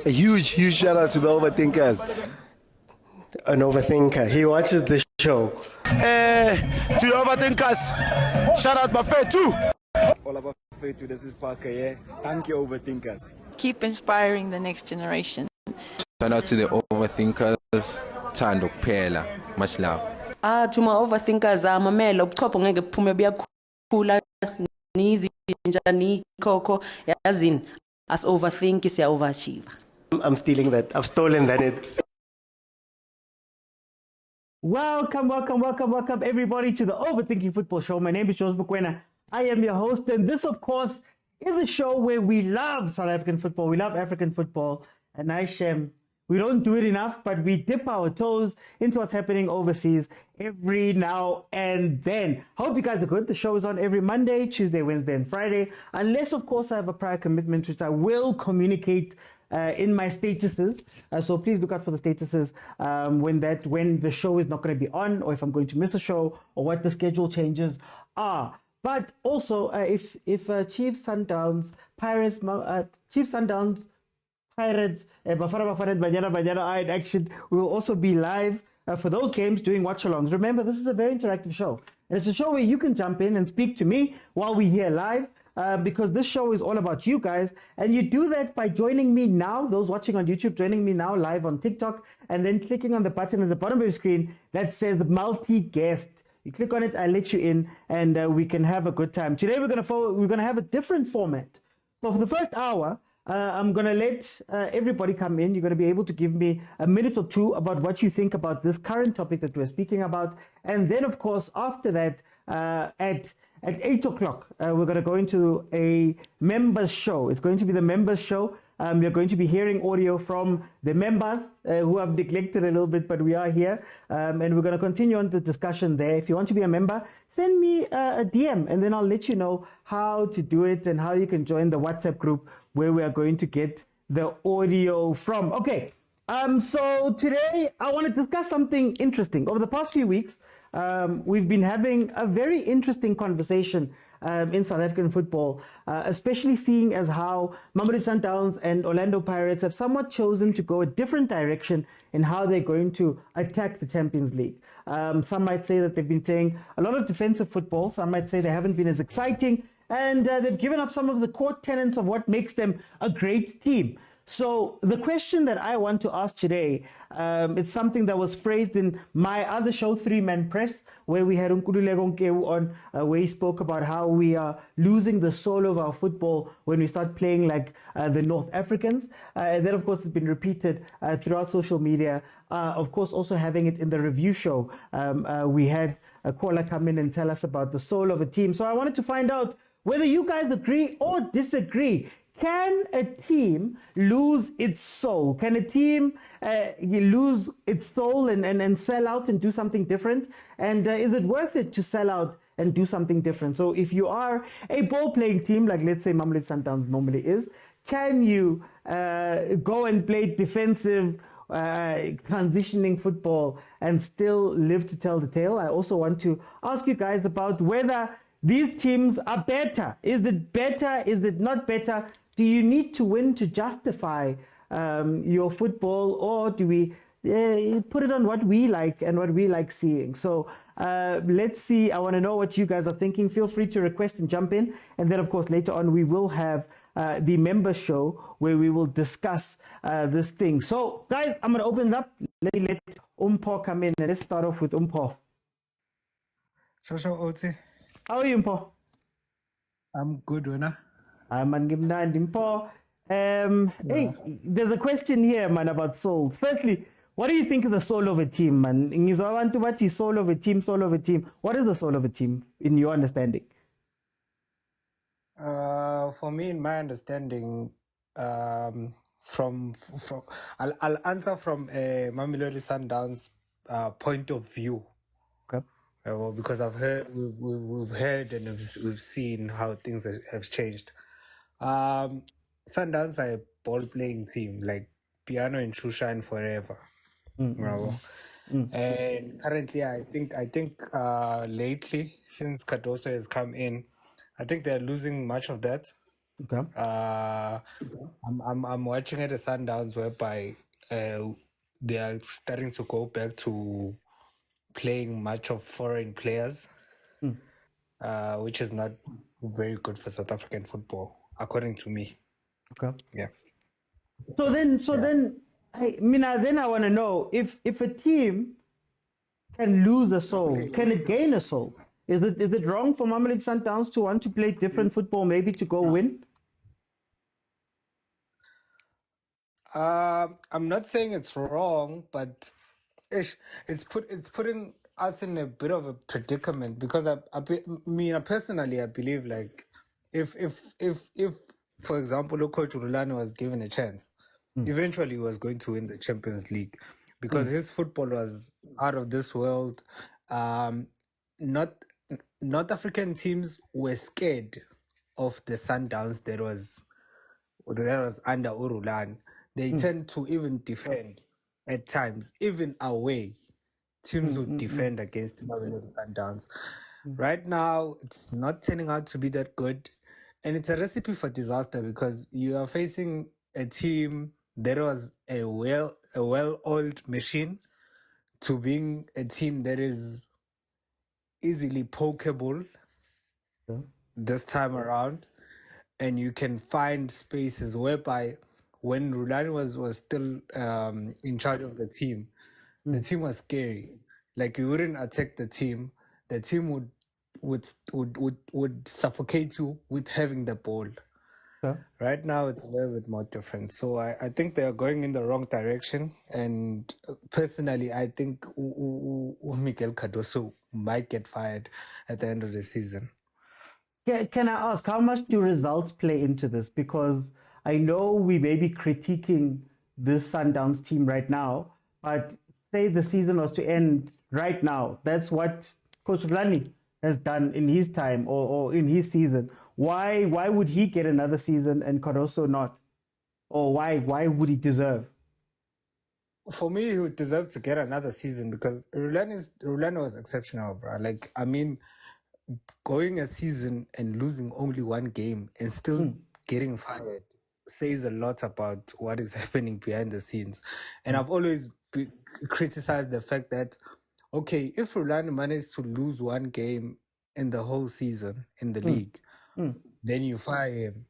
A huge shout out to the overthinkers. An overthinker. He watches the show. To the overthinkers, shout out Buffet too. All about Fetu, this is Parker, yeah. Thank you, overthinkers. Keep inspiring the next generation. Shout out to the overthinkers. Thando kuphela. Much love. To my overthinkers, mamela ubuchopho ngeke buphume buyakhula nizinja nikhokho yazini as overthink siya overachieve. I'm stealing that. I've stolen that. It's Welcome everybody to the Overthinking Football Show. My name is Mokwena. I am your host, and this, of course, is a show where we love South African football. We love African football, and Aishem, we don't do it enough, but we dip our toes into what's happening overseas every now and then. Hope you guys are good. The show is on every Monday, Tuesday, Wednesday, and Friday, unless, of course, I have a prior commitment, which I will communicate in my statuses. So please look out for the statuses when the show is not going to be on, or if I'm going to miss a show, or what the schedule changes are. But also, if Chiefs, Sundowns, Pirates, Chiefs, Sundowns, Pirates, Bafana, Banyana are in action, we will also be live for those games doing watch-alongs. Remember, this is a very interactive show. And it's a show where you can jump in and speak to me while we're here live. Because this show is all about you guys, and you do that by joining me now, those watching on YouTube, joining me now live on TikTok, and then clicking on the button at the bottom of your screen that says multi-guest. You click on it, I let you in, and we can have a good time. Today we're gonna have a different format. So for the first hour, I'm gonna let everybody come in. You're gonna be able to give me a minute or two about what you think about this current topic that we're speaking about, and then of course after that, at 8 o'clock, we're going to go into a members show. It's going to be the members show. You're going to be hearing audio from the members who have neglected a little bit, but we are here. And we're going to continue on the discussion there. If you want to be a member, send me a DM, and then I'll let you know how to do it and how you can join the WhatsApp group where we are going to get the audio from. Okay, so today I want to discuss something interesting. Over the past few weeks, we've been having a very interesting conversation in South African football, especially seeing as how Mamelodi Sundowns and Orlando Pirates have somewhat chosen to go a different direction in how they're going to attack the Champions League. Some might say that they've been playing a lot of defensive football. Some might say they haven't been as exciting, and they've given up some of the core tenets of what makes them a great team. So the question that I want to ask today, it's something that was phrased in my other show, 3-Man Press, where we had Nkululeko Nkewu on, where he spoke about how we are losing the soul of our football when we start playing like the North Africans. And then, of course, it's been repeated throughout social media. Of course, also having it in the review show, we had a caller come in and tell us about the soul of a team. So I wanted to find out whether you guys agree or disagree. Can a team lose its soul? Can a team lose its soul and sell out and do something different? And is it worth it to sell out and do something different? So if you are a ball-playing team, like let's say Mamelodi Sundowns normally is, can you go and play defensive, transitioning football and still live to tell the tale? I also want to ask you guys about whether these teams are better. Is it better? Is it not better? Do you need to win to justify your football, or do we put it on what we like and what we like seeing? So let's see. I want to know what you guys are thinking. Feel free to request and jump in. And then, of course, later on, we will have the member show where we will discuss this thing. So, guys, I'm going to open it up. Let Umpo come in. And let's start off with Umpo. Shosho Oti. How are you, Umpo? I'm good, Wena. I'm Impo. Hey, there's a question here, man, about souls. Firstly, what do you think is the soul of a team, man? What is soul of a team? Soul of a team. What is the soul of a team in your understanding? For me, in my understanding, from I'll answer from a Mamelodi Sundowns point of view. Okay. Well, because we've heard and we've seen how things have changed. Um, Sundowns are a ball-playing team, like piano and shushan forever. Bravo. And currently, I think lately, since Cardoso has come in, I think they're losing much of that. Okay. I'm watching at the Sundowns whereby they are starting to go back to playing much of foreign players, which is not very good for South African football, according to me. Okay. Yeah. Then I want to know if a team can lose a soul, can it gain a soul? Is it wrong for Mamelodi Sundowns to want to play different football, maybe to go win? I'm not saying it's wrong, but it's putting us in a bit of a predicament because personally I believe like if for example coach Rulani was given a chance, eventually he was going to win the Champions League because his football was out of this world. Not North African teams were scared of the Sundowns that was under Urulan. They tend to even defend at times, even away. Teams would defend against Mamelodi Sundowns. Right now, it's not turning out to be that good, and it's a recipe for disaster because you are facing a team that was a well-oiled machine to being a team that is easily pokeable this time around. And you can find spaces whereby when Rulani was still in charge of the team was scary. Like you wouldn't attack the team would suffocate you with having the ball. Right now it's a little bit more different. So I think they are going in the wrong direction. And personally, I think Miguel Cardoso might get fired at the end of the season. Can I ask, how much do results play into this? Because I know we may be critiquing this Sundowns team right now, but say the season was to end right now. That's what Coach Rulani has done in his time or in his season. Why would he get another season and Caruso not? Or why would he deserve? For me, he would deserve to get another season because Rulani was exceptional, bro. Like, I mean, going a season and losing only one game and still getting fired says a lot about what is happening behind the scenes. And I've always criticized the fact that, okay, if Rulani managed to lose one game in the whole season in the league, then you fire him.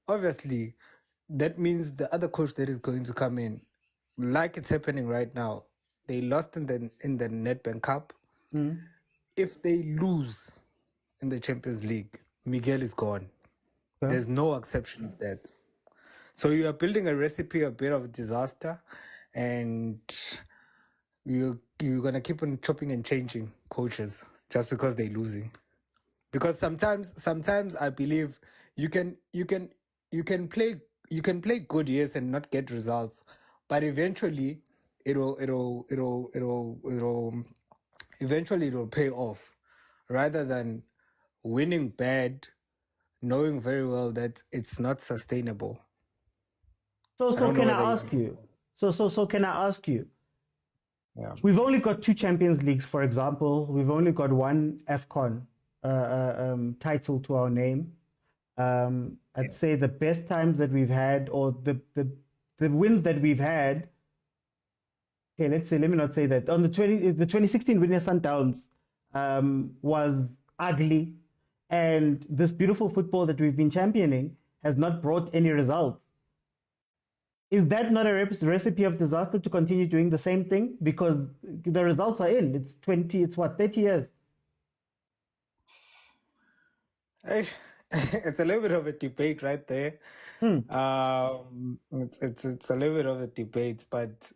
Obviously, that means the other coach that is going to come in, like it's happening right now, they lost in the Nedbank Cup. If they lose in the Champions League, Miguel is gone. There's no exception of that. So you are building a recipe, a bit of disaster, and you're gonna keep on chopping and changing coaches just because they're losing. Because sometimes I believe you can play good years and not get results, but eventually it'll pay off, rather than winning bad, knowing very well that it's not sustainable. So can I ask you? So can I ask you? Yeah. We've only got 2 Champions Leagues, for example. We've only got 1 AFCON title to our name. I'd say the best times that we've had, or the wins that we've had. Okay, let me not say that. On the 2016 winner Sundowns was ugly, and this beautiful football that we've been championing has not brought any results. Is that not a recipe of disaster to continue doing the same thing? Because the results are in. It's 30 years. It's a little bit of a debate right there. It's a little bit of a debate, but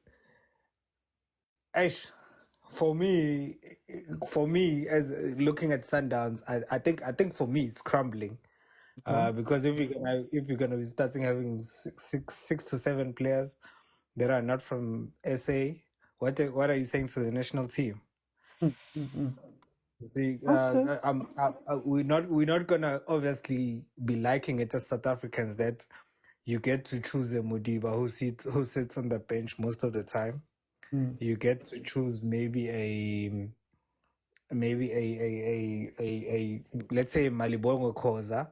for me, as looking at Sundowns, I think for me it's crumbling. Because if you're gonna be starting having six to seven players that are not from SA, what are you saying to the national team? See, Okay. we're not gonna obviously be liking it as South Africans that you get to choose a Mudiba who sits on the bench most of the time. You get to choose maybe a let's say Malibongo Khoza,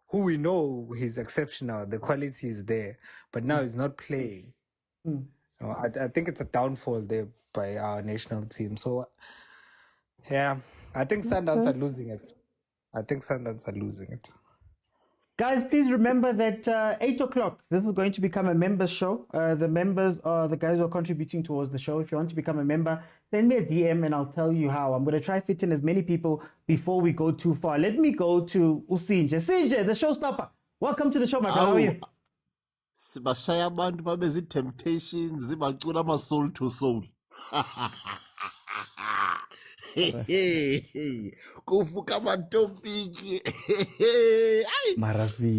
who we know he's exceptional, the quality is there, but now he's not playing. I think it's a downfall there by our national team. So yeah, I think Sundowns are losing it. I think Sundowns are losing it. Guys, please remember that 8 o'clock, this is going to become a members show. The members are the guys who are contributing towards the show. If you want to become a member, send me a DM and I'll tell you how. I'm going to try fit in as many people before we go too far. Let me go to Usinje. Sinje, the showstopper. Welcome to the show, my friend. How are you? Sibashaya abantu babezi temptations zibacula ama soul to soul. Kuvuka matopiki.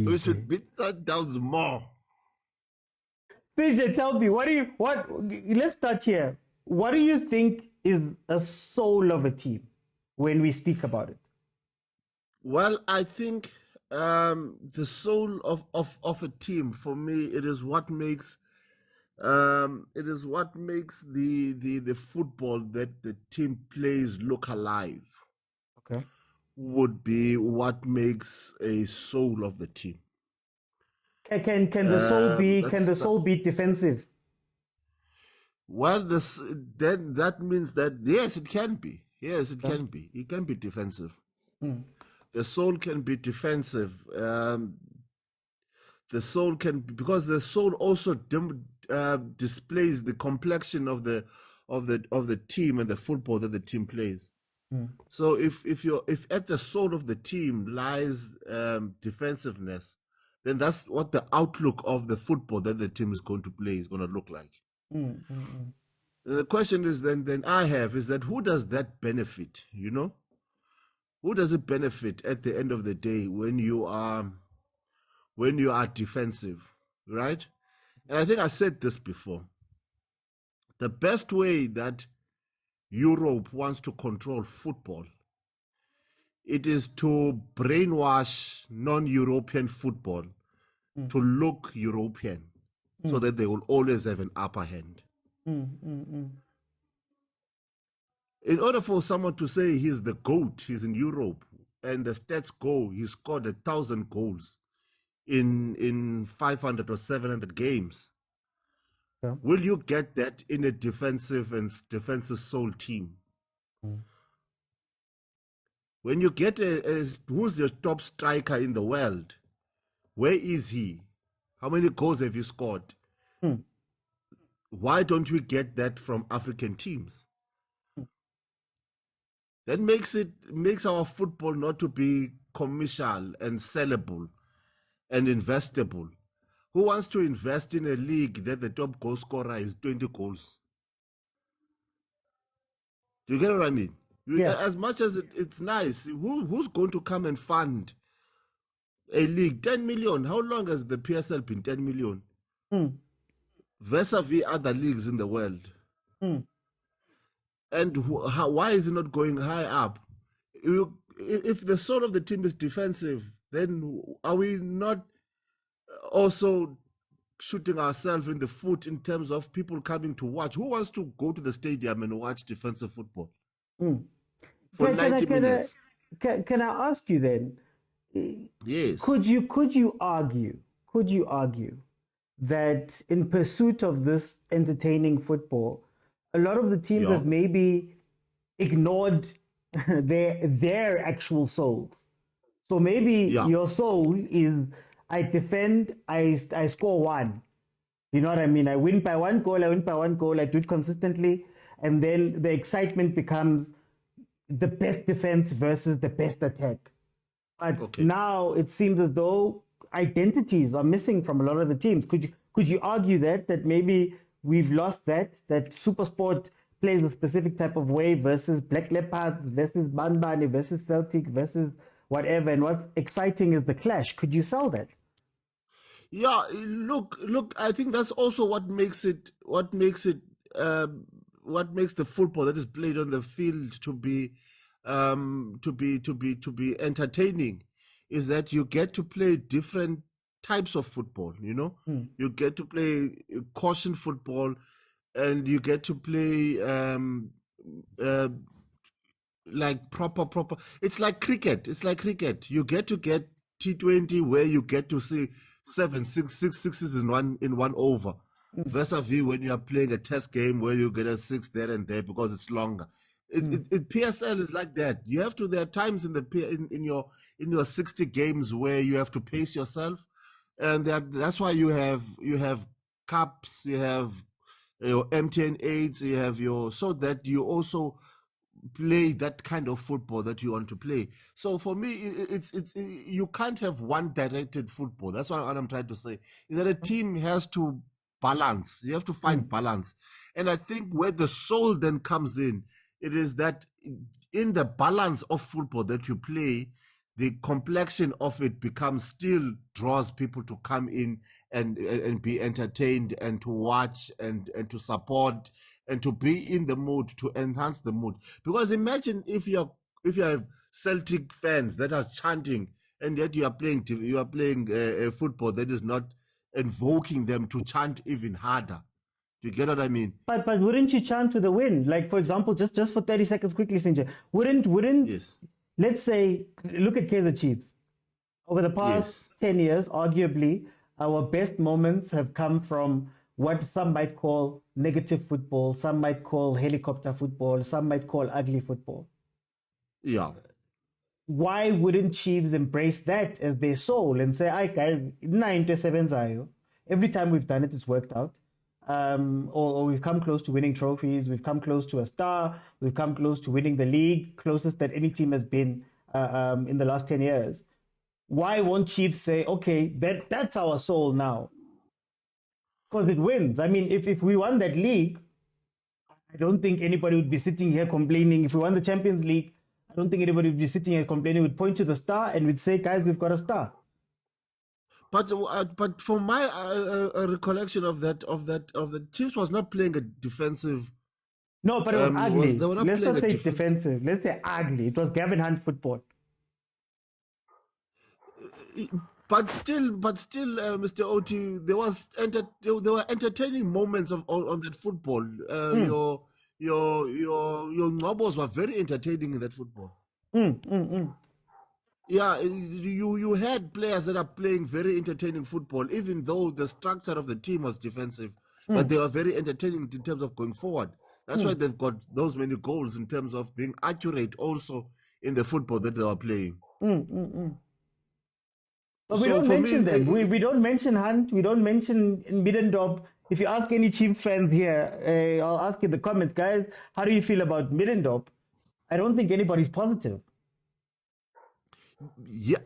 We should beat Sundowns more. CJ, tell me, let's start here. What do you think is a soul of a team when we speak about it? Well, I think the soul of a team, for me, it is what makes the football that the team plays look alive. Okay. Would be what makes a soul of the team. Can the soul be defensive? Well, then that means that yes, it can be. Yes, it can be. It can be defensive. The soul can be defensive. The soul can, because the soul also displays the complexion of the team and the football that the team plays. So if at the soul of the team lies defensiveness, then that's what the outlook of the football that the team is going to play is going to look like. The question is then I have is that who does that benefit? You know, who does it benefit at the end of the day when you are defensive, right? And I think I said this before. The best way that Europe wants to control football, it is to brainwash non-European football to look European so that they will always have an upper hand. In order for someone to say he's the GOAT, he's in Europe, and the stats go, he scored 1,000 goals in 500 or 700 games. Yeah. Will you get that in a defensive soul team? When you get who's your top striker in the world, where is he? How many goals have you scored? Why don't we get that from African teams? That makes our football not to be commercial and sellable and investable. Who wants to invest in a league that the top goal scorer is 20 goals? Do you get what I mean? Yeah. As much as it's nice, who's going to come and fund a league? 10 million. How long has the PSL been 10 million? Vis-a-vis other leagues in the world. And why is it not going high up? If the soul of the team is defensive, then are we not also shooting ourselves in the foot in terms of people coming to watch? Who wants to go to the stadium and watch defensive football for 90 minutes? Can I ask you then? Yes. Could you argue that in pursuit of this entertaining football, a lot of the teams have maybe ignored their actual souls? So maybe your soul is, I defend, I score one. You know what I mean? I win by one goal, I do it consistently. And then the excitement becomes the best defense versus the best attack. But now it seems as though identities are missing from a lot of the teams. Could you argue that maybe we've lost that Supersport plays a specific type of way versus Black Leopards versus Banbane versus Celtic versus whatever, and what's exciting is the clash? Could you sell that? Yeah, look, I think that's also what makes the football that is played on the field to be to be entertaining is that you get to play different types of football. You know, you get to play caution football, and you get to play like proper. It's like cricket. It's like cricket. You get to get T20 where you get to see six sixes in one over. Vis-a-vis when you are playing a test game where you get a 6 there and there because it's longer. PSL is like that. You have to. There are times in in your 60 games where you have to pace yourself, and that's why you have cups, you have your MTN8s, you have so that you also play that kind of football that you want to play. So for me, it's you can't have one directed football. That's what I'm trying to say. Is that a team has to balance. You have to find balance, and I think where the soul then comes in, it is that in the balance of football that you play, the complexion of it still draws people to come in and be entertained and to watch and to support and to be in the mood, to enhance the mood. Because imagine if you have Celtic fans that are chanting, and yet you are playing a football that is not invoking them to chant even harder. Do you get what I mean? But wouldn't you chant to the win? Like, for example, just for 30 seconds quickly, Sinja, wouldn't Yes. let's say, look at Kaizer Chiefs. Over the past 10 years, arguably, our best moments have come from what some might call negative football, some might call helicopter football, some might call ugly football. Yeah. Why wouldn't Chiefs embrace that as their soul and say, "Ay guys, every time we've done it, it's worked out." Or we've come close to winning trophies, we've come close to a star, we've come close to winning the league, closest that any team has been in the last 10 years. Why won't Chiefs say, okay, that's our soul now? Because it wins. I mean, if we won that league, I don't think anybody would be sitting here complaining. If we won the Champions League, I don't think anybody would be sitting here complaining. We'd point to the star and we'd say, guys, we've got a star. But from my recollection of the Chiefs was not playing a defensive. No, but it was ugly. They were not Let's playing not a say defensive. Let's say ugly. It was Gavin Hunt football. But still, Mr. Oti, there were entertaining moments on that football. Your Ngobos were very entertaining in that football. Yeah, you had players that are playing very entertaining football, even though the structure of the team was defensive, but they were very entertaining in terms of going forward. That's why they've got those many goals in terms of being accurate also in the football that they were playing. But we don't mention them. We don't mention Hunt. We don't mention Middendorp. If you ask any Chiefs fans here, I'll ask you in the comments, guys, how do you feel about Middendorp? I don't think anybody's positive. Yeah,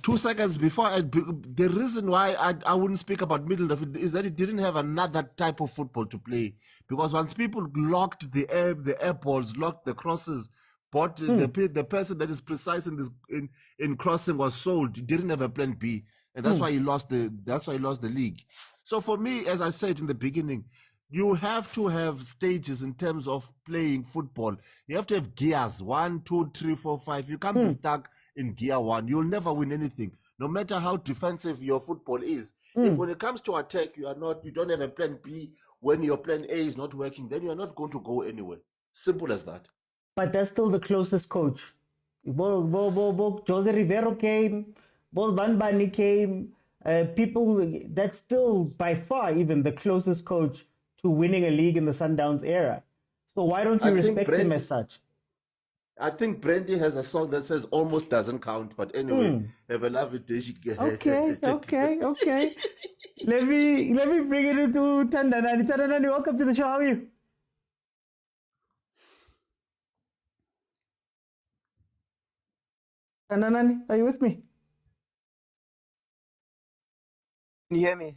2 seconds before, the reason why I wouldn't speak about Middendorf is that it didn't have another type of football to play. Because once people locked the air balls, locked the crosses, but the person that is precise in crossing was sold. He didn't have a plan B, and that's why he lost the league. So for me, as I said in the beginning, you have to have stages in terms of playing football. You have to have gears 1, 2, 3, 4, 5. You can't be stuck in gear 1. You'll never win anything, no matter how defensive your football is. If when it comes to attack, you don't have a plan B, when your plan A is not working, then you're not going to go anywhere. Simple as that. But that's still the closest coach. Jose Rivero came, Banbani came, that's still by far even the closest coach to winning a league in the Sundowns era. So why don't you respect him as such? I think Brandy has a song that says almost doesn't count, but anyway, have a lovely day. Okay. Let me bring it into Tandanani. Tandanani, welcome to the show. How are you? Tandanani, are you with me? Can you hear me?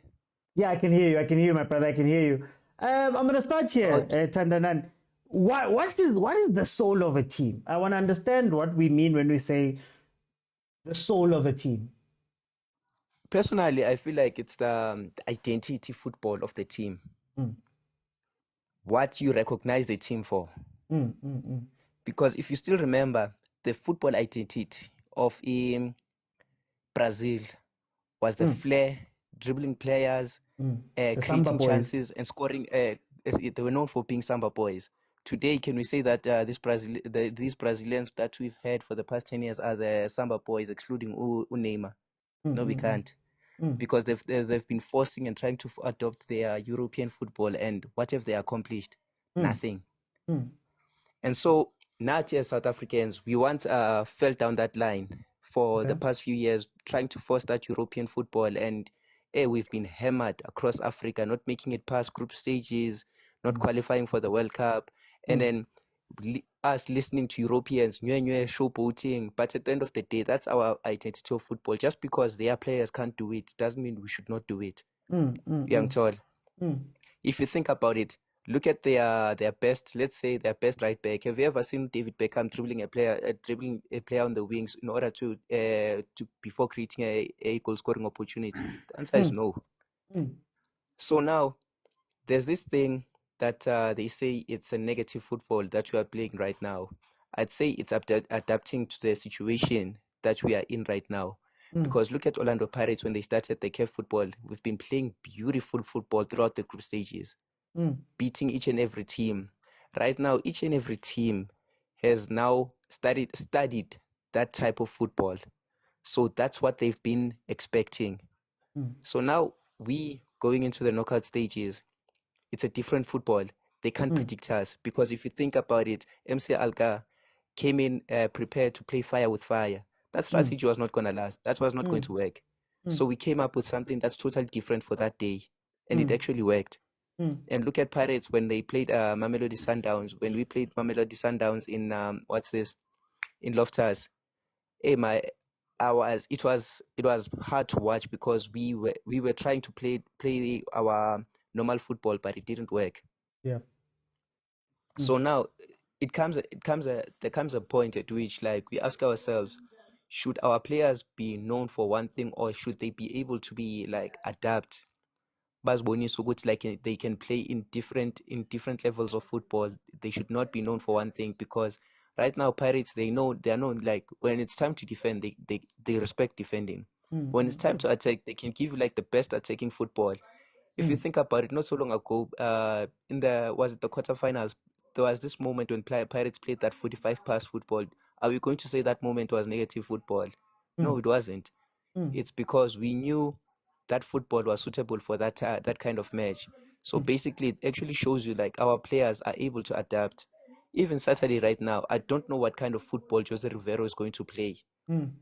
Yeah, I can hear you, my brother. I can hear you. I'm going to start here, Tandanan. What is the soul of a team? I want to understand what we mean when we say the soul of a team. Personally, I feel like it's the identity football of the team. What you recognize the team for. Because if you still remember, the football identity of Brazil was the flair, dribbling players, The Samba creating boys. chances and scoring. They were known for being Samba boys. Today, can we say that these Brazilians that we've had for the past 10 years are the Samba boys, excluding Neymar? No, we can't. Because they've been forcing and trying to adopt their European football, and what have they accomplished? Nothing. And so now, as South Africans, we once fell down that line for the past few years, trying to force that European football, and we've been hammered across Africa, not making it past group stages, not qualifying for the World Cup, and then us listening to Europeans, showboating. But at the end of the day, that's our identity of football. Just because their players can't do it doesn't mean we should not do it. Young Tol. If you think about it, look at their best, let's say their best right back. Have you ever seen David Beckham dribbling a player on the wings in order to before creating a goal scoring opportunity? The answer is no. So now there's this thing that they say it's a negative football that we are playing right now. I'd say it's adapting to the situation that we are in right now. Because look at Orlando Pirates when they started the CAF football. We've been playing beautiful football throughout the group stages, beating each and every team. Right now, each and every team has now studied that type of football. So that's what they've been expecting. So now we going into the knockout stages, it's a different football. They can't predict us, because if you think about it, MC Alka came in prepared to play fire with fire. That strategy was not going to last. That was not going to work. So we came up with something that's totally different for that day, and it actually worked. And look at Pirates when they played Mamelodi Sundowns. When we played Mamelodi Sundowns in in Loftus, it was hard to watch because we were trying to play our normal football, but it didn't work. Yeah. So now there comes a point at which, like, we ask ourselves, should our players be known for one thing, or should they be able to be like adapt? Like they can play in different levels of football. They should not be known for one thing, because right now Pirates, they are known, like, when it's time to defend, they respect defending. When it's time to attack, they can give you like the best attacking football. If you think about it, not so long ago, in the quarterfinals, there was this moment when Pirates played that 45 pass football. Are we going to say that moment was negative football? No, it wasn't. It's because we knew that football was suitable for that kind of match. So basically, it actually shows you like our players are able to adapt. Even Saturday right now, I don't know what kind of football Jose Rivero is going to play.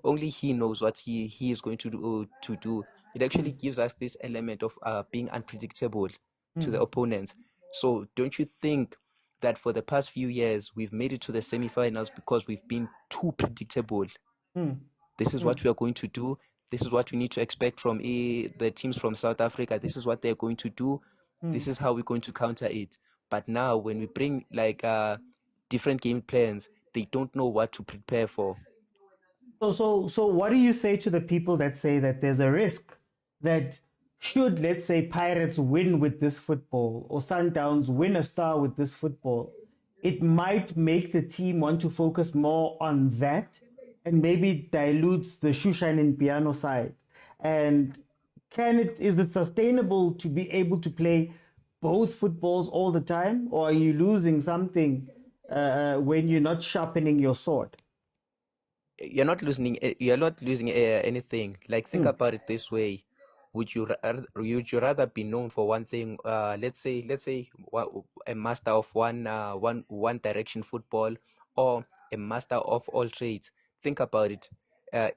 Only he knows what he is going to do. It actually gives us this element of being unpredictable to the opponents. So don't you think that for the past few years we've made it to the semifinals because we've been too predictable? This is what we are going to do. This is what we need to expect from the teams from South Africa. This is what they're going to do. This is how we're going to counter it. But now when we bring like different game plans, they don't know what to prepare for. So what do you say to the people that say that there's a risk that should, let's say, Pirates win with this football, or Sundowns win a star with this football, it might make the team want to focus more on that and maybe dilutes the Shushan and piano side? And is it sustainable to be able to play both footballs all the time, or are you losing something when you're not sharpening your sword? You're not losing anything. Like, think about it this way: would you rather be known for one thing? Let's say a master of one direction football, or a master of all trades. Think about it.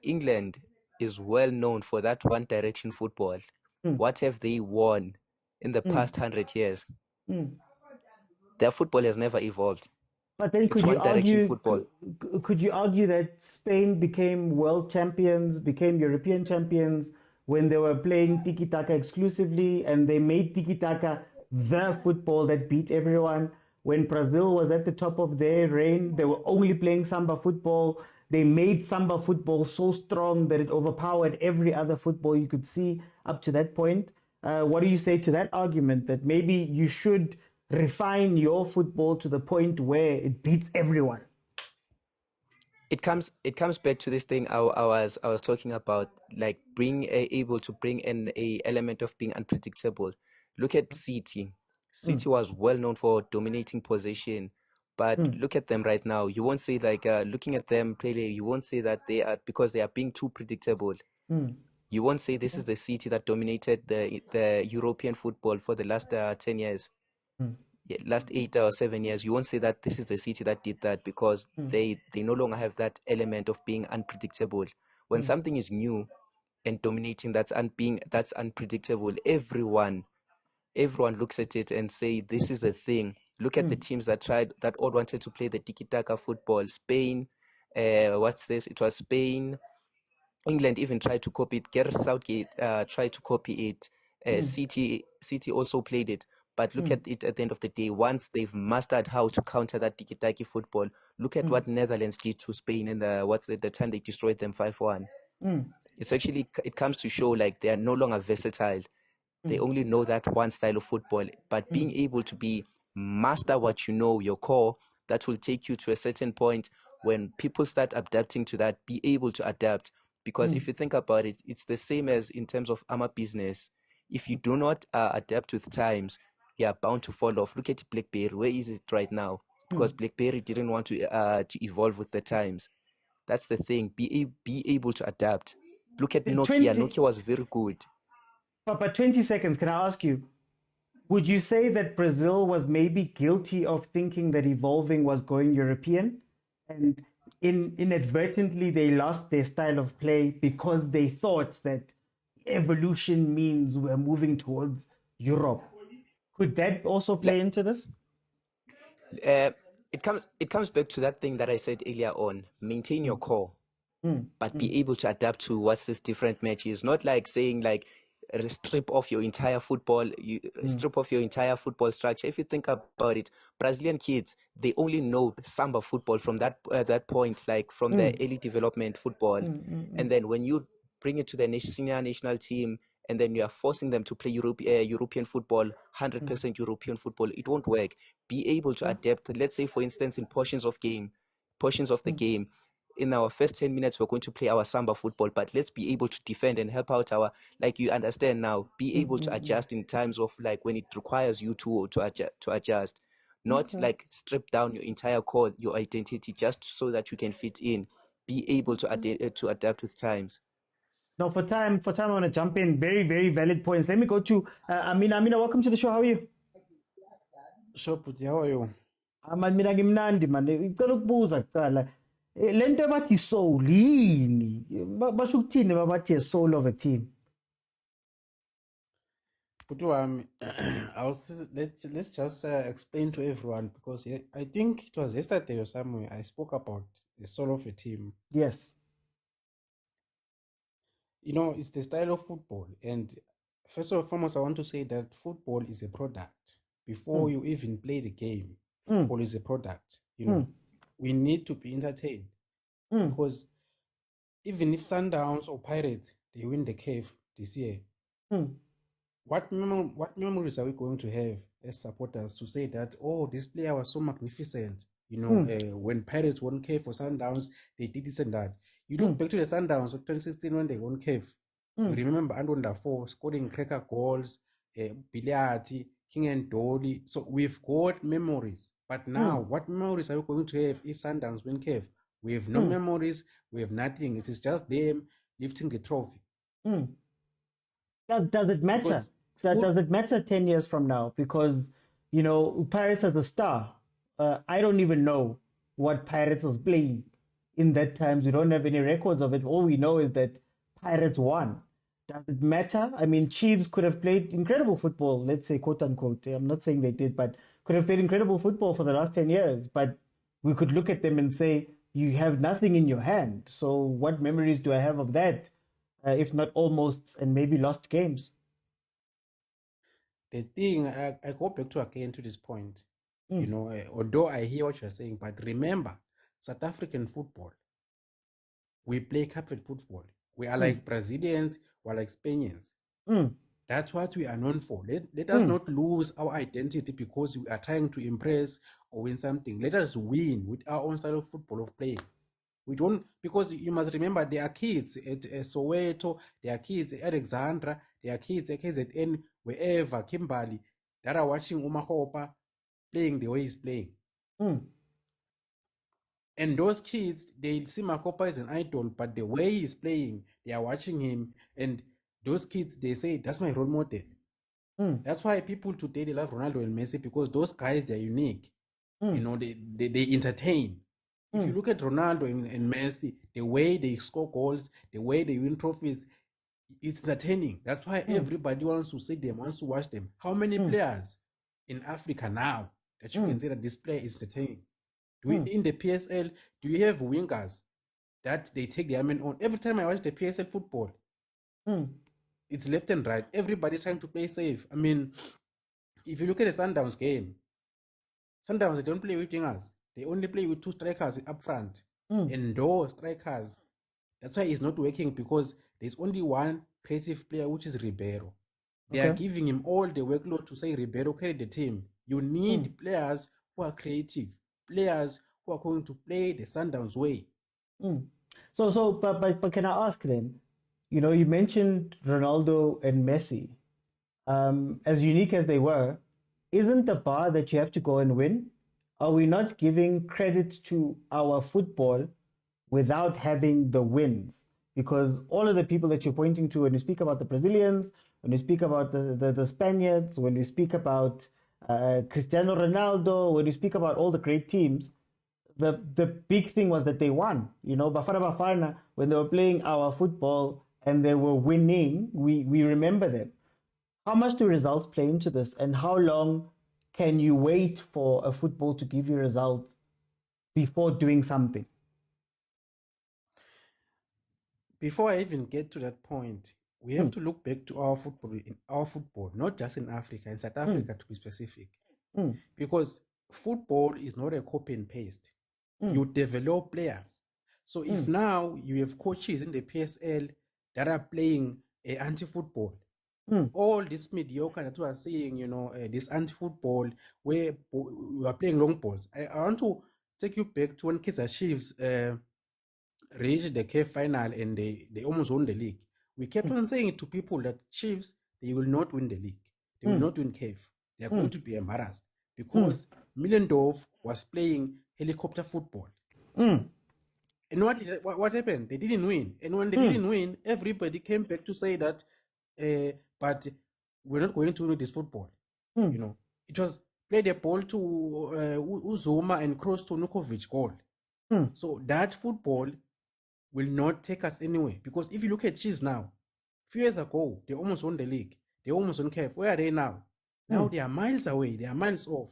England is well known for that one direction football. What have they won in the past 100 years? Their football has never evolved. But then could you argue that Spain became world champions, became European champions when they were playing tiki-taka exclusively, and they made tiki-taka the football that beat everyone? When Brazil was at the top of their reign, they were only playing samba football. They made samba football so strong that it overpowered every other football you could see up to that point. What do you say to that argument, that maybe you should refine your football to the point where it beats everyone? it comes back to this thing I was talking about, like being able to bring in a element of being unpredictable. Look at City. City was well known for dominating possession, but look at them right now. You won't say like looking at them play. You won't say that they are, because they are being too predictable. You won't say this is the City that dominated the European football for the last 10 years. Yeah, last 8 or 7 years. You won't say that this is the City that did that, because they no longer have that element of being unpredictable. When something is new and dominating, that's unpredictable, everyone looks at it and say this is the thing. Look at the teams that all wanted to play the tiki-taka football. Spain, what's this? It was Spain. England even tried to copy it. Gareth Southgate tried to copy it. City also played it. But look at it at the end of the day. Once they've mastered how to counter that tiki-taki football, look at what Netherlands did to Spain in the time they destroyed them 5-1. It's actually, it comes to show like they are no longer versatile. They only know that one style of football. But being able to master what you know, your core, that will take you to a certain point. When people start adapting to that, be able to adapt. Because if you think about it, it's the same as in terms of our business. If you do not adapt with times, you are bound to fall off. Look at BlackBerry. Where is it right now? Because BlackBerry didn't want to evolve with the times. That's the thing. Be able to adapt. Look at Nokia. Nokia was very good. But 20 seconds, can I ask you, would you say that Brazil was maybe guilty of thinking that evolving was going European? And inadvertently, they lost their style of play because they thought that evolution means we're moving towards Europe. Could that also play into this? It comes back to that thing that I said earlier on. Maintain your core, but be able to adapt to what's this different matches. Not like saying like strip off your entire football, strip off your entire football structure. If you think about it, Brazilian kids, they only know samba football from that point, like from the early development football. And then when you bring it to the senior national team, and then you are forcing them to play European football, 100% European football, it won't work. Be able to adapt. Let's say, for instance, in portions of the game, in our first 10 minutes, we're going to play our samba football, but let's be able to defend and help out like you understand now, be able to adjust in times of like when it requires you to adjust. Not like strip down your entire core, your identity, just so that you can fit in. Be able to adapt with times. Now, for time, I want to jump in. Very, very valid points. Let me go to Amina. Amina, welcome to the show. How are you? Sure, Puti, how are you? Mina ngimnandi man. Ngicela ukubuza kuqala. Le nto bathi soul yini? Basho ukuthini babathi a soul of a team? Puti, let's just explain to everyone, because I think it was yesterday or somewhere I spoke about the soul of a team. Yes. You know, it's the style of football. And first and foremost, I want to say that football is a product. Before you even play the game, football is a product. You know, we need to be entertained. Because even if Sundowns or Pirates, they win the CAF this year, what memories are we going to have as supporters to say that, oh, this player was so magnificent? You know, when Pirates won CAF or Sundowns, they did this and that. You look back to the Sundowns of 2016 when they won CAF. You remember Andonda 4 scoring cracker goals, Biliati, King and Dolly. So we've got memories. But now, what memories are we going to have if Sundowns win CAF? We have no memories. We have nothing. It is just them lifting the trophy. Does it matter? Does it matter 10 years from now? Because, you know, Pirates as a star, I don't even know what Pirates was playing in that times. We don't have any records of it. All we know is that Pirates won. Does it matter? I mean, Chiefs could have played incredible football, let's say, quote unquote. I'm not saying they did, but could have played incredible football for the last 10 years. But we could look at them and say, you have nothing in your hand. So what memories do I have of that, if not almost and maybe lost games? The thing, I go back to again to this point. You know, although I hear what you're saying, but remember, South African football, we play carpet football. We are like Brazilians, we're like Spaniards. That's what we are known for. Let us not lose our identity because we are trying to impress or win something. Let us win with our own style of football of playing. We don't, because you must remember there are kids at Soweto, there are kids at Alexandra, there are kids at KZN, wherever, Kimberley, that are watching Umakopa playing the way he's playing. And those kids, they see Makopa as an idol, but the way he's playing, they are watching him. And those kids, they say, that's my role model. That's why people today, they love Ronaldo and Messi, because those guys, they're unique. You know, they entertain. If you look at Ronaldo and Messi, the way they score goals, the way they win trophies, it's entertaining. That's why everybody wants to see them, wants to watch them. How many players in Africa now that you can say that this player is entertaining? In the PSL, do you have wingers that they take their men on? Every time I watch the PSL football, it's left and right. Everybody trying to play safe. I mean, if you look at the Sundowns game, Sundowns, they don't play with wingers. They only play with two strikers up front. And those strikers, that's why it's not working, because there's only one creative player, which is Ribeiro. They are giving him all the workload to say, Ribeiro, carry the team. You need players who are creative, players who are going to play the Sundowns way. But can I ask then, you know, you mentioned Ronaldo and Messi, as unique as they were, isn't the bar that you have to go and win? Are we not giving credit to our football without having the wins? Because all of the people that you're pointing to, when you speak about the Brazilians, when you speak about the Spaniards, when you speak about Cristiano Ronaldo, when you speak about all the great teams, the big thing was that they won. You know, Bafana, when they were playing our football and they were winning, we remember them. How much do results play into this, and how long can you wait for a football to give you results before doing something? Before I even get to that point, we have to look back to our football, not just in Africa, in South Africa to be specific. Because football is not a copy and paste. You develop players. So if now you have coaches in the PSL that are playing anti-football, all this mediocre that we are seeing, you know, this anti-football where we are playing long balls. I want to take you back to when Kaizer Chiefs reached the CAF final and they almost won the league. We kept on saying to people that Chiefs, they will not win the league. They will not win CAF. They are going to be embarrassed because Millendorf was playing helicopter football. And what happened? They didn't win. And when they didn't win, everybody came back to say that, but we're not going to win this football. You know, it was play the ball to Uzuma and cross to Nukovic goal. So that football will not take us anywhere. Because if you look at Chiefs now, a few years ago, they almost won the league. They almost won CAF. Where are they now? Now they are miles away. They are miles off.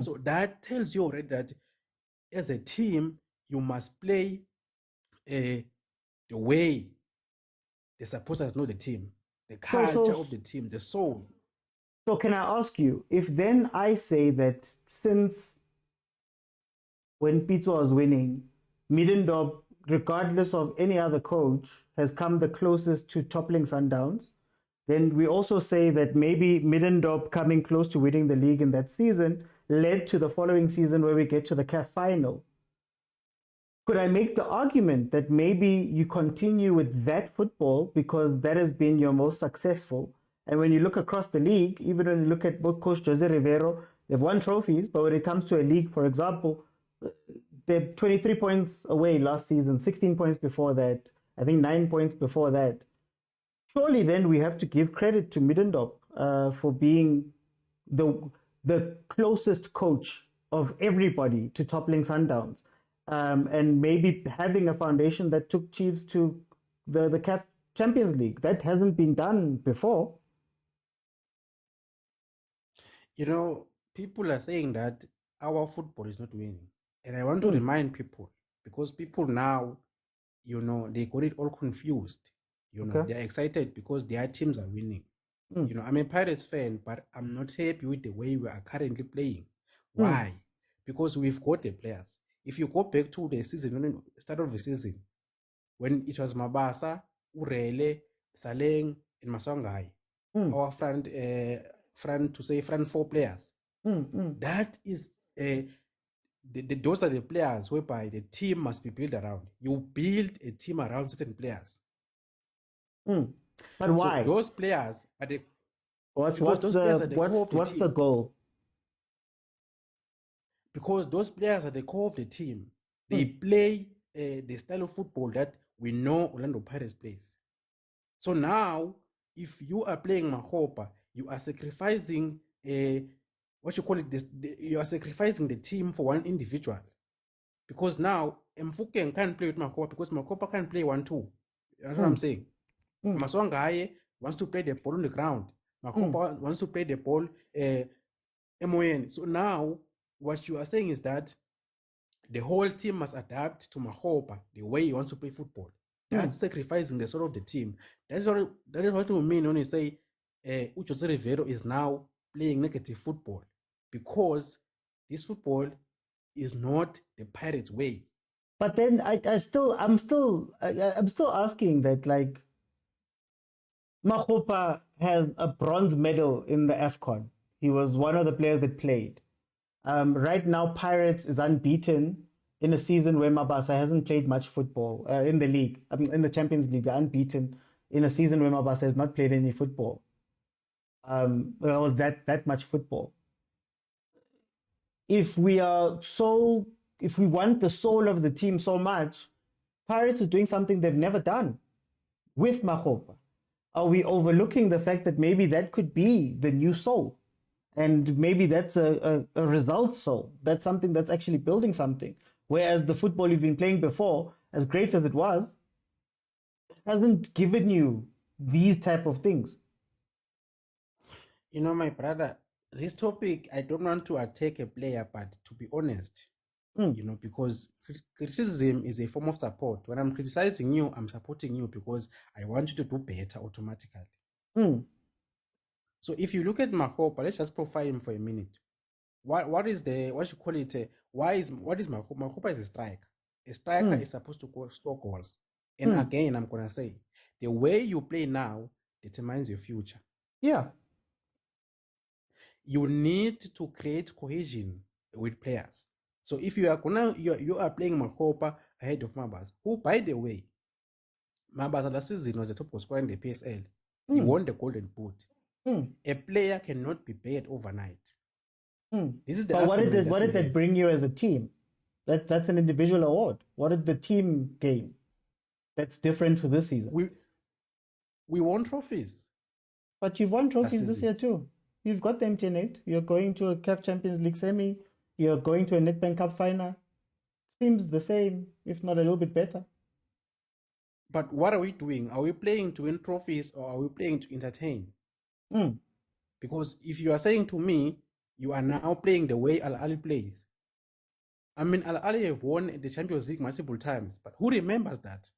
So that tells you already that as a team, you must play the way the supporters know the team, the culture of the team, the soul. So can I ask you, if then I say that since when Pitso was winning, Middendorp, regardless of any other coach, has come the closest to toppling Sundowns, then we also say that maybe Middendorp coming close to winning the league in that season led to the following season where we get to the CAF final. Could I make the argument that maybe you continue with that football because that has been your most successful? And when you look across the league, even when you look at both Coach Jose Rivero, they've won trophies, but when it comes to a league, for example, they're 23 points away last season, 16 points before that, I think 9 points before that. Surely then we have to give credit to Middendorp for being the closest coach of everybody to toppling Sundowns. And maybe having a foundation that took Chiefs to the CAF Champions League. That hasn't been done before. You know, people are saying that our football is not winning. And I want to remind people, because people now, you know, they got it all confused. You know, they're excited because their teams are winning. You know, I'm a Pirates fan, but I'm not happy with the way we are currently playing. Why? Because we've got the players. If you go back to the season, start of the season, when it was Mabasa, Urele, Saleng, and Maswangai, our front four players. That is those are the players whereby the team must be built around. You build a team around certain players. But why? So those players are the What's those players are the core of the what's team. the goal? Because those players are the core of the team. They play the style of football that we know Orlando Pirates plays. So now, if you are playing Mahopa, you are sacrificing what you call it. You are sacrificing the team for one individual. Because now Mfukeng can't play with Mahopa because Mahopa can't play 1-2. That's what I'm saying. Maswangaye wants to play the ball on the ground. Mahopa wants to play the ball MON. So now, what you are saying is that the whole team must adapt to Mahopa, the way he wants to play football. That's sacrificing the soul of the team. That is what we mean when we say Ucho Rivero is now playing negative football, because this football is not the Pirates' way. But then I'm still asking that, like, Mahopa has a bronze medal in the AFCON. He was one of the players that played. Right now, Pirates is unbeaten in a season where Mabasa hasn't played much football in the league. In the Champions League, they're unbeaten in a season where Mabasa has not played any football. That much football. If we want the soul of the team so much, Pirates is doing something they've never done with Mahopa. Are we overlooking the fact that maybe that could be the new soul? And maybe that's a result soul. That's something that's actually building something. Whereas the football you've been playing before, as great as it was, hasn't given you these type of things. You know, my brother, this topic, I don't want to attack a player, but to be honest, you know, because criticism is a form of support. When I'm criticizing you, I'm supporting you because I want you to do better automatically. So if you look at Mahopa, let's just profile him for a minute. What is Mahopa? Mahopa is a striker. A striker is supposed to score goals. And again, I'm gonna say, the way you play now determines your future. Yeah. You need to create cohesion with players. So if you are playing Mahopa ahead of Mabasa, who, by the way, Mabasa last season was the top scorer in the PSL. He won the Golden Boot. A player cannot be paid overnight. This is the. But what did that bring you as a team? That's an individual award. What did the team gain? That's different for this season. We won trophies. But you've won trophies this year too. You've got the MTN8. You're going to a CAF Champions League semi. You're going to a Nedbank Cup final. Seems the same, if not a little bit better. But what are we doing? Are we playing to win trophies or are we playing to entertain? Because if you are saying to me, you are now playing the way Ahly plays. I mean, Ahly have won the Champions League multiple times, but who remembers that?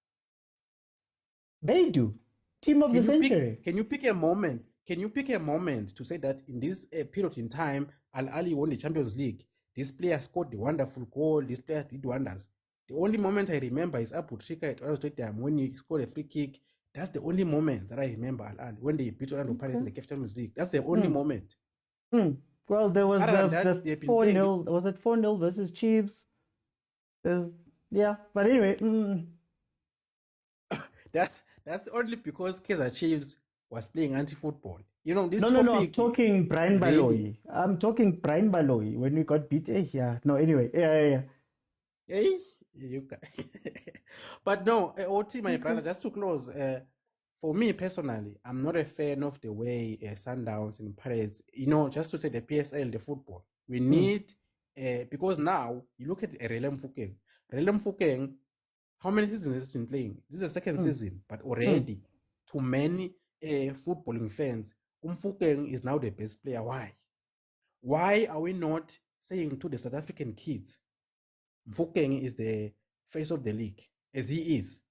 They do. Team of the century. Can you pick a moment? Can you pick a moment to say that in this period in time, Ahly won the Champions League? This player scored the wonderful goal. This player did wonders. The only moment I remember is Abu Trika at Orlando Stadium when he scored a free kick. That's the only moment that I remember Ahly when they beat Orlando Pirates in the CAF Champions League. That's the only moment. Well, there was the 4-0. Was it 4-0 versus Chiefs? Yeah, but anyway. That's only because Kaizer Chiefs was playing anti-football. You know, this No, I'm talking Brian Baloyi. I'm talking Brian Baloyi when we got beat. Yeah. No, anyway. Yeah. Hey, but no, OT, my brother, just to close, for me personally, I'm not a fan of the way Sundowns and Pirates, you know, just to say the PSL, the football. We need, because now, you look at Relem Fukeng. Relem Fukeng, how many seasons has he been playing? This is the second season, but already, to many footballing fans, Fukeng is now the best player. Why? Why are we not saying to the South African kids, Mfukeng is the face of the league, as he is?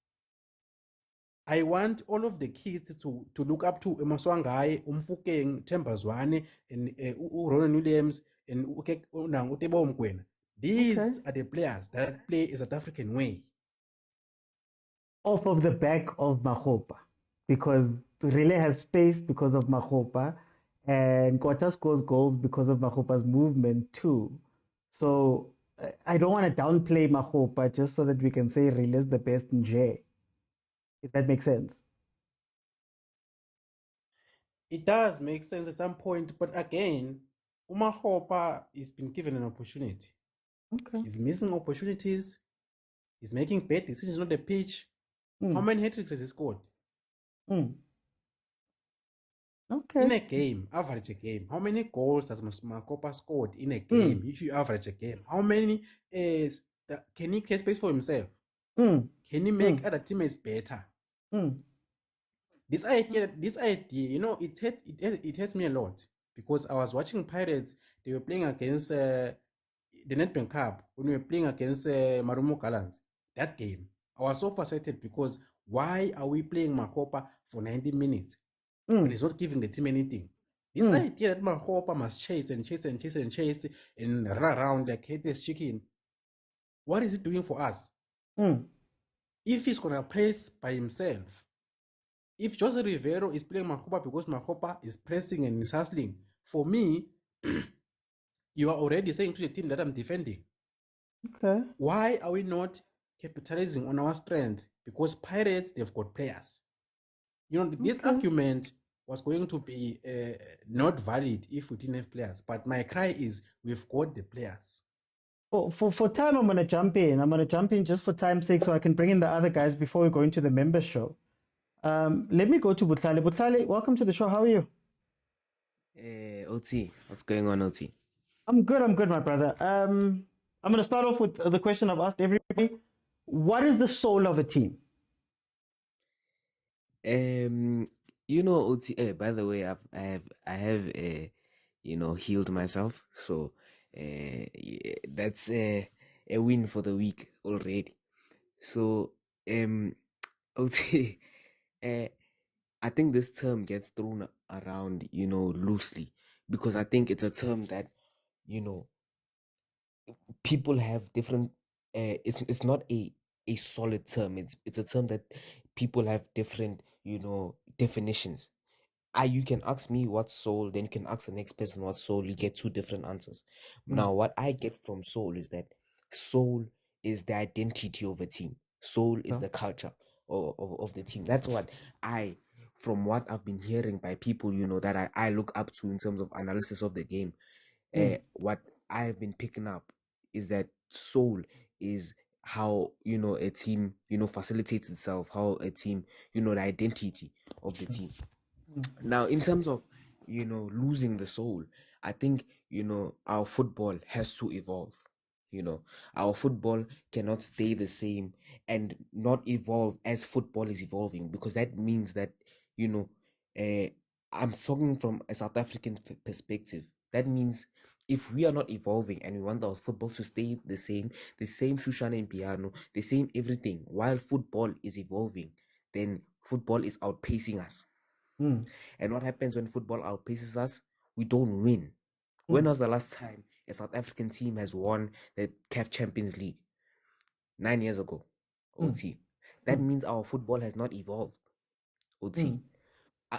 I want all of the kids to look up to Maswangaye, Mfukeng, Tembazwane, and Ronan Williams, and Utebo Mokwena. These are the players that play a South African way. Off of the back of Mahopa, because Relay has space because of Mahopa, and Kota scores goals because of Mahopa's movement too. So I don't want to downplay Mahopa just so that we can say Ril is the best in J. If that makes sense. It does make sense at some point, but again, Umahopa has been given an opportunity. Okay. He's missing opportunities. He's making bad decisions on the pitch. Mm. How many hat-tricks has he scored? Mm. In Okay. a game, average a game. How many goals has Makopa scored in a game? If you average a game, how many can he create space for himself? Mm. Can he make other teammates better? Mm. This idea, you know, it hurts me a lot because I was watching Pirates. They were playing against the Nedbank Cup when we were playing against Marumo Gallants. That game, I was so frustrated because why are we playing Makopa for 90 minutes when he's not giving the team anything? This idea that Makopa must chase and chase and chase and chase and run around like headless chicken, what is it doing for us? If he's gonna press by himself, if Jose Rivero is playing Makopa because Makopa is pressing and is hustling, for me, you are already saying to the team that I'm defending. Okay. Why are we not capitalizing on our strength? Because Pirates, they've got players. You know, this argument was going to be not valid if we didn't have players. But my cry is, we've got the players. For time, I'm going to jump in. I'm going to jump in just for time's sake so I can bring in the other guys before we go into the members show. Let me go to Butlale. Butlale, welcome to the show. How are you? OT, what's going on, OT? I'm good, my brother. I'm going to start off with the question I've asked everybody. What is the soul of a team? You know, OT. By the way, I have healed myself, so that's a win for the week already. So OT, I think this term gets thrown around, loosely, because I think it's a term that, people have different. It's not a solid term. It's a term that people have different, definitions. You can ask me what soul, then you can ask the next person what soul. You get two different answers. Now, what I get from soul is that soul is the identity of a team. Soul is the culture of the team. That's what from what I've been hearing by people, that I look up to in terms of analysis of the game. What I've been picking up is that soul is how, a team, facilitates itself, how a team, the identity of the team. Now, in terms of, losing the soul, I think, our football has to evolve. Our football cannot stay the same and not evolve as football is evolving, because that means that, I'm talking from a South African perspective. That means if we are not evolving and we want our football to stay the same Shushana and piano, the same everything, while football is evolving, then football is outpacing us. And what happens when football outpaces us? We don't win. When was the last time a South African team has won the CAF Champions League? 9 years ago. OT. That means our football has not evolved. OT.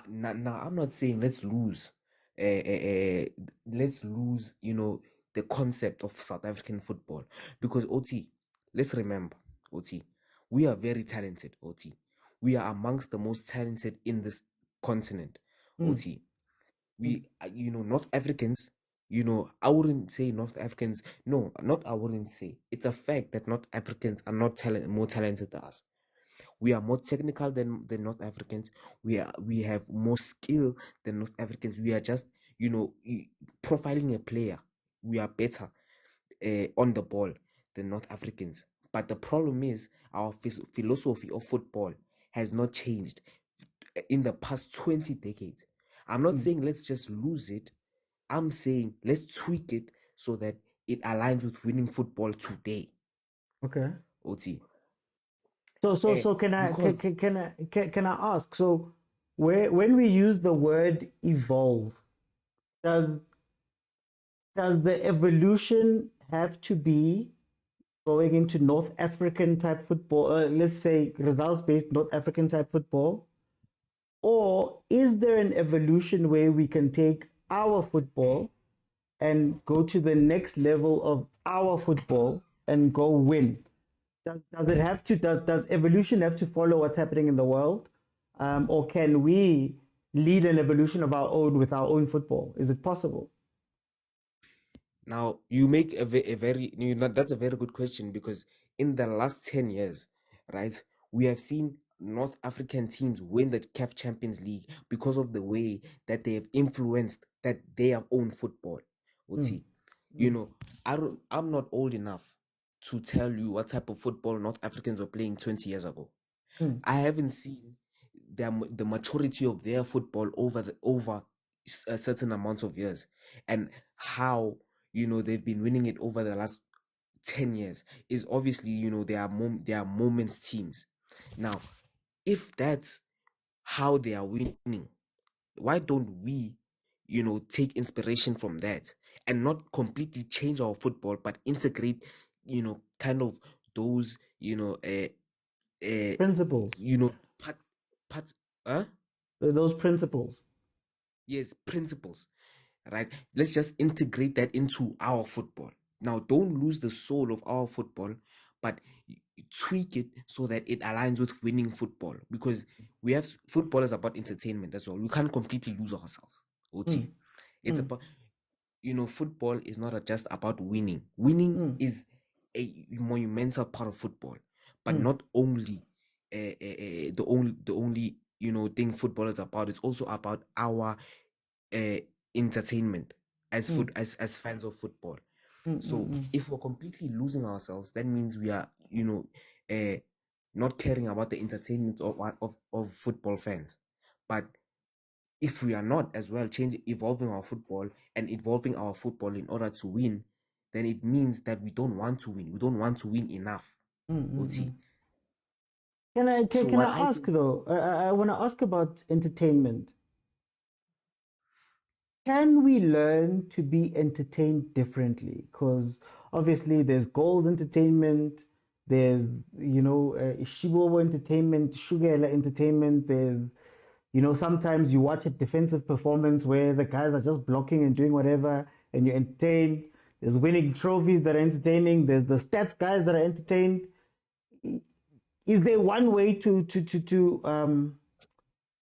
Now, I'm not saying let's lose, the concept of South African football, because OT, let's remember, OT, we are very talented. OT, we are amongst the most talented in this continent. OT, we, North Africans. I wouldn't say North Africans. No, I wouldn't say. It's a fact that North Africans are not more talented than us. We are more technical than North Africans. We have more skill than North Africans. We are just, profiling a player. We are better on the ball than North Africans. But the problem is our philosophy of football has not changed in the past 20 decades. I'm not saying let's just lose it. I'm saying let's tweak it so that it aligns with winning football today. Okay. OT. So can I ask? So when we use the word evolve, does the evolution have to be going into North African type football? Let's say results-based North African type football, or is there an evolution where we can take our football and go to the next level of our football and go win? Does it have to? Does evolution have to follow what's happening in the world, or can we lead an evolution of our own with our own football? Is it possible? Now, you make a very, that's a very good question, because in the last 10 years, right, we have seen North African teams win the CAF Champions League because of the way that they have influenced that their own football. Uti. I'm not old enough to tell you what type of football North Africans were playing 20 years ago. I haven't seen the maturity of their football over a certain amounts of years, and how they've been winning it over the last 10 years is obviously they are moments teams. Now, if that's how they are winning, why don't we take inspiration from that and not completely change our football, but integrate kind of those Principles. Those principles. Yes, principles, right? Let's just integrate that into our football. Now, don't lose the soul of our football, but tweak it so that it aligns with winning football, because we have football is about entertainment as well. We can't completely lose ourselves. It's about football is not just about winning. Winning is a monumental part of football, but not only the only thing football is about. It's also about our entertainment as as fans of football. So if we're completely losing ourselves, that means we are not caring about the entertainment of football fans. But if we are not as well evolving our football in order to win, then it means that we don't want to win. We don't want to win enough. Can I ask though? I want to ask about entertainment. Can we learn to be entertained differently? Because obviously there's goals entertainment, there's Shibobo entertainment, Shugela entertainment. There's sometimes you watch a defensive performance where the guys are just blocking and doing whatever, and you entertain. There's winning trophies that are entertaining. There's the stats guys that are entertained. Is there one way to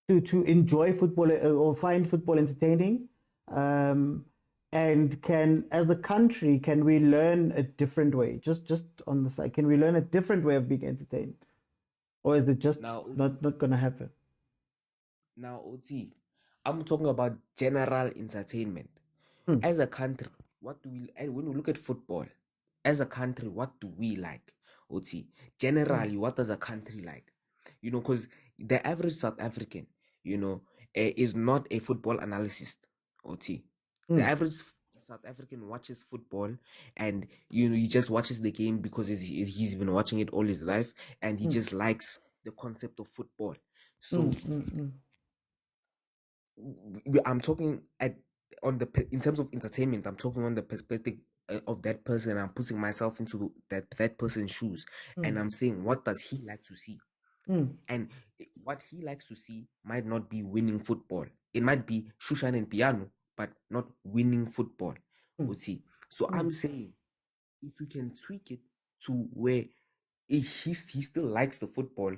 enjoy football or find football entertaining? And as a country, can we learn a different way? Just on the side, can we learn a different way of being entertained, or is it just not going to happen? Now, OT, I'm talking about general entertainment. As a country, when we look at football, as a country, what do we like? OT, generally, what does a country like? Because the average South African, is not a football analyst. OT, the average South African watches football, and he just watches the game because he's been watching it all his life, and he just likes the concept of football. So I'm talking in terms of entertainment. I'm talking on the perspective of that person. I'm putting myself into that person's shoes, and I'm saying, what does he like to see? And what he likes to see might not be winning football. It might be shushan and piano, but not winning football. See, so I'm saying, if we can tweak it to where he still likes the football,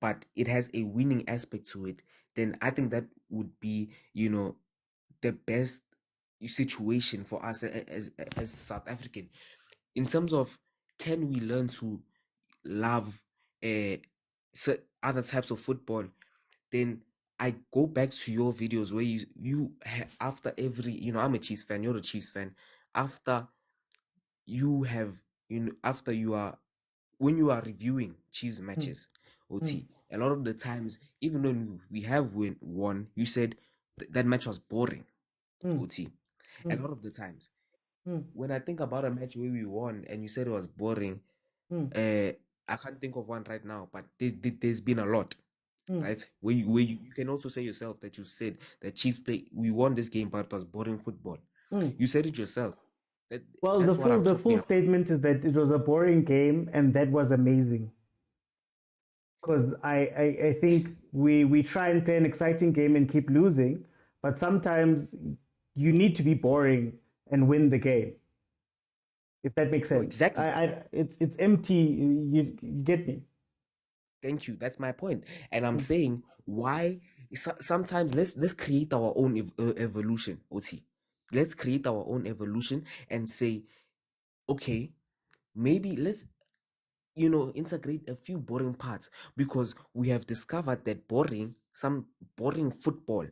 but it has a winning aspect to it, then I think that would be the best situation for us as South African. In terms of, can we learn to love other types of football, then I go back to your videos where you after every, I'm a Chiefs fan, you're a Chiefs fan, after you have, after you are, when you are reviewing Chiefs matches, OT, a lot of the times, even when we have won, you said that match was boring, OT. A lot of the times, when I think about a match where we won and you said it was boring, I can't think of one right now, but there's been a lot, right? Where you can also say yourself that you said that Chiefs we won this game, but it was boring football. You said it yourself. Well, the full statement is that it was a boring game, and that was amazing. Because I think we try and play an exciting game and keep losing, but sometimes you need to be boring and win the game. If that makes No, sense. exactly. It's empty. You get me? Thank you. That's my point. And I'm saying why sometimes let's create our own evolution, OT. Let's create our own evolution and say, okay, maybe let's integrate a few boring parts, because we have discovered that some boring football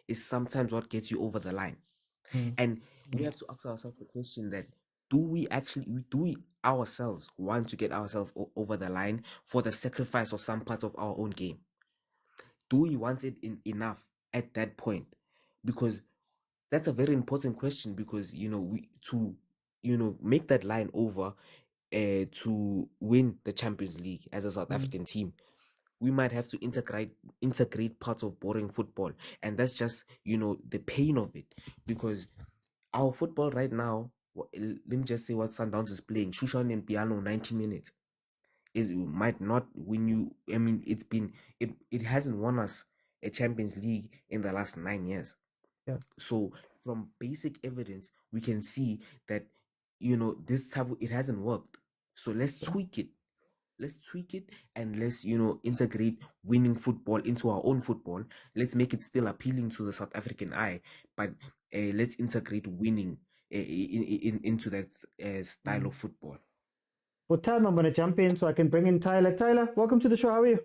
is sometimes what gets you over the line. And we have to ask ourselves the question that do we ourselves want to get ourselves over the line for the sacrifice of some parts of our own game? Do we want it enough at that point? Because that's a very important question, because make that line over to win the Champions League as a South African team, we might have to integrate parts of boring football. And that's just the pain of it, because our football right now, let me just say what Sundowns is playing, Shushan and Piano, 90 minutes, might not win you. I mean, it hasn't won us a Champions League in the last 9 years. Yeah. So from basic evidence, we can see that this type it hasn't worked. So let's tweak it. Let's tweak it, and let's integrate winning football into our own football. Let's make it still appealing to the South African eye, but let's integrate winning into that style of football. For time, I'm going to jump in so I can bring in Tyler. Tyler, welcome to the show. How are you?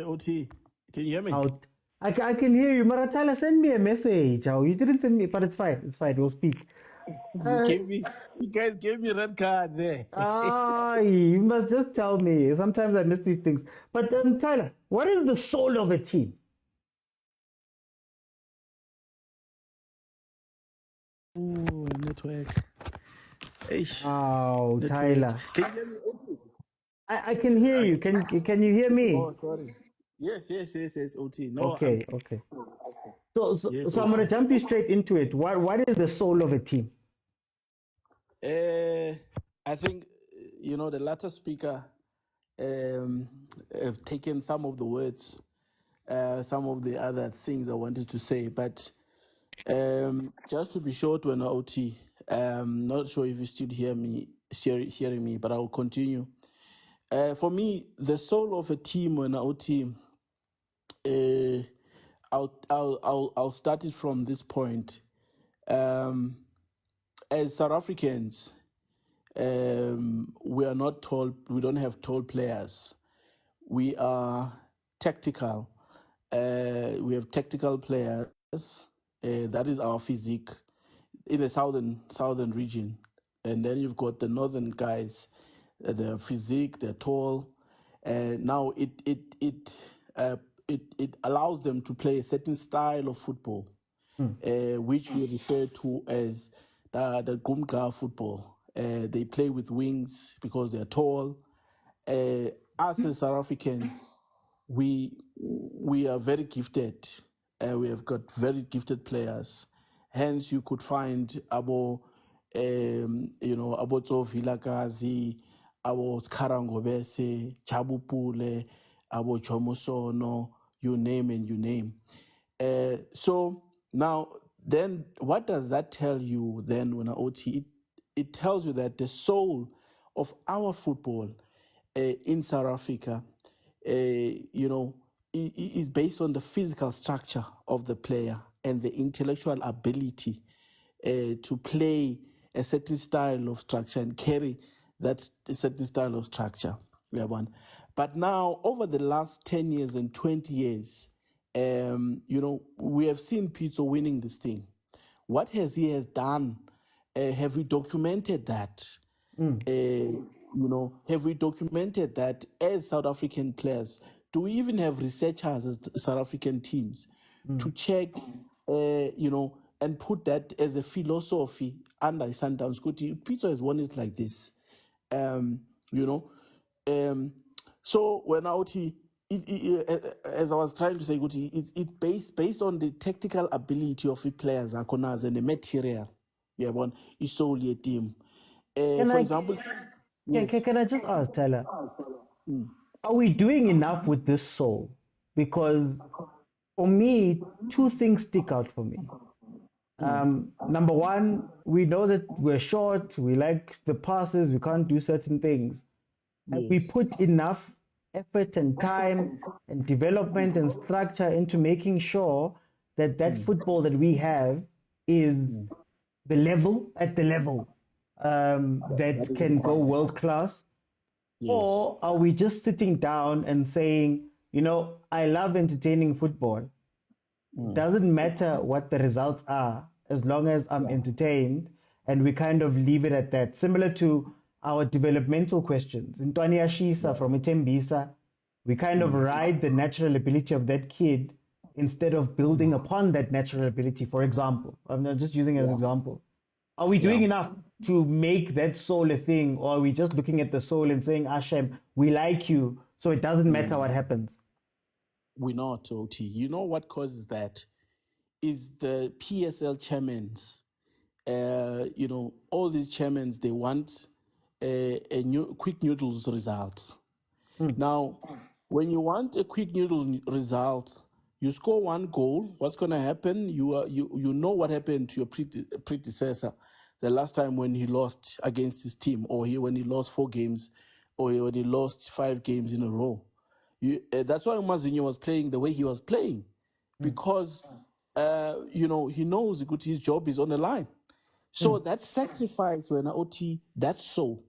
OT, can you hear me? I can hear you. Mara, Tyler, send me a message. Oh, you didn't send me, but it's fine. It's fine. We'll speak. You guys gave me a red card there. You must just tell me. Sometimes I miss these things. But Tyler, what is the soul of a team? Oh, network. Oh, Tyler. Can you hear me? I can hear you. Can you hear me? Oh, sorry. Yes, OT. No. Okay. So I'm going to jump you straight into it. What is the soul of a team? I think the latter speaker have taken some of the words, some of the other things I wanted to say, but just to be short, when OT, not sure if you still hearing me, but I will continue. For me, the soul of a team when OT, I'll start it from this point. As South Africans, we don't have tall players. We are tactical. We have tactical players. That is our physique in the southern region. And then you've got the northern guys, their physique, they're tall. Now it allows them to play a certain style of football, which we refer to as the Gumka football. They play with wings because they're tall. Us as South Africans, we are very gifted. We have got very gifted players. Hence, you could find abo vilakazi, abo Skarangobese, Chabupule, abo Chomosono, you name. So now, then what does that tell you then when OT? It tells you that the soul of our football in South Africa, is based on the physical structure of the player and the intellectual ability to play a certain style of structure and carry that certain style of structure. But now, over the last 10 years and 20 years, we have seen Pitso winning this thing. What he has done? Have we documented that? Have we documented that as South African players? Do we even have researchers as South African teams to check, and put that as a philosophy under Sundowns? Pitso has won it like this, So when as I was trying to say, it based on the tactical ability of the players, and the material. Yeah, one is solely a team. For example, can I just ask, Tyler, are we doing enough with this soul? Because for me, two things stick out for me. Number one, we know that we're short, we like the passes, we can't do certain things. And we put enough effort and time and development and structure into making sure that that football that we have is the level that can go world class. Or are we just sitting down and saying, you know, I love entertaining football. Doesn't matter what the results are as long as I'm entertained, and we kind of leave it at that. Similar to our developmental questions. In Ntwani Ashisa from Itembisa, we kind of ride the natural ability of that kid instead of building upon that natural ability. For example, I'm not just using it as an example. Are we doing enough to make that soul a thing, or are we just looking at the soul and saying, Hashem, we like you, so it doesn't matter what happens? We're not, OT. You know what causes that? Is the PSL chairmans. You know, all these chairmans, they want a new quick noodles results. Now, when you want a quick noodle result, you score one goal. What's going to happen? You know what happened to your predecessor the last time when he lost against his team, or when he lost 4 games, or when he lost 5 games in a row. That's why Mazinho was playing the way he was playing, because you know, he knows his job is on the line. So that sacrifice when OT, that's so.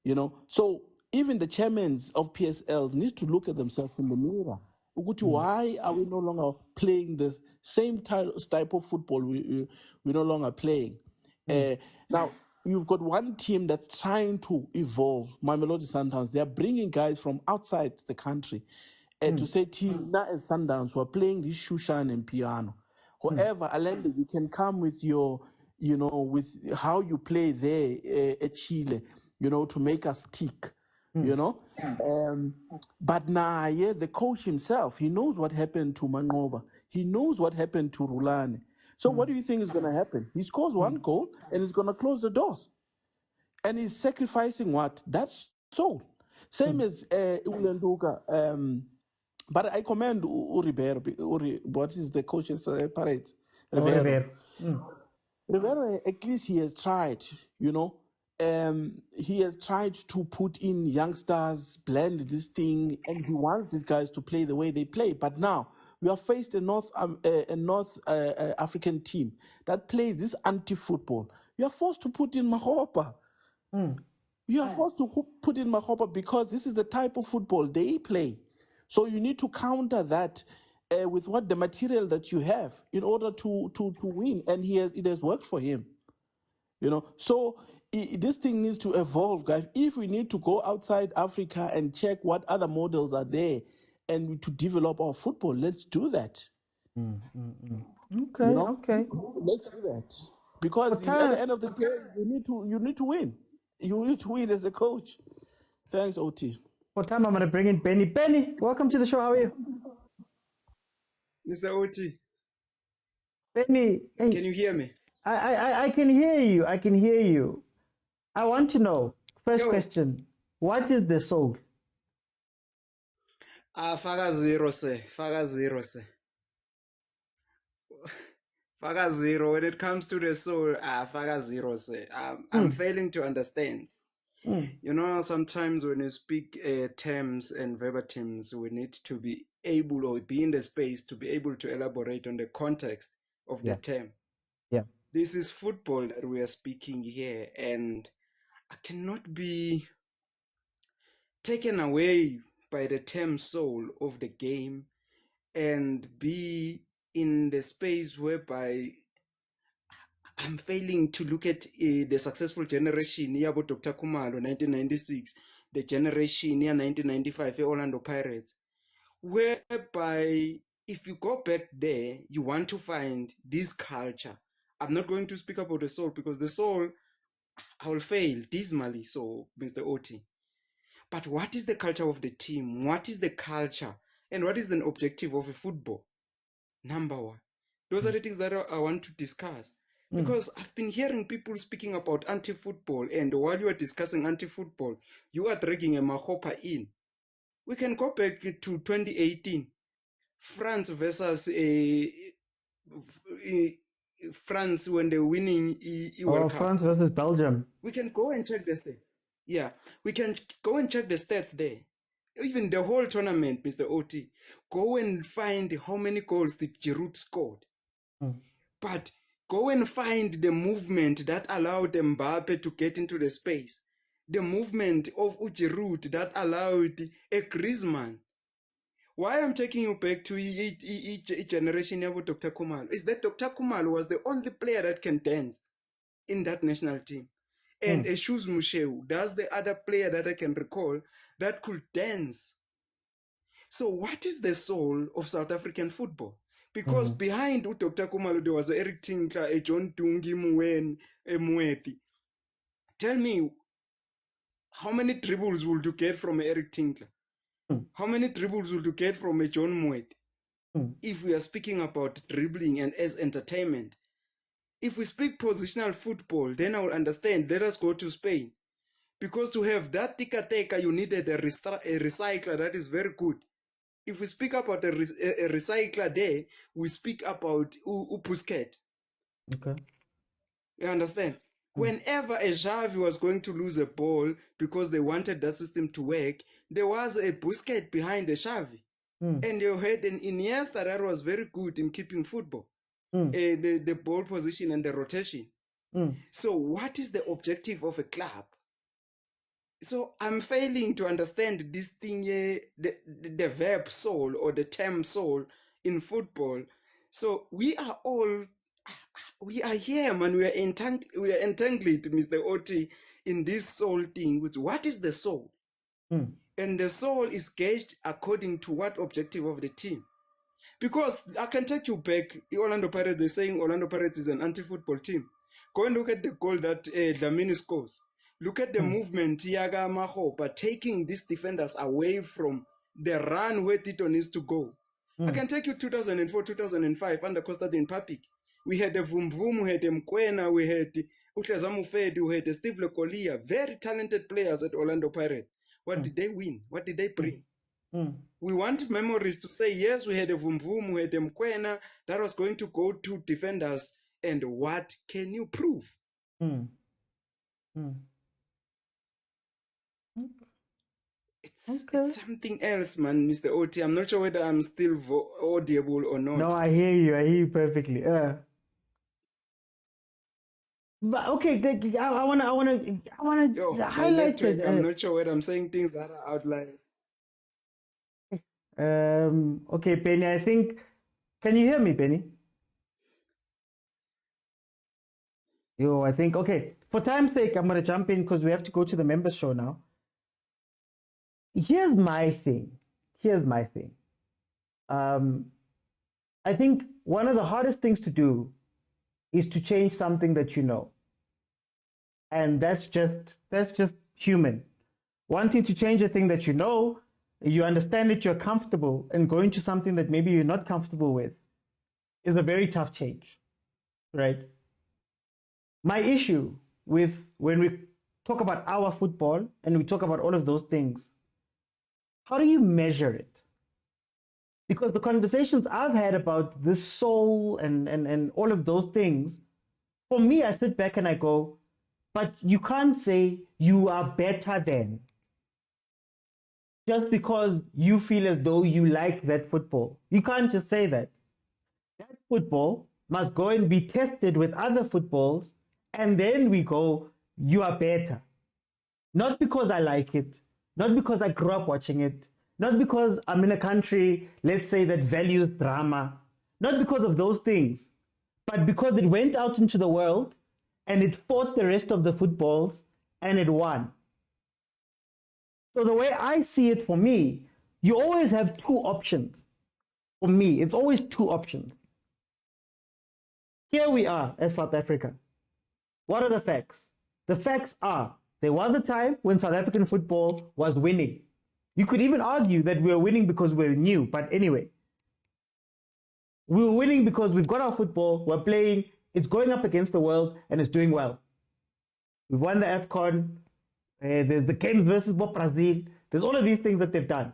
You know, so even the chairmen of PSLs need to look at themselves in the mirror. Why are we no longer playing the same type of football we're no longer playing? Now, you've got one team that's trying to evolve, Mamelodi Sundowns. They're bringing guys from outside the country to say, Tina and Sundowns who are playing this Shushan and piano. However, Alende, you can come with your, you know, with how you play there at Chile, you know, to make us tick. You know, but now, the coach himself, he knows what happened to Mangoba. He knows what happened to Rulani. So what do you think is going to happen? He scores one goal and he's going to close the doors. And he's sacrificing what? That's so. Same as Ulenduka. But I commend Uri, what is the coach's parade? Rivero. Rivero, at least he has tried, you know. He has tried to put in youngsters, blend this thing, and he wants these guys to play the way they play. But now we are faced a North African team that plays this anti-football. You are forced to put in Mahopa. You are forced to put in Mahopa because this is the type of football they play. So you need to counter that with what the material that you have in order to win, and it has worked for him. You know, so this thing needs to evolve, guys. If we need to go outside Africa and check what other models are there and to develop our football, let's do that. Okay, You know? okay. Let's do that. Because at the end of the day, you need to win. You need to win as a coach. Thanks, OT. For time, I'm going to bring in Benny. Benny, welcome to the show. How are you? Mr. OT. Benny, hey. Can you hear me? I can hear you. I can hear you. I want to know, first question, what is the soul? Faga zero, sir. Faga zero, sir. Faga zero. When it comes to the soul, Faga zero, sir. I'm failing to understand. You know, sometimes when you speak terms and verbatims, we need to be able or be in the space to be able to elaborate on the context of the term. Yeah. This is football that we are speaking here, and I cannot be taken away by the term soul of the game and be in the space whereby I'm failing to look at the successful generation here about Dr. Kumalo, 1996, the generation here, 1995, Orlando Pirates, whereby if you go back there, you want to find this culture. I'm not going to speak about the soul because the soul, I will fail dismally, so Mr. Oti. But what is the culture of the team? What is the culture? And what is the objective of a football? Number one. Those are the things that I want to discuss. Because I've been hearing people speaking about anti-football, and while you are discussing anti-football, you are dragging a Mahopa in. We can go back to 2018. France versus France when they're winning World Cup. France versus Belgium. We can go and check the stats. Yeah, we can go and check the stats there. Even the whole tournament, Mr. OT. Go and find how many goals did Giroud scored. But go and find the movement that allowed Mbappe to get into the space. The movement of Giroud that allowed a Griezmann. Why I'm taking you back to each generation of Dr. Kumalo is that Dr. Kumalo was the only player that can dance in that national team. And Eshuz Musheu, that's the other player that I can recall that could dance. So what is the soul of South African football? Because behind Dr. Kumalo, there was Eric Tinkler, a John Tungi Mwen, a Mwepi. Tell me, how many dribbles would you get from Eric Tinkler? How many dribbles would you get from a John Mwet? If we are speaking about dribbling and as entertainment. If we speak positional football, then I will understand. Let us go to Spain. Because to have that tika-taka, you needed a recycler that is very good. If we speak about a recycler there, we speak about Busquets. Okay. You understand? Whenever a Xavi was going to lose a ball because they wanted that system to work, there was a Busquets behind the Xavi. And you had an Iniesta that was very good in keeping football. The ball position and the rotation. So what is the objective of a club? So I'm failing to understand this thing, the verb soul or the term soul in football. So we are here, man. We are entangled, Mr. Oti, in this soul thing. What is the soul? And the soul is gauged according to what objective of the team. Because I can take you back, Orlando Pirates, they're saying Orlando Pirates is an anti-football team. Go and look at the goal that Dlamini scores. Look at the movement, Tiaga Maho, but taking these defenders away from the run where Tito needs to go. I can take you 2004, 2005 under Constantine Papik. We had the Vum Vum, we had the Mokwena, we had Utlazamu Fedi, we had Steve Lecolia, very talented players at Orlando Pirates. What did they win? What did they bring? We want memories to say, yes, we had a Vum Vum, we had a Mokwena that was going to go to defenders. And what can you prove? It's something else, man, Mr. OT. I'm not sure whether I'm still audible or not. No, I hear you perfectly. But okay, I wanna highlight it. I'm not sure whether I'm saying things that are outlined. Okay, Penny, I think. Can you hear me, Penny? I think, okay. For time's sake, I'm gonna jump in because we have to go to the members show now. Here's my thing. I think one of the hardest things to do is to change something that you know. And that's just human. Wanting to change a thing that you know, you understand that you're comfortable, and going to something that maybe you're not comfortable with is a very tough change, right? My issue with when we talk about our football and we talk about all of those things, how do you measure it? Because the conversations I've had about this soul and all of those things, for me, I sit back and I go, but you can't say you are better than just because you feel as though you like that football. You can't just say that. That football must go and be tested with other footballs, and then we go, you are better. Not because I like it, not because I grew up watching it, not because I'm in a country, let's say, that values drama, not because of those things, but because it went out into the world and it fought the rest of the footballs and it won. So the way I see it, for me, you always have two options. For me, it's always two options. Here we are as South Africa. What are the facts? The facts are, there was a time when South African football was winning. You could even argue that we were winning because we're new, but anyway. We were winning because we've got our football, we're playing, it's going up against the world, and it's doing well. We've won the AFCON, there's the games versus Brazil, there's all of these things that they've done.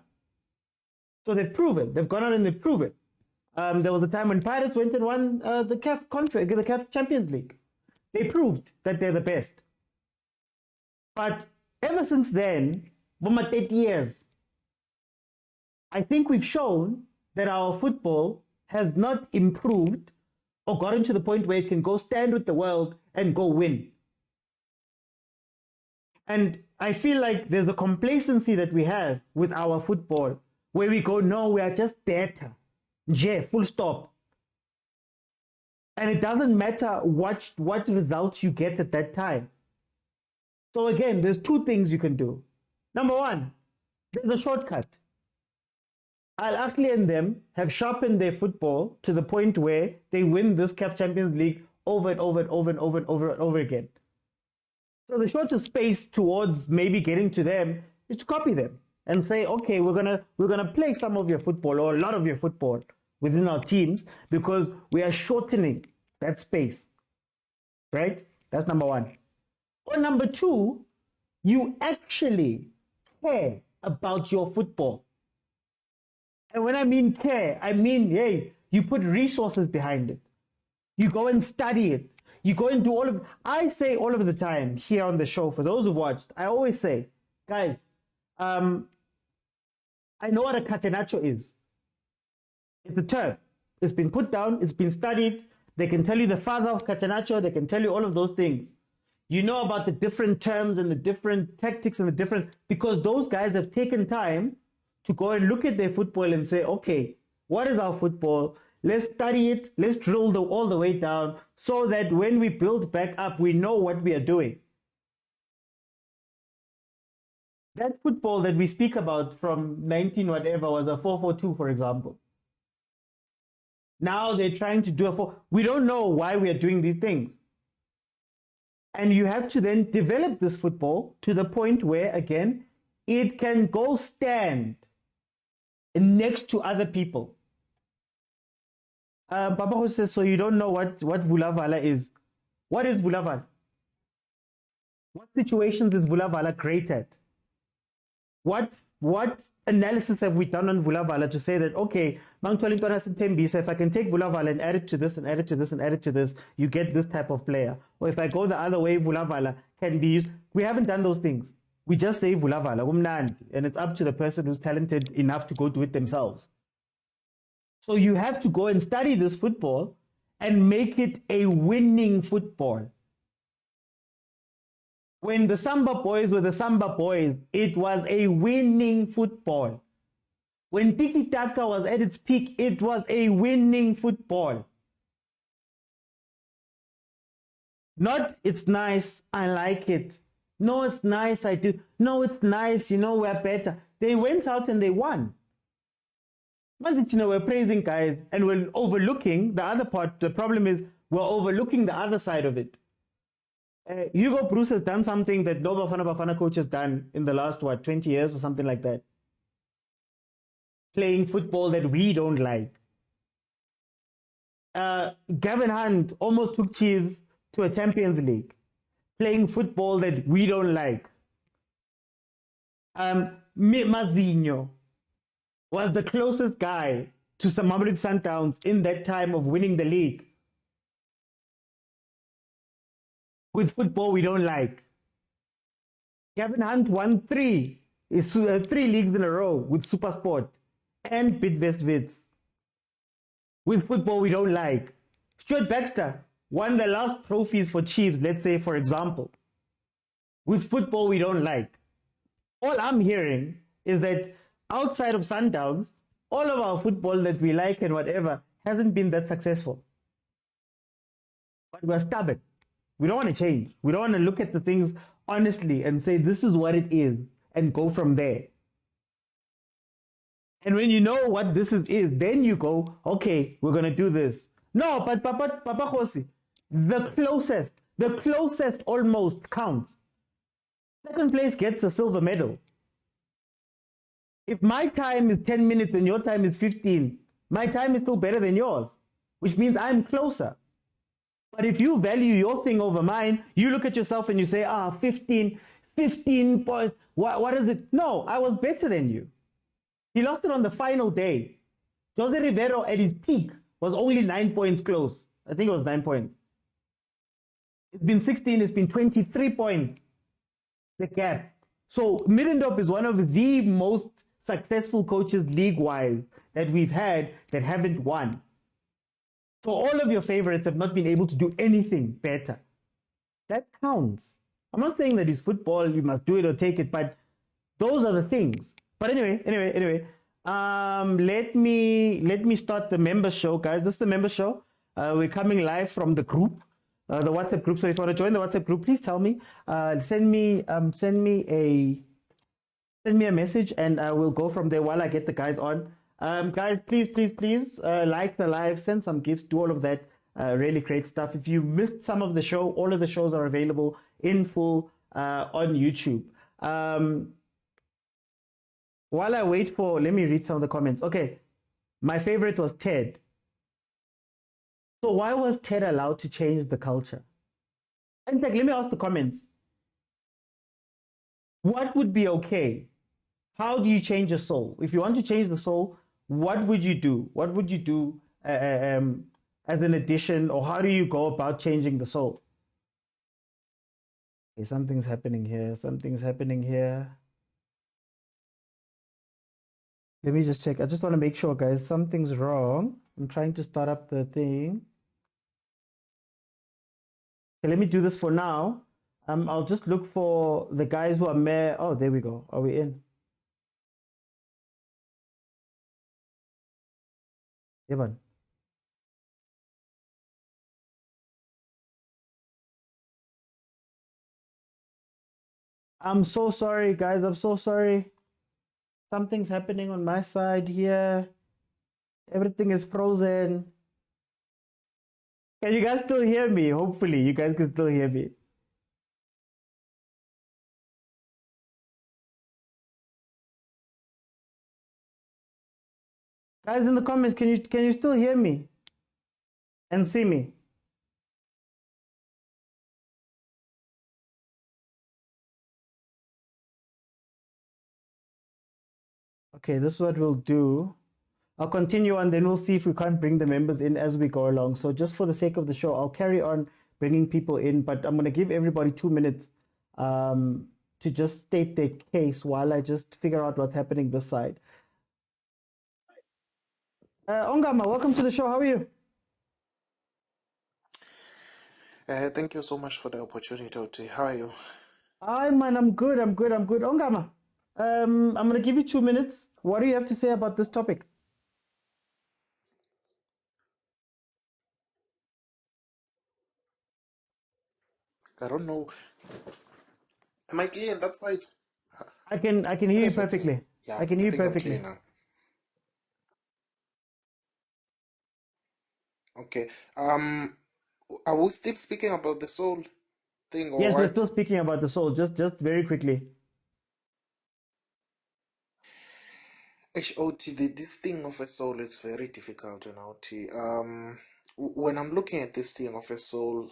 So they've proven, they've gone out and they've proven. There was a time when Pirates went and won the CAF Champions League. They proved that they're the best. But ever since then, for 30 years, I think we've shown that our football has not improved or gotten to the point where it can go stand with the world and go win. And I feel like there's the complacency that we have with our football, where we go, no, we are just better. Yeah, full stop. And it doesn't matter what results you get at that time. So again, there's two things you can do. Number one, there's a shortcut. Ahly and them have sharpened their football to the point where they win this CAF Champions League over and over and over and over and over and over again. So the shortest space towards maybe getting to them is to copy them and say, okay, we're gonna play some of your football or a lot of your football within our teams because we are shortening that space. Right? That's number one. Or number two, you actually care about your football. And when I mean care, I mean, hey, you put resources behind it. You go and study it. You go and do all of, I say all of the time here on the show, for those who watched, I always say, guys, I know what a catenaccio is. It's a term. It's been put down. It's been studied. They can tell you the father of catenaccio. They can tell you all of those things. You know about the different terms and the different tactics and the different, because those guys have taken time to go and look at their football and say, okay, what is our football? Let's study it. Let's drill all the way down so that when we build back up, we know what we are doing. That football that we speak about from 19 whatever was a 4-4-2, for example. Now they're trying to do a 4. We don't know why we are doing these things. And you have to then develop this football to the point where, again, it can go stand next to other people. Papa says, so you don't know what Vulavala is. What is Vulavala? What situations is Vulavala great at? What analysis have we done on Vulavala to say that, okay, if I can take Vulavala and add it to this and add it to this and add it to this, you get this type of player. Or if I go the other way, Vulavala can be used. We haven't done those things. We just say Vulavala, and it's up to the person who's talented enough to go do it themselves. So you have to go and study this football and make it a winning football. When the Samba boys were the Samba boys, it was a winning football. When Tiki Taka was at its peak, it was a winning football. Not, it's nice, I like it. No, it's nice, I do. No, it's nice, we're better. They went out and they won. We're praising guys and we're overlooking the other part. The problem is we're overlooking the other side of it. Hugo Bruce has done something that no Bafana coach has done in the last, 20 years or something like that. Playing football that we don't like. Gavin Hunt almost took Chiefs to a Champions League. Playing football that we don't like. Mazinho was the closest guy to Mamelodi Sundowns in that time of winning the league. With football we don't like. Gavin Hunt won three leagues in a row with Supersport and Bidvest. With football we don't like. Stuart Baxter won the last trophies for Chiefs, let's say, for example. With football we don't like. All I'm hearing is that outside of Sundowns, all of our football that we like and whatever hasn't been that successful. But we're stubborn. We don't want to change. We don't want to look at the things honestly and say this is what it is and go from there. And when you know what this is, then you go, okay, we're going to do this. No, but Papa Khosi, the closest almost counts. Second place gets a silver medal. If my time is 10 minutes and your time is 15, my time is still better than yours, which means I'm closer. But if you value your thing over mine, you look at yourself and you say, 15 points, what is it? No, I was better than you. He lost it on the final day. Jose Ribeiro at his peak was only 9 points close. I think it was 9 points. It's been 16, it's been 23 points. The gap. So Middendorp is one of the most successful coaches league-wise that we've had that haven't won. So all of your favorites have not been able to do anything better. That counts. I'm not saying that it's football, you must do it or take it, but those are the things. But anyway. Let me start the members show, guys. This is the members show. We're coming live from the group, the WhatsApp group. So if you want to join the WhatsApp group, please tell me. Send me a message, and I will go from there while I get the guys on. Guys, please like the live, send some gifts, do all of that. Really great stuff. If you missed some of the show, all of the shows are available in full on YouTube. While I wait for, let me read some of the comments. Okay, my favorite was Ted. So why was Ted allowed to change the culture? In fact, let me ask the comments. What would be okay? How do you change a soul? If you want to change the soul, what would you do? What would you do as an addition, or how do you go about changing the soul? Okay, something's happening here. Let me just check. I just want to make sure, guys, something's wrong. I'm trying to start up the thing. Okay, let me do this for now. I'll just look for the guys who are Oh, there we go. Are we in? Evan. I'm so sorry, guys. I'm so sorry. Something's happening on my side here. Everything is frozen. Can you guys still hear me? Hopefully, you guys can still hear me. Guys in the comments, can you still hear me and see me? Okay, this is what we'll do. I'll continue and then we'll see if we can't bring the members in as we go along. So just for the sake of the show, I'll carry on bringing people in, but I'm going to give everybody 2 minutes to just state their case while I just figure out what's happening this side. Ongama, welcome to the show. How are you? Thank you so much for the opportunity, Oti. How are you? Hi, man. I'm good. Ongama, I'm going to give you 2 minutes. What do you have to say about this topic? I don't know. Am I clear on that side? I can hear you perfectly. Yeah, I can hear you think I'm perfectly. clear now. Okay. Are we still speaking about the soul thing or Yes, what? we're still speaking about the soul. Just very quickly. HOT, this thing of a soul is very difficult, T. When I'm looking at this thing of a soul,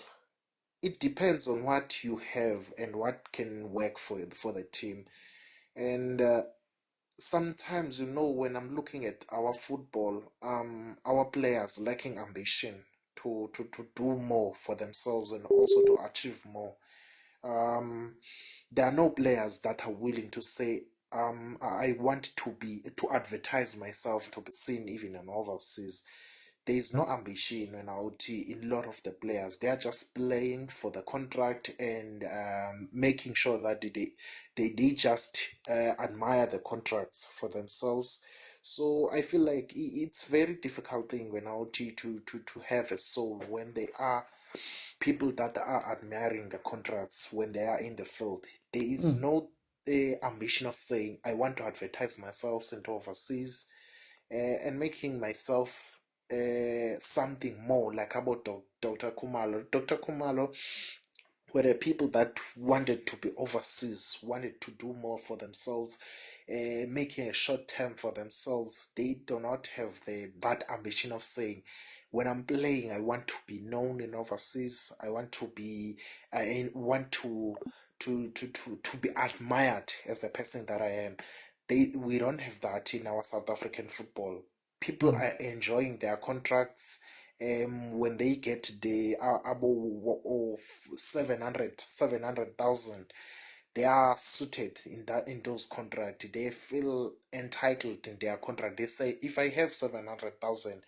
it depends on what you have and what can work for the team. And sometimes, when I'm looking at our football, our players lacking ambition to do more for themselves and also to achieve more. There are no players that are willing to say, I want to advertise myself to be seen even in overseas. There is no ambition in a lot of the players. They are just playing for the contract and making sure that they just admire the contracts for themselves. So I feel like it's very difficult thing when to have a soul when they are people that are admiring the contracts when they are in the field. There is no ambition of saying, I want to advertise myself into overseas and making myself something more like about Dr. Kumalo. Dr. Kumalo were the people that wanted to be overseas, wanted to do more for themselves, making a short term for themselves. They do not have that ambition of saying, when I'm playing, I want to be known in overseas. I want to be admired as the person that I am. We don't have that in our South African football. People are enjoying their contracts. When they get the above 700,000, they are suited in those contracts. They feel entitled in their contract. They say, if I have 700,000,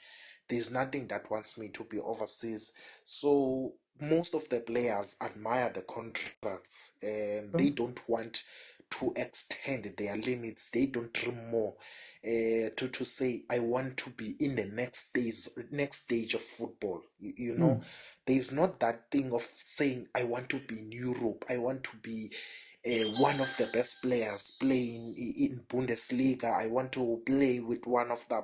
there's nothing that wants me to be overseas. So most of the players admire the contracts. They don't want to extend their limits. They don't dream more to say, I want to be in the next stage of football. You know, there's not that thing of saying, I want to be in Europe. I want to be one of the best players playing in Bundesliga. I want to play with one of the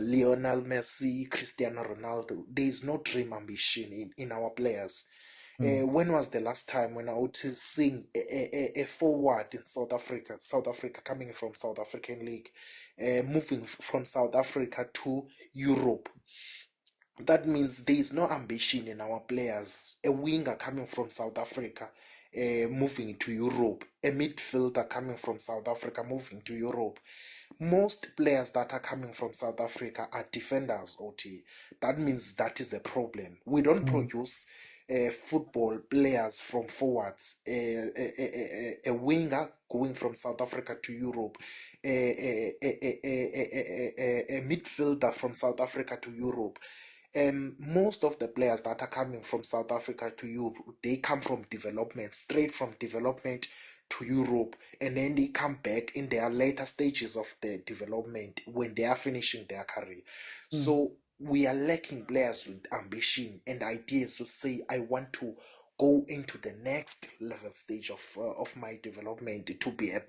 Lionel Messi, Cristiano Ronaldo. There is no dream ambition in our players. When was the last time when I would sing a forward in South Africa coming from South African League, moving from South Africa to Europe? That means there is no ambition in our players. A winger coming from South Africa, moving to Europe. A midfielder coming from South Africa, moving to Europe. Most players that are coming from South Africa are defenders, OT. That means that is a problem. We don't produce football players from forwards. A winger going from South Africa to Europe. A midfielder from South Africa to Europe. Most of the players that are coming from South Africa to Europe, they come from development, straight from development to Europe, and then they come back in their later stages of the development when they are finishing their career. So we are lacking players with ambition and ideas to say, I want to go into the next level stage of my development to be a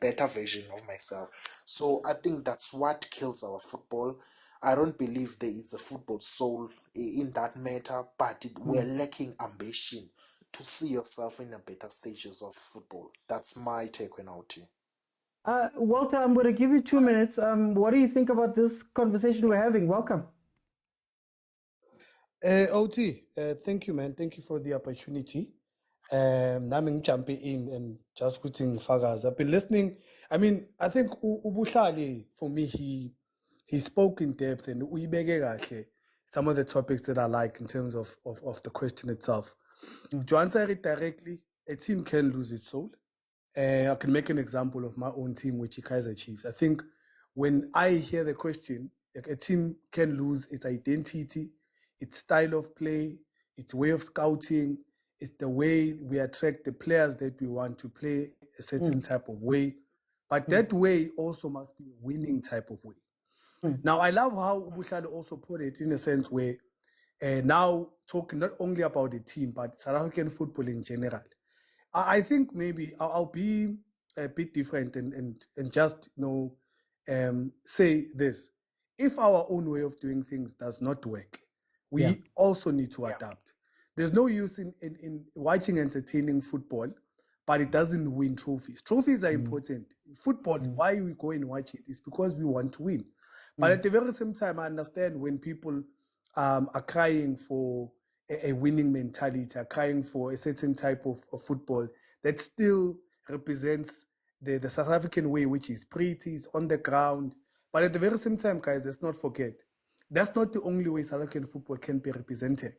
better version of myself. So I think that's what kills our football. I don't believe there is a football soul in that matter, but we're lacking ambition to see yourself in the better stages of football. That's my take on OT. Walter, I'm going to give you 2 minutes. What do you think about this conversation we're having? Welcome. OT, thank you, man. Thank you for the opportunity. I'm jumping in and just putting figures. I've been listening. I mean, I think Ubuhlali, for me, he spoke in depth and some of the topics that I like in terms of the question itself. To answer it directly, a team can lose its soul. I can make an example of my own team, which is Kaizer Chiefs. I think when I hear the question, a team can lose its identity, its style of play, its way of scouting, it's the way we attract the players that we want to play a certain type of way. But that way also must be a winning type of way. Now, I love how Ubuhlali also put it in a sense where now talking not only about the team, but South African football in general. I think maybe I'll be a bit different and just, say this. If our own way of doing things does not work, we also need to adapt. There's no use in watching entertaining football, but it doesn't win trophies. Trophies are important. Football, why we go and watch it is because we want to win. But at the very same time, I understand when people are crying for a winning mentality, are crying for a certain type of football that still represents the South African way, which is pretty, it's on the ground. But at the very same time, guys, let's not forget, that's not the only way South African football can be represented.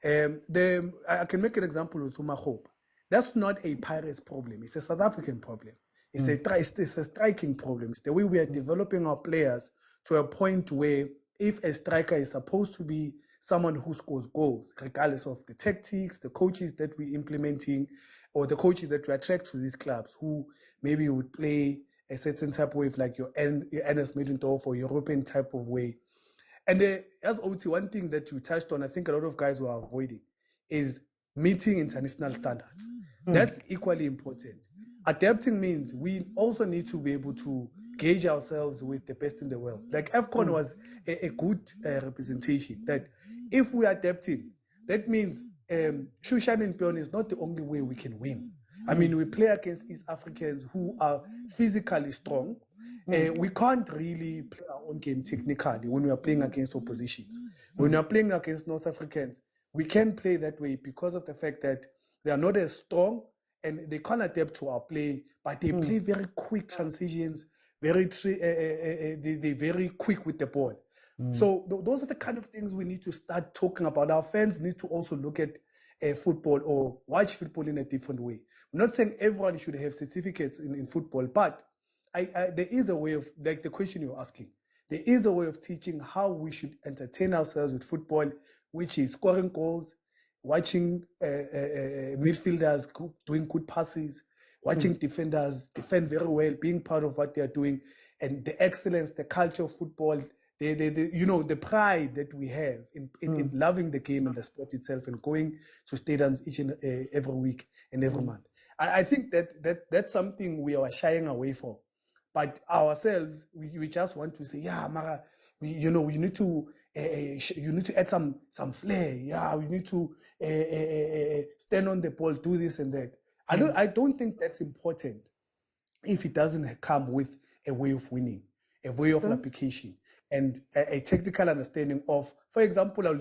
I can make an example with Hope. That's not a Pirates problem. It's a South African problem. It's a striking problem. It's the way we are developing our players to a point where if a striker is supposed to be someone who scores goals, regardless of the tactics, the coaches that we're implementing, or the coaches that we attract to these clubs, who maybe would play a certain type of way, like your Ernest Middendorf or European type of way. And as OT, one thing that you touched on, I think a lot of guys were avoiding, is meeting international standards. That's equally important. Adapting means we also need to be able to gauge ourselves with the best in the world. Like AFCON was a good representation that if we are adapting, that means Shushan and Pion is not the only way we can win. I mean, we play against East Africans who are physically strong. We can't really play our own game technically when we are playing against oppositions. When we are playing against North Africans, we can play that way because of the fact that they are not as strong and they can't adapt to our play, but they play very quick transitions, they're very quick with the ball. So those are the kind of things we need to start talking about. Our fans need to also look at football or watch football in a different way. I'm not saying everyone should have certificates in football, but there is a way of, like the question you're asking, there is a way of teaching how we should entertain ourselves with football, which is scoring goals, watching midfielders doing good passes, watching defenders defend very well, being part of what they are doing, and the excellence, the culture of football, the pride that we have in loving the game and the sport itself, and going to stadiums each and every week and every month. I think that's something we are shying away from. But ourselves, we just want to say, yeah, Mara, you need to add some flair. Yeah, we need to stand on the ball, do this and that. I don't think that's important if it doesn't come with a way of winning, a way of application, and a technical understanding of. For example, I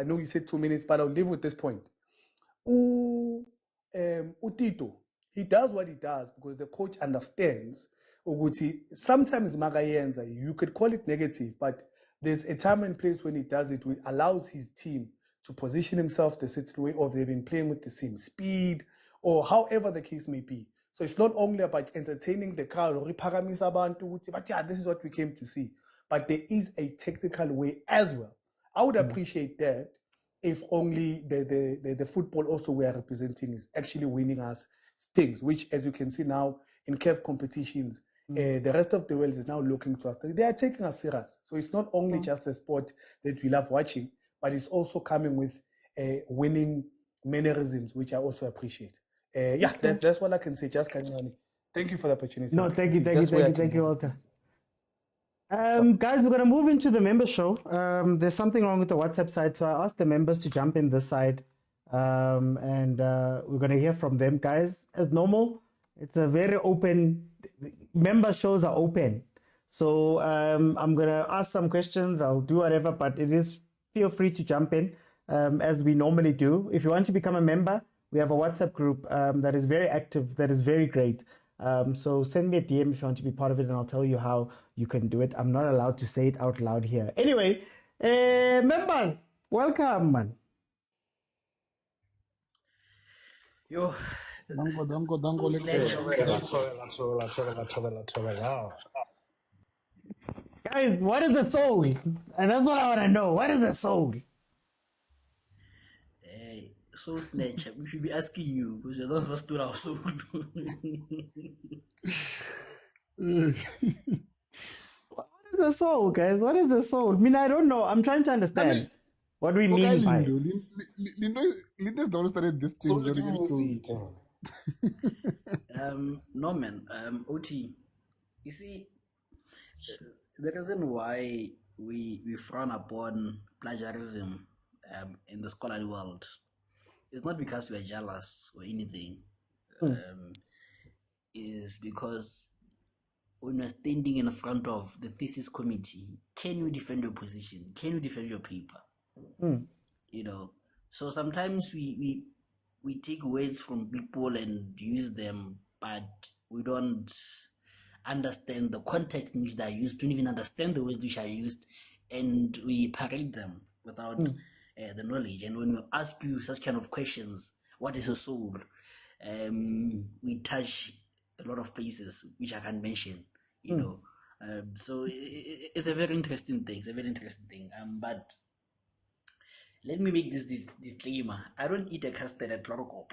know you said 2 minutes, but I'll leave with this point. Utito, he does what he does because the coach understands. Sometimes Magayenza, you could call it negative, but there's a time and place when he does it, which allows his team to position himself the certain way, or they've been playing with the same speed, or however the case may be. So it's not only about entertaining the crowd or but yeah, this is what we came to see. But there is a technical way as well. I would appreciate that if only the football also we are representing is actually winning us things, which, as you can see now in CAF competitions, the rest of the world is now looking to us. They are taking us serious. So it's not only just a sport that we love watching, but it's also coming with winning mannerisms, which I also appreciate. That's what I can say. Just Kanyani. Thank you for the opportunity. No, thank you, Walter. Guys, we're going to move into the member show. There's something wrong with the WhatsApp side, so I asked the members to jump in this side, and we're going to hear from them. Guys, as normal, it's a very open, member shows are open. So I'm going to ask some questions, I'll do whatever, but feel free to jump in as we normally do. If you want to become a member, we have a WhatsApp group that is very active, that is very great. So send me a DM if you want to be part of it, and I'll tell you how you can do it. I'm not allowed to say it out loud here. Anyway, members, welcome, man. Yo. Dango. Guys, what is the soul? And that's what I want to know. What is the soul? Hey, soul snatcher. We should be asking you because you're the ones that stood our soul. What is the soul, guys? What is the soul? I mean, I don't know. I'm trying to understand what we mean by it. Linda's the one who started this thing. No, man. OT. You see, the reason why we frown upon plagiarism in the scholarly world is not because we are jealous or anything. Is because when you're standing in front of the thesis committee, can you defend your position? Can you defend your paper? You know, so sometimes we take words from people and use them, but we don't understand the context in which they are used, don't even understand the words which are used, and we parade them without the knowledge. And when we ask you such kind of questions, what is a soul? We touch a lot of places which I can't mention, you know. So it's a very interesting thing. It's a very interesting thing. But let me make this disclaimer. I don't eat a custard at Lorokop.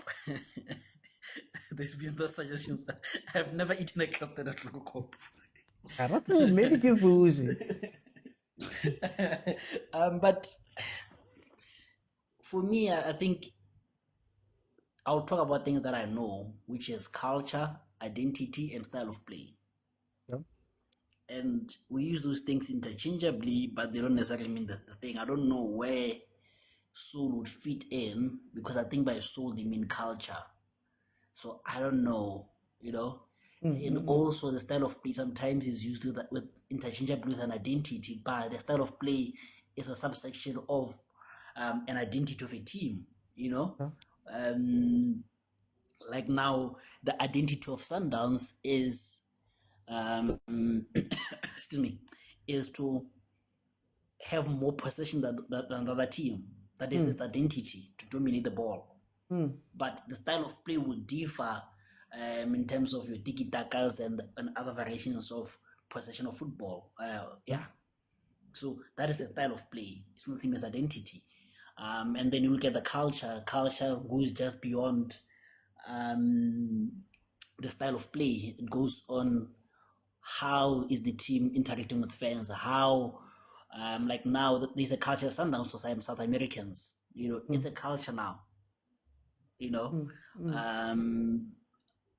There's been those suggestions. I've never eaten a custard at Lorokop. Maybe it's bullshit. But for me, I think I'll talk about things that I know, which is culture, identity, and style of play. Yeah. And we use those things interchangeably, but they don't necessarily mean the thing. I don't know where soul would fit in, because I think by soul they mean culture. So I don't know, you know. And also the style of play sometimes is used with interchangeably with an identity, but the style of play is a subsection of an identity of a team, you know. Like now, the identity of Sundowns is excuse me, is to have more possession than the other team. That is its identity, to dominate the ball. But the style of play would differ in terms of your tiki-takas and other variations of possession of football. So that is a style of play. It's not the same as identity. And then you look at the culture. Culture goes just beyond the style of play. It goes on how is the team interacting with fans, how like now there's a culture, Sundowns to South Americans, it's a culture now,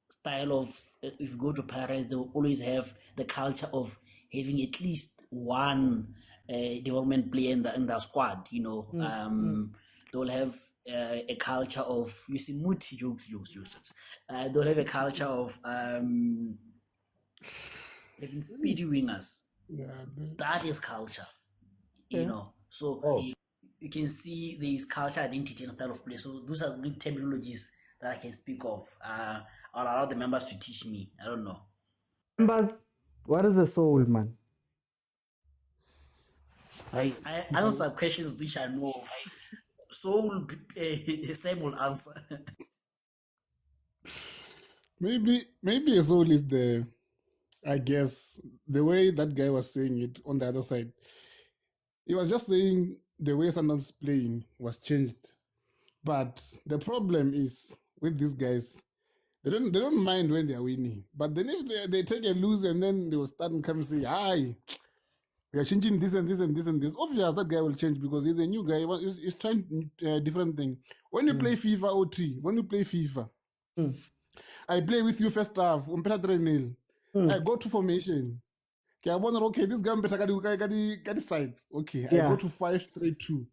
style of, if you go to Paris, they will always have the culture of having at least one development player in the squad, they'll have a culture of, you see, Muti jokes. They'll have a culture of having speedy wingers. That is culture, so you can see there is culture, identity, and style of play. So those are good terminologies that I can speak of. I'll allow the members to teach me. I don't know. Members, what is the soul, man? I answer questions which I know of. Soul, Sam will answer. Maybe a soul is the, I guess, the way that guy was saying it on the other side. He was just saying the way Sundowns playing was changed. But the problem is with these guys, they don't mind when they are winning. But then if they take a lose and then they will start and come and say, hi, we are changing this and this and this and this. Obviously, that guy will change because he's a new guy. He's trying a different thing. When you play FIFA OT, when you play FIFA, I play with you first half. I go to formation. Okay, this guy better get sides. Okay, I go to 5-3-2.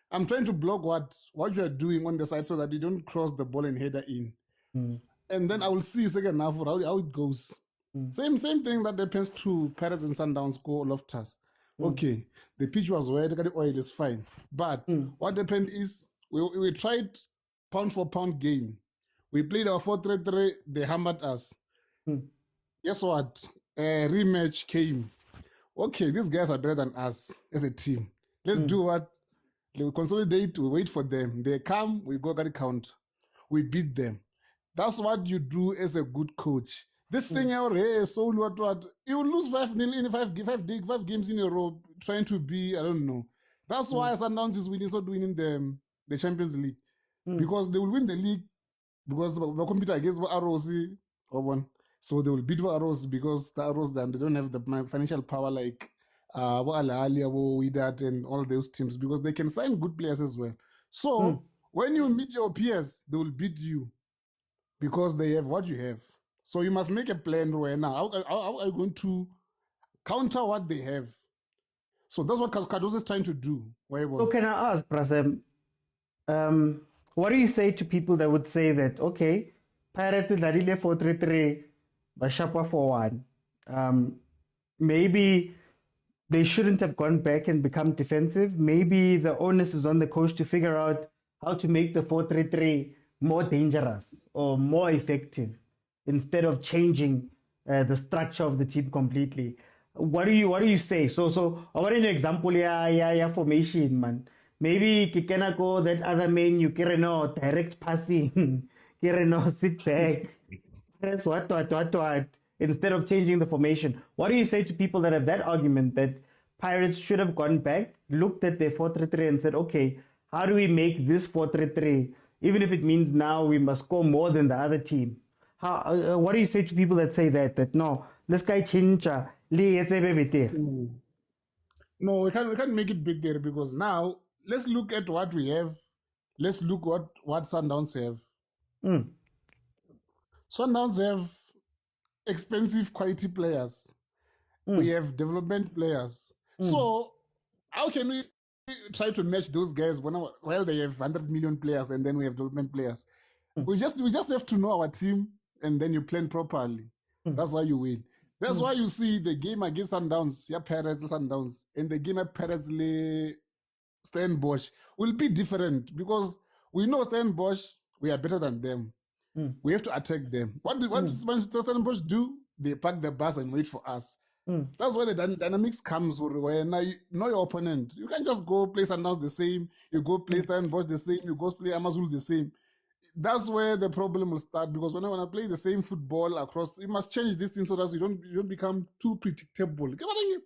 I'm trying to block what you are doing on the side so that you don't cross the ball and header in. And then I will see second half how it goes. Same thing that happens to Pirates and Sundowns go Loftus. Okay, the pitch was wet, the oil is fine. But what happened is we tried pound for pound game. We played our 4-3-3, they hammered us. Guess what? A rematch came. Okay, these guys are better than us as a team. Let's do what? We consolidate, we wait for them. They come, we go get the count. We beat them. That's what you do as a good coach. This thing out here, so what? You lose 5-0 in five games in a row, trying to be, I don't know. That's why Sundowns is winning, not winning the Champions League. Because they will win the league because the computer against ROC or one. So they will beat ROC because the ROC they don't have the financial power like Ahly, Wydad and all those teams because they can sign good players as well. So when you meet your peers, they will beat you because they have what you have. So you must make a plan right now. How are you going to counter what they have? So that's what Cardoso is trying to do. So can I ask, Prasem, what do you say to people that would say that, okay, Pirates is 4-3-3, Bashapa 4-1. Maybe they shouldn't have gone back and become defensive. Maybe the onus is on the coach to figure out how to make the 4-3-3 more dangerous or more effective instead of changing the structure of the team completely. What do you say? So I want an example, yeah, formation, man. Maybe Kikenako, that other menu, Kireno, direct passing, Kireno, sit back. That's what. Instead of changing the formation. What do you say to people that have that argument that Pirates should have gone back, looked at their 4-3-3 and said, okay, how do we make this 4-3-3, even if it means now we must score more than the other team? What do you say to people that say that no, this guy chincha, No, we can't make it big there because now let's look at what we have. Let's look what Sundowns have. Sundowns have expensive quality players. We have development players. So how can we try to match those guys while they have 100 million players and then we have development players? We just have to know our team and then you plan properly. That's how you win. That's why you see the game against Sundowns, Pirates Sundowns, and the game at Pirates Stellenbosch will be different because we know Stellenbosch, we are better than them. We have to attack them. What does Stellenbosch do? they park the bus and wait for us. Mm. That's where the dynamics comes, where now you know your opponent. You can just go play Sundowns the same, you go play Stellenbosch the same, you go play Amazul the same. That's where the problem will start, because when I play the same football across, you must change this thing so that you don't become too predictable.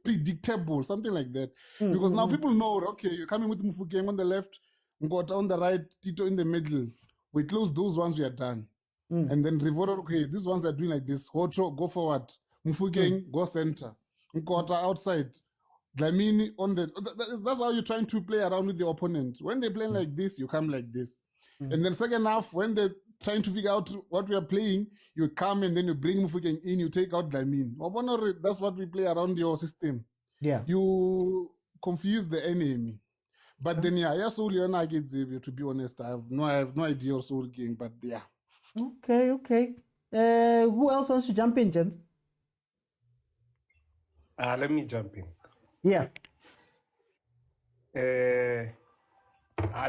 Predictable, something like that. Because now people know, okay, you're coming with Mufukeng on the left, Ngota on the right, Tito in the middle. We close those ones, we are done. And then Rivoro, okay, these ones are doing like this. Hocho, go forward. Mufukeng, go center. Ngota outside. Dlamini on the... That's how you're trying to play around with the opponent. When they're playing like this, you come like this. And then second half, when they're trying to figure out what we are playing, you come and then you bring Mufukeng in, you take out Dlamini. That's what we play around your system. Yeah. You confuse the enemy. But then, yeah, Soul, to be honest, I have no idea of Soul game, but yeah. Okay. Who else wants to jump in, gents? Let me jump in. Yeah.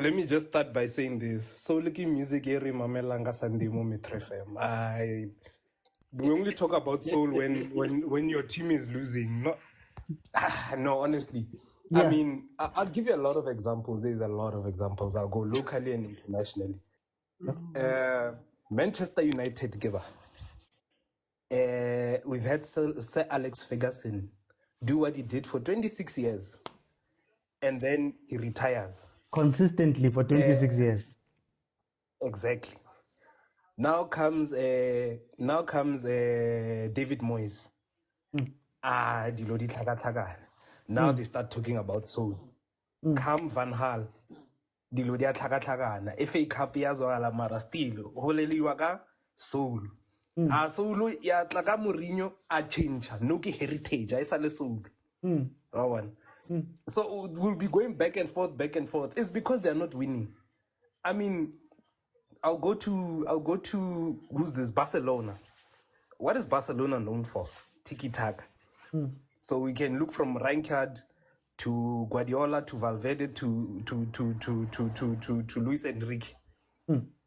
Let me just start by saying this. So looking music eri mamelanga sandimo metrefem. We only talk about soul when your team is losing. No, honestly. Yeah. I mean, I'll give you a lot of examples. There's a lot of examples. I'll go locally and internationally. Manchester United giver. We've had Sir Alex Ferguson do what he did for 26 years. And then he retires. Consistently for 26 years. Exactly. Now comes David Moyes. Now they start talking about soul. Come Van Hal. Dilodia tlhakatlhakana. FA Cup yazwala mara still holeliwa ka soul. A soul ya tlaka Mourinho a change. No ki heritage a isa le soul. So we'll be going back and forth. It's because they're not winning. I mean, I'll go to who's this? Barcelona. What is Barcelona known for? Tiki-taka. So we can look from Rijkaard to Guardiola to Valverde to Luis Enrique.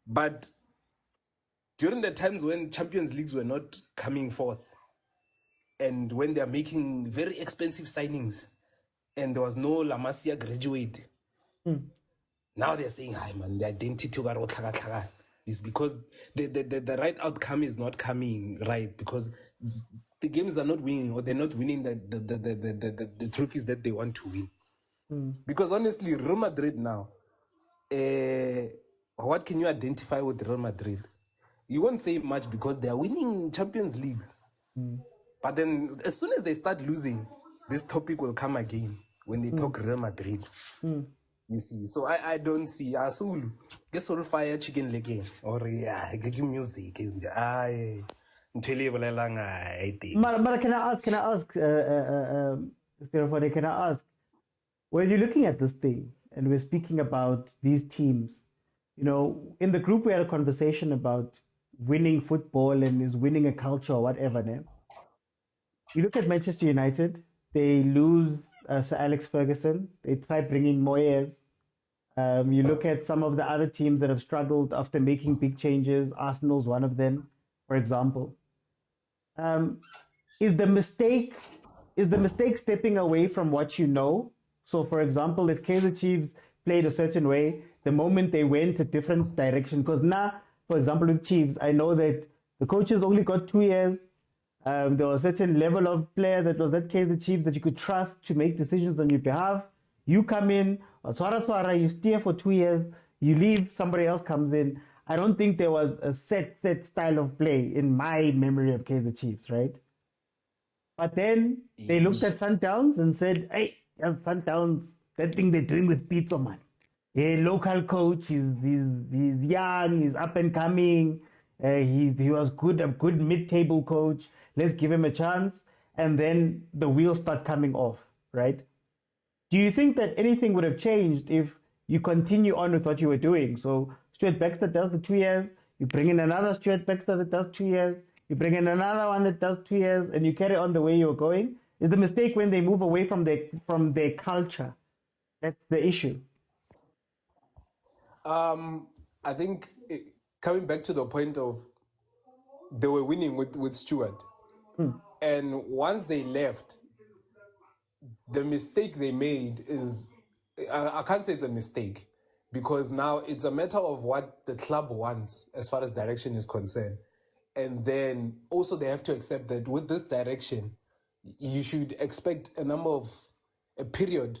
But during the times when Champions Leagues were not coming forth, and when they are making very expensive signings, and there was no La Masia graduate, now they're saying, "Hi man, the identity is because the right outcome is not coming right because the games are not winning, or they're not winning the trophies that they want to win." Because honestly, Real Madrid now, what can you identify with Real Madrid? You won't say much because they are winning Champions League. But then as soon as they start losing, this topic will come again when they talk Real Madrid. You see, so I don't see Asul get all fire chicken leg or get music. But can I ask, when you're looking at this thing and we're speaking about these teams, you know, in the group we had a conversation about winning football and is winning a culture or whatever. Ne? You look at Manchester United, they lose Sir Alex Ferguson, they try bringing Moyes. You look at some of the other teams that have struggled after making big changes. Arsenal's one of them, for example. Is the mistake stepping away from what you know? So, for example, if Kaizer Chiefs played a certain way, the moment they went a different direction, because now, for example, with Chiefs, I know that the coaches only got 2 years. There was a certain level of player that was that Kaizer Chiefs that you could trust to make decisions on your behalf. You come in, you steer for 2 years, you leave, somebody else comes in. I don't think there was a set style of play in my memory of Kaizer Chiefs, right? But then they looked at Sundowns and said, hey, Sundowns, that thing they're doing with Pitso, man. A local coach, he's young, he's up and coming, he was a good mid-table coach. Let's give him a chance. And then the wheels start coming off, right? Do you think that anything would have changed if you continue on with what you were doing? So Stuart Baxter does the 2 years, you bring in another Stuart Baxter that does 2 years, you bring in another one that does 2 years, and you carry on the way you're going? Is the mistake when they move away from their culture? That's the issue. I think coming back to the point of they were winning with Stuart. And once they left, the mistake they made is, I can't say it's a mistake, because now it's a matter of what the club wants as far as direction is concerned. And then also they have to accept that with this direction, you should expect a period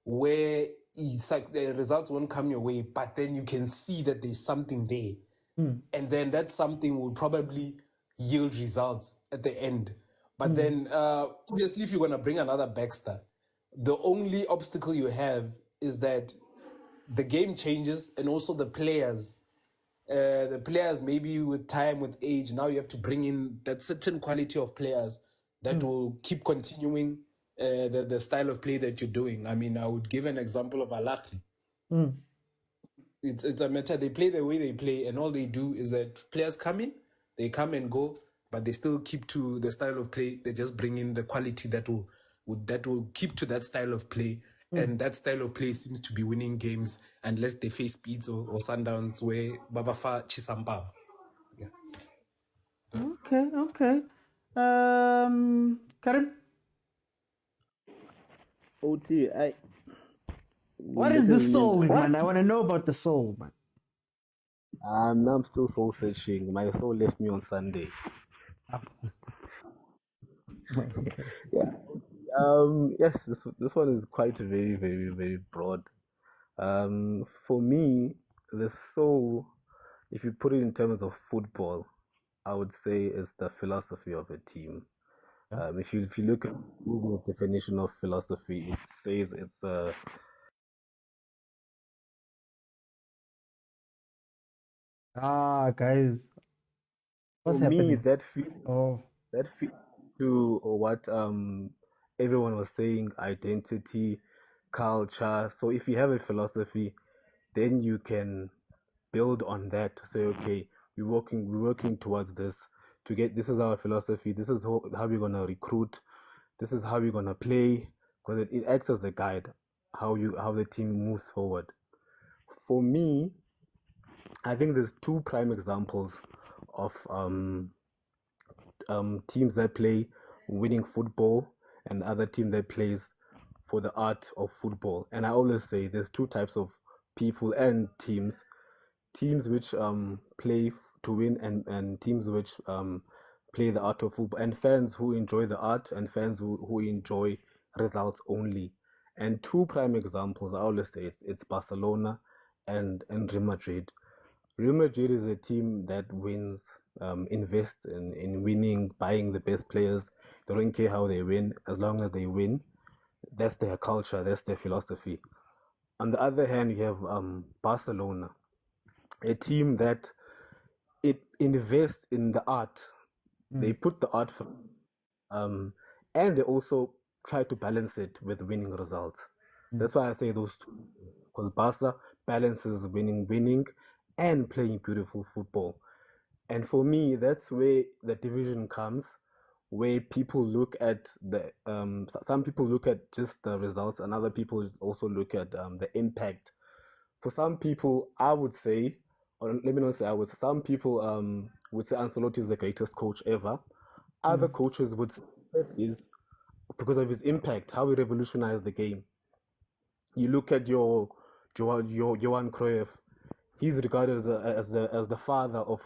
where it's like the results won't come your way, but then you can see that there's something there. And then that something will probably yield results at the end. But then, obviously, if you're going to bring another Baxter, the only obstacle you have is that the game changes, and also the players maybe with time, with age, now you have to bring in that certain quality of players that will keep continuing the style of play that you're doing. I mean, I would give an example of Ahly. It's a matter, they play the way they play, and all they do is that players come in, they come and go, but they still keep to the style of play. They just bring in the quality that will keep to that style of play. And that style of play seems to be winning games, unless they face Pitso or Sundowns where Babafa Chisamba. Okay. Karim? OT, What is the soul, man? I want to know about the soul, man. Now I'm still soul searching. My soul left me on Sunday. Yeah. Yes, this one is quite very, very, very broad. For me, the soul, if you put it in terms of football, I would say is the philosophy of a team. If you look at Google's definition of philosophy, it says it's a guys, what's for happening? me that fits to what everyone was saying: identity, culture. So if you have a philosophy, then you can build on that to say, okay, we're working towards this to get. This is our philosophy. This is how we're gonna recruit. This is how we're gonna play, because it acts as a guide how the team moves forward. For me, I think there's two prime examples of teams that play winning football and the other team that plays for the art of football. And I always say there's two types of people and teams which play to win, and teams which play the art of football, and fans who enjoy the art, and fans who enjoy results only. And two prime examples, I always say it's Barcelona and Real Madrid. Real Madrid is a team that wins, invests in winning, buying the best players. They don't care how they win, as long as they win. That's their culture, that's their philosophy. On the other hand, you have Barcelona, a team that it invests in the art. They put the art first, and they also try to balance it with winning results. That's why I say those two, because Barca balances winning and playing beautiful football. And for me, that's where the division comes, where people look at some people look at just the results, and other people also look at the impact. For some people, I would say, or let me not say I would say, some people would say Ancelotti is the greatest coach ever. Other coaches would say is because of his impact, how he revolutionized the game. You look at your Johan Cruyff. He's regarded as the father of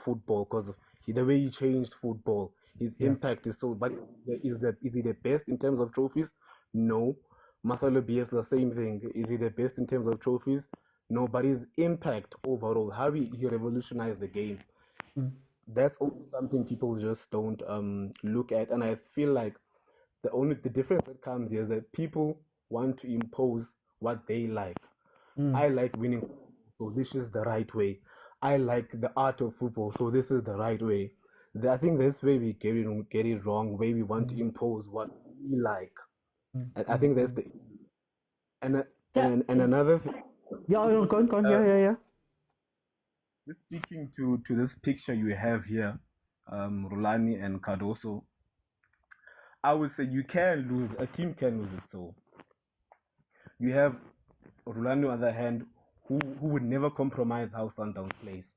football, because the way he changed football. His impact is so. But is he the best in terms of trophies? No. Marcelo Bielsa, same thing. Is he the best in terms of trophies? No. But his impact overall, how he revolutionized the game. That's also something people just don't look at, and I feel like the difference that comes here is that people want to impose what they like. I like winning, so this is the right way. I like the art of football, so this is the right way. I think that's where we get it wrong, where we want to impose what we like. I think that's the and another thing. Yeah, go on. Yeah. Just speaking to this picture you have here, Rulani and Cardoso, I would say a team can lose its soul. You have Rulani on the other hand, who would never compromise how Sundowns plays.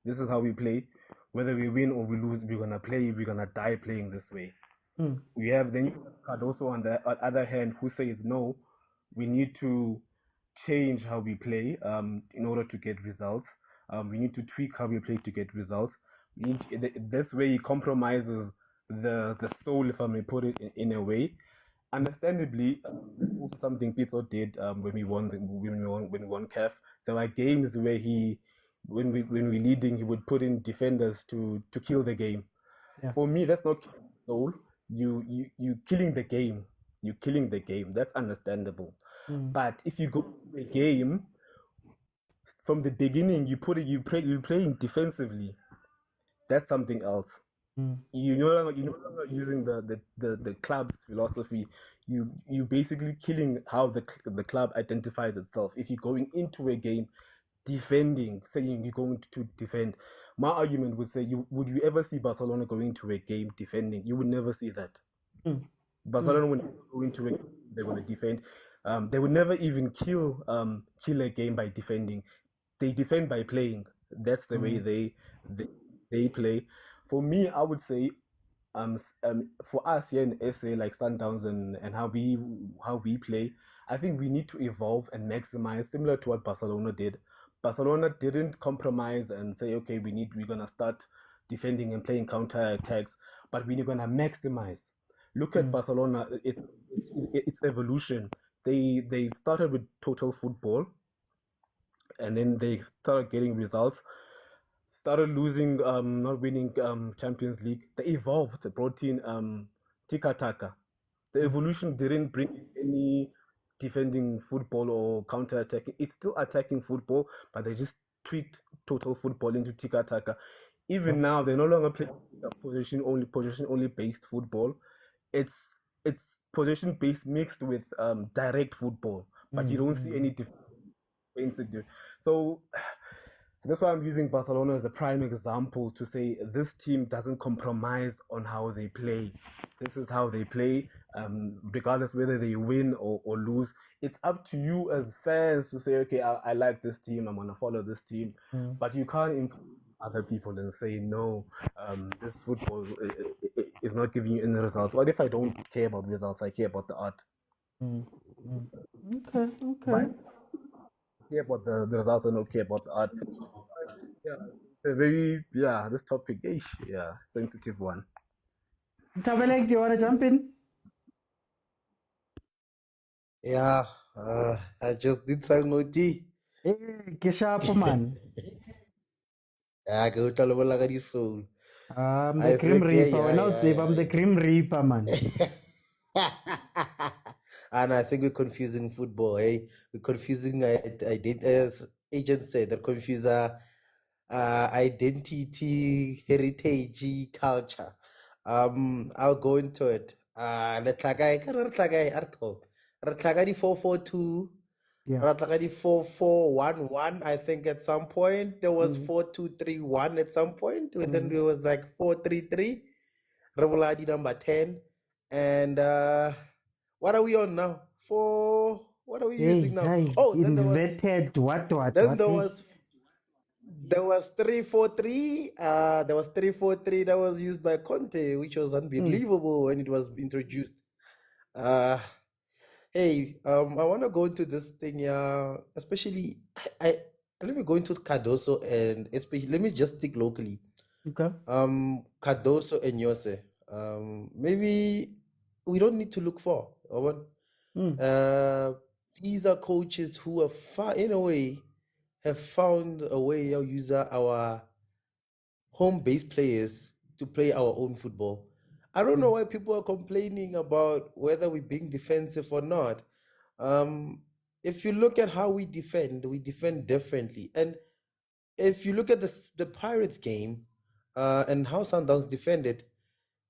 This is how we play. whether we win or we lose, we're gonna die playing this way. We have then Cardoso on the other hand who says no, we need to change how we play in order to get results. We need to tweak how we play to get results. That's where he compromises the soul, if I may put it in a way. Understandably, that's also something Pitso did when we won CAF. There were games where when we leading, he would put in defenders to kill the game. Yeah. For me, that's not killing the soul. You killing the game. You're killing the game. That's understandable. But if you go to a game from the beginning, you're playing defensively. That's something else. You're no longer using the club's philosophy. You basically killing how the club identifies itself. If you're going into a game defending, saying you're going to defend, my argument would say, would you ever see Barcelona going to a game defending? You would never see that. Barcelona, when they go into a game, they're going to defend. They would never even kill a game by defending. They defend by playing. That's the way they play. For me, I would say, for us here in SA, like Sundowns and how we play, I think we need to evolve and maximize, similar to what Barcelona did. Barcelona didn't compromise and say, okay, we're gonna start defending and playing counter attacks, but we're gonna maximize. Look at Barcelona; it's evolution. They started with total football, and then they started getting results. Started losing, not winning Champions League. They evolved, brought in tiki-taka. The evolution didn't bring any defending football or counter-attacking. It's still attacking football, but they just tweaked total football into tiki-taka. Even now, they're no longer playing possession only based football. It's possession based mixed with direct football, but you don't see any defensive. So that's why I'm using Barcelona as a prime example to say this team doesn't compromise on how they play. This is how they play, regardless whether they win or lose. It's up to you as fans to say, okay, I like this team, I'm going to follow this team. But you can't include other people and say, no, this football is not giving you any results. What if I don't care about results? I care about the art. Okay. But care about the results and don't care about the art. Yeah, it's a very this topic, sensitive one. Zamalek, do you want to jump in? Yeah, I just did Sangoti. Hey, Kishapo man. I go to the soul. I'm the Grim Reaper. We're not safe. I'm the Grim Reaper, man. And I think we're confusing football, eh? We're confusing, as agent said, they're confusing identity, heritage, culture. I'll go into it. Let's like I 442. Yeah. 4411, I think at some point. There was 4231 at some point. And then there was like 433. Revoladi number 10. And what are we on now? What are we using now? Then there was Then there was 343. There was 343 that was used by Conte, which was unbelievable when it was introduced. Hey, I want to go into this thing, especially let me go into Cardoso and especially let me just stick locally. Okay. Cardoso and Jose. Maybe we don't need to look for. These are coaches who are in a way have found a way to use our home-based players to play our own football. I don't know why people are complaining about whether we're being defensive or not. If you look at how we defend differently. And if you look at the Pirates game and how Sundowns defended,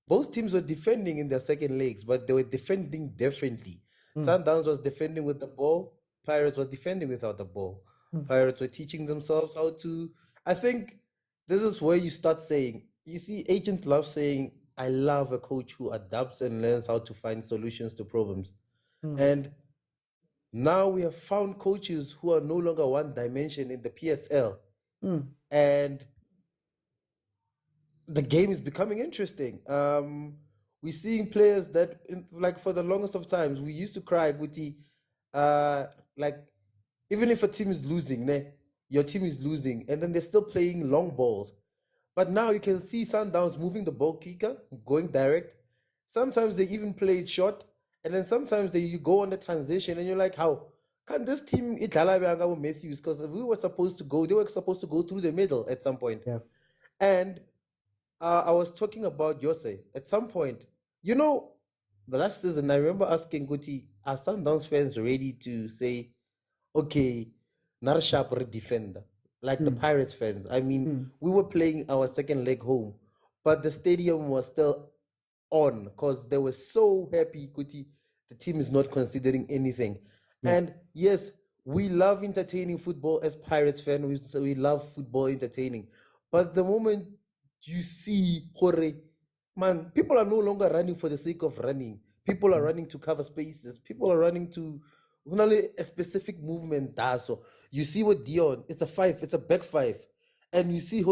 both teams were defending in their second legs, but they were defending differently. Sundowns was defending with the ball. Pirates was defending without the ball. Pirates were teaching themselves how to. I think this is where you start saying, you see, agents love saying, I love a coach who adapts and learns how to find solutions to problems. And now we have found coaches who are no longer one dimension in the PSL. And the game is becoming interesting. We're seeing players that, like for the longest of times, we used to cry, Guti, like even if a team is losing, your team is losing, and then they're still playing long balls. But now you can see Sundowns moving the ball kicker, going direct. Sometimes they even play it short, and then sometimes you go on the transition, and you're like, how can this team Matthews? Because they were supposed to go through the middle at some point. Yeah. And I was talking about Yose at some point. You know, the last season, I remember asking Guti, are Sundowns fans ready to say, okay, not a sharper defender, like the Pirates fans? I mean, we were playing our second leg home, but the stadium was still on because they were so happy, Guti, the team is not considering anything. Yeah. And yes, we love entertaining football as Pirates fans. We love football entertaining. But the moment you see, man, people are no longer running for the sake of running. People are running to cover spaces. People are running to a specific movement. So you see what Dion, it's a 5, it's a back 5. And you see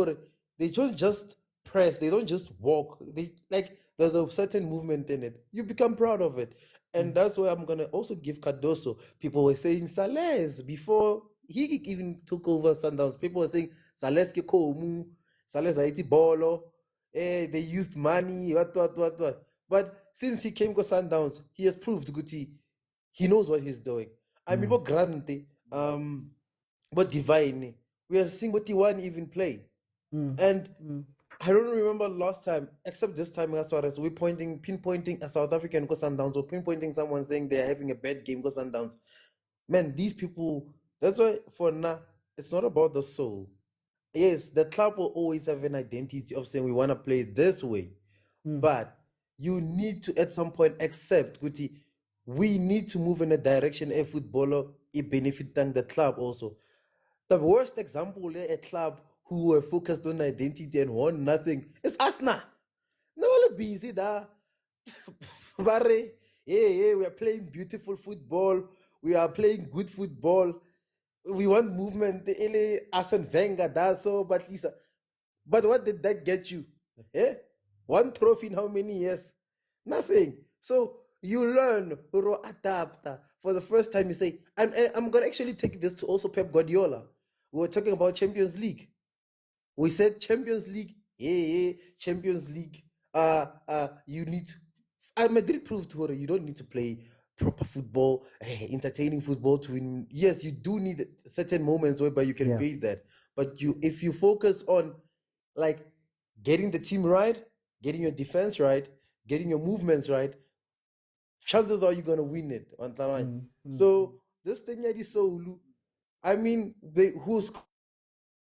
they don't just press, they don't just walk. They like there's a certain movement in it. You become proud of it. And that's why I'm gonna also give Cardoso. People were saying Sales before he even took over Sundowns. People were saying Sales ke komu, Sales haiti bolo. They used money, what. But since he came to Sundowns, he has proved Guti, he knows what he's doing. I mean, but Grande, but Divine, we are seeing what T1 even play. And I don't remember last time, except this time as far as we're pinpointing a South African go Sundowns, or pinpointing someone saying they're having a bad game go Sundowns. Man, these people, that's why for now, it's not about the soul. Yes, the club will always have an identity of saying we want to play this way. But you need to at some point accept, Guti, we need to move in a direction a footballer it benefiting the club also. The worst example, a club who were focused on identity and won nothing, is Arsenal. No one busy there. We are playing beautiful football. We are playing good football. We want movement. Arsene Wenger does so, but Lisa. But what did that get you? One trophy in how many years? Nothing. So you learn to adapt. For the first time, you say, I'm going to actually take this to also Pep Guardiola. We were talking about Champions League. We said Champions League, Champions League. You need to, Madrid proved to her you don't need to play proper football, entertaining football to win. Yes, you do need certain moments whereby you can beat that. But if you focus on like getting the team right, getting your defense right, getting your movements right, chances are you're gonna win it on the line. So this thing is so. I mean, who's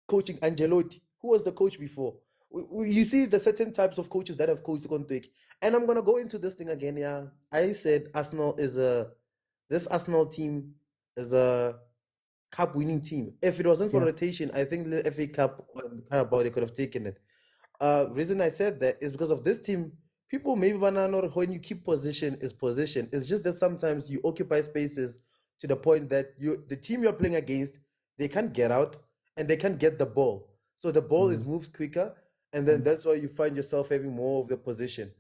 coaching Angelotti? Who was the coach before? You see the certain types of coaches that have coached Conte. And I'm gonna go into this thing again. Yeah, I said this Arsenal team is a cup winning team. If it wasn't for rotation, I think the FA Cup and Carabao they could have taken it. Reason I said that is because of this team. People maybe banana when you keep position is position. It's just that sometimes you occupy spaces to the point that the team you're playing against, they can't get out and they can't get the ball. So the ball is moved quicker, and then that's why you find yourself having more of the position.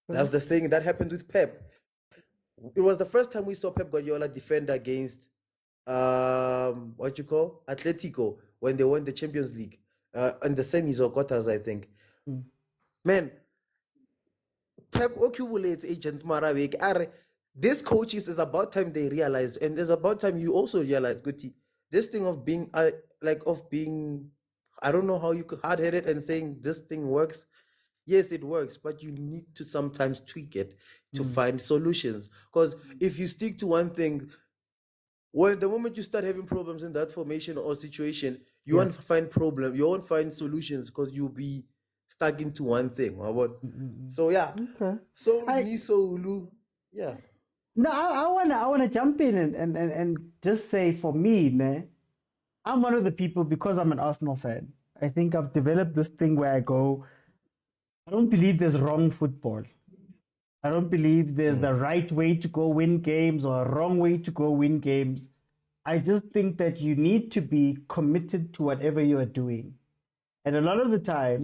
That's the thing that happened with Pep. It was the first time we saw Pep Guardiola defend against Atletico when they won the Champions League in the semis or quarters, I think. Man, Pep accumulates agent Maravik. This coaches is about time they realize, and it's about time you also realize, Guti, this thing of being I don't know how you could hard-headed and saying this thing works. Yes, it works, but you need to sometimes tweak it to find solutions. Because if you stick to one thing, well, the moment you start having problems in that formation or situation, you won't find solutions because you'll be stuck into one thing. So yeah. Okay. Yeah. No, I wanna jump in and just say for me, I'm one of the people, because I'm an Arsenal fan, I think I've developed this thing where I go, I don't believe there's wrong football. I don't believe there's the right way to go win games or a wrong way to go win games. I just think that you need to be committed to whatever you are doing. And a lot of the time,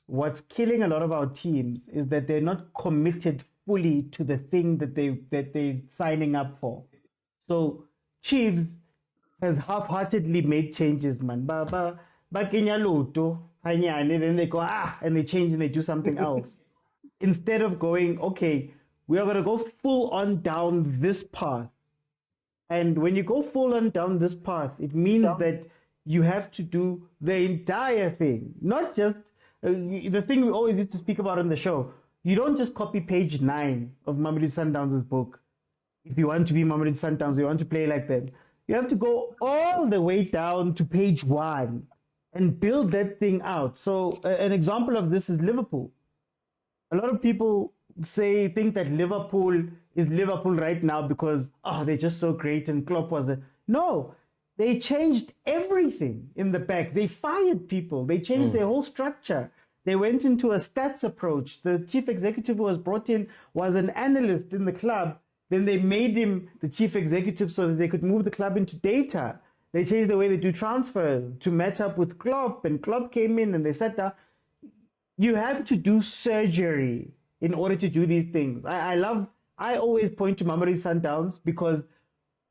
what's killing a lot of our teams is that they're not committed fully to the thing that they're signing up for. So Chiefs has half-heartedly made changes, man. Ba kenya loto, hanyane, then they go and they change and they do something else. Instead of going, okay, we are going to go full on down this path. And when you go full on down this path, it means that you have to do the entire thing, not just the thing we always used to speak about on the show. You don't just copy page 9 of Mamelodi Sundowns' book. If you want to be Mamelodi Sundowns, you want to play like them. You have to go all the way down to page 1 and build that thing out. So an example of this is Liverpool. A lot of people think that Liverpool is Liverpool right now because they're just so great and Klopp was the... No, they changed everything in the back. They fired people. They changed their whole structure. They went into a stats approach. The chief executive who was brought in was an analyst in the club. Then they made him the chief executive so that they could move the club into data. They changed the way they do transfers to match up with Klopp, and Klopp came in and they sat down. You have to do surgery in order to do these things. I always point to Mamelodi Sundowns because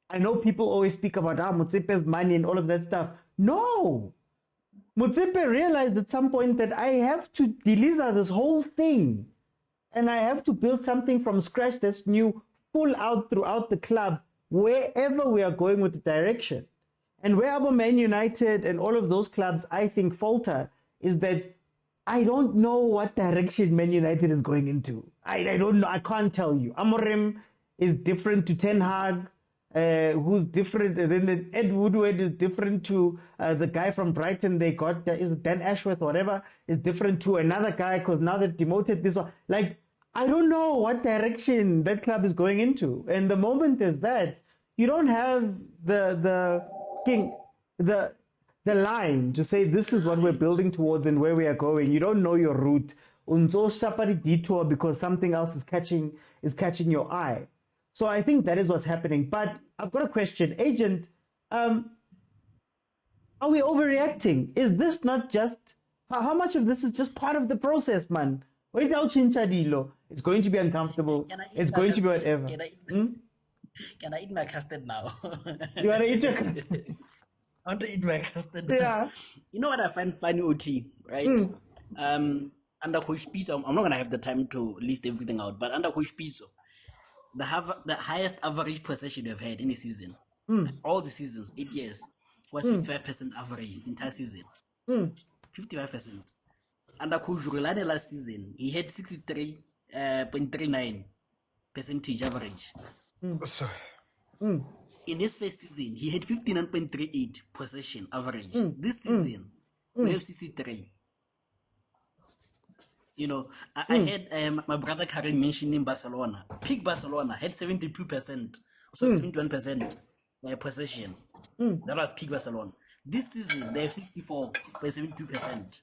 I know people always speak about Motsepe's money and all of that stuff. No! Motsepe realized at some point that I have to deliver this whole thing and I have to build something from scratch that's new, full out throughout the club, wherever we are going with the direction. And where our Man United and all of those clubs, I think, falter is that I don't know what direction Man United is going into. I don't know. I can't tell you. Amorim is different to Ten Hag, who's different. And then Ed Woodward is different to the guy from Brighton they got. Is Dan Ashworth, whatever, is different to another guy because now they've demoted this one. Like, I don't know what direction that club is going into. And the moment is that you don't have the line to say this is what we're building towards and where we are going. You don't know your route. Unzo shapari detour because something else is catching your eye. So I think that is what's happening. But I've got a question, Agent. Are we overreacting? Is this not just how much of this is just part of the process, man? It's going to be uncomfortable. It's going to be whatever. Can I eat my custard now? You want to eat your custard? I want to eat my custard. Yeah. You know what I find funny, OT, right? Under Coach Pitso, I'm not going to have the time to list everything out, but under Coach Pitso, the highest average possession they've had in a season, all the seasons, 8 years, was 55% average the entire season. 55%. Under Coach Rulani last season, he had 63.39 percentage average. In his first season, he had 59.38 possession average. This season, we have 63. You know, I had my brother Karim mentioning Barcelona. Peak Barcelona had 72%, so 71% possession. That was peak Barcelona. This season, they have 64.72%.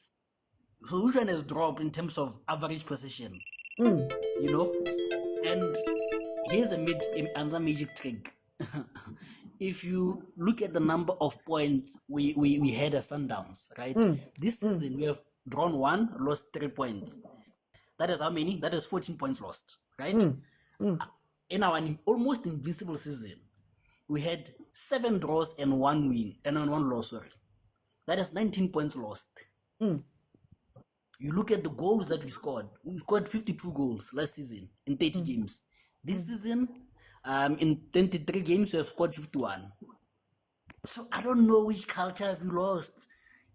So which one has dropped in terms of average possession? You know? And here's another magic trick. If you look at the number of points we had as Sundowns, right? This season we have drawn 1, lost 3 points. That is how many? That is 14 points lost, right? In our almost invincible season, we had 7 draws and 1 win, and 1 loss, sorry. That is 19 points lost. You look at the goals that we scored 52 goals last season in 30 games. This season, in 23 games, we have scored 51. So I don't know which culture have we lost.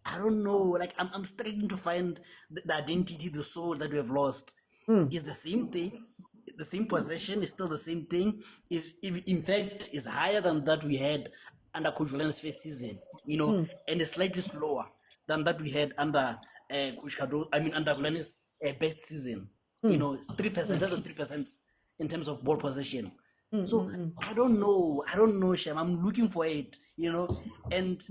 I don't know. Like I'm struggling to find the identity, the soul that we have lost. Is the same thing. The same possession is still the same thing. If in fact is higher than that we had under Coach Rulani's first season, you know, and it's slightly slower than that we had under Coach Kado. I mean under Rulani's best season. You know, 3%. That's a 3% in terms of ball possession. So I don't know, Shem. I'm looking for it, you know, and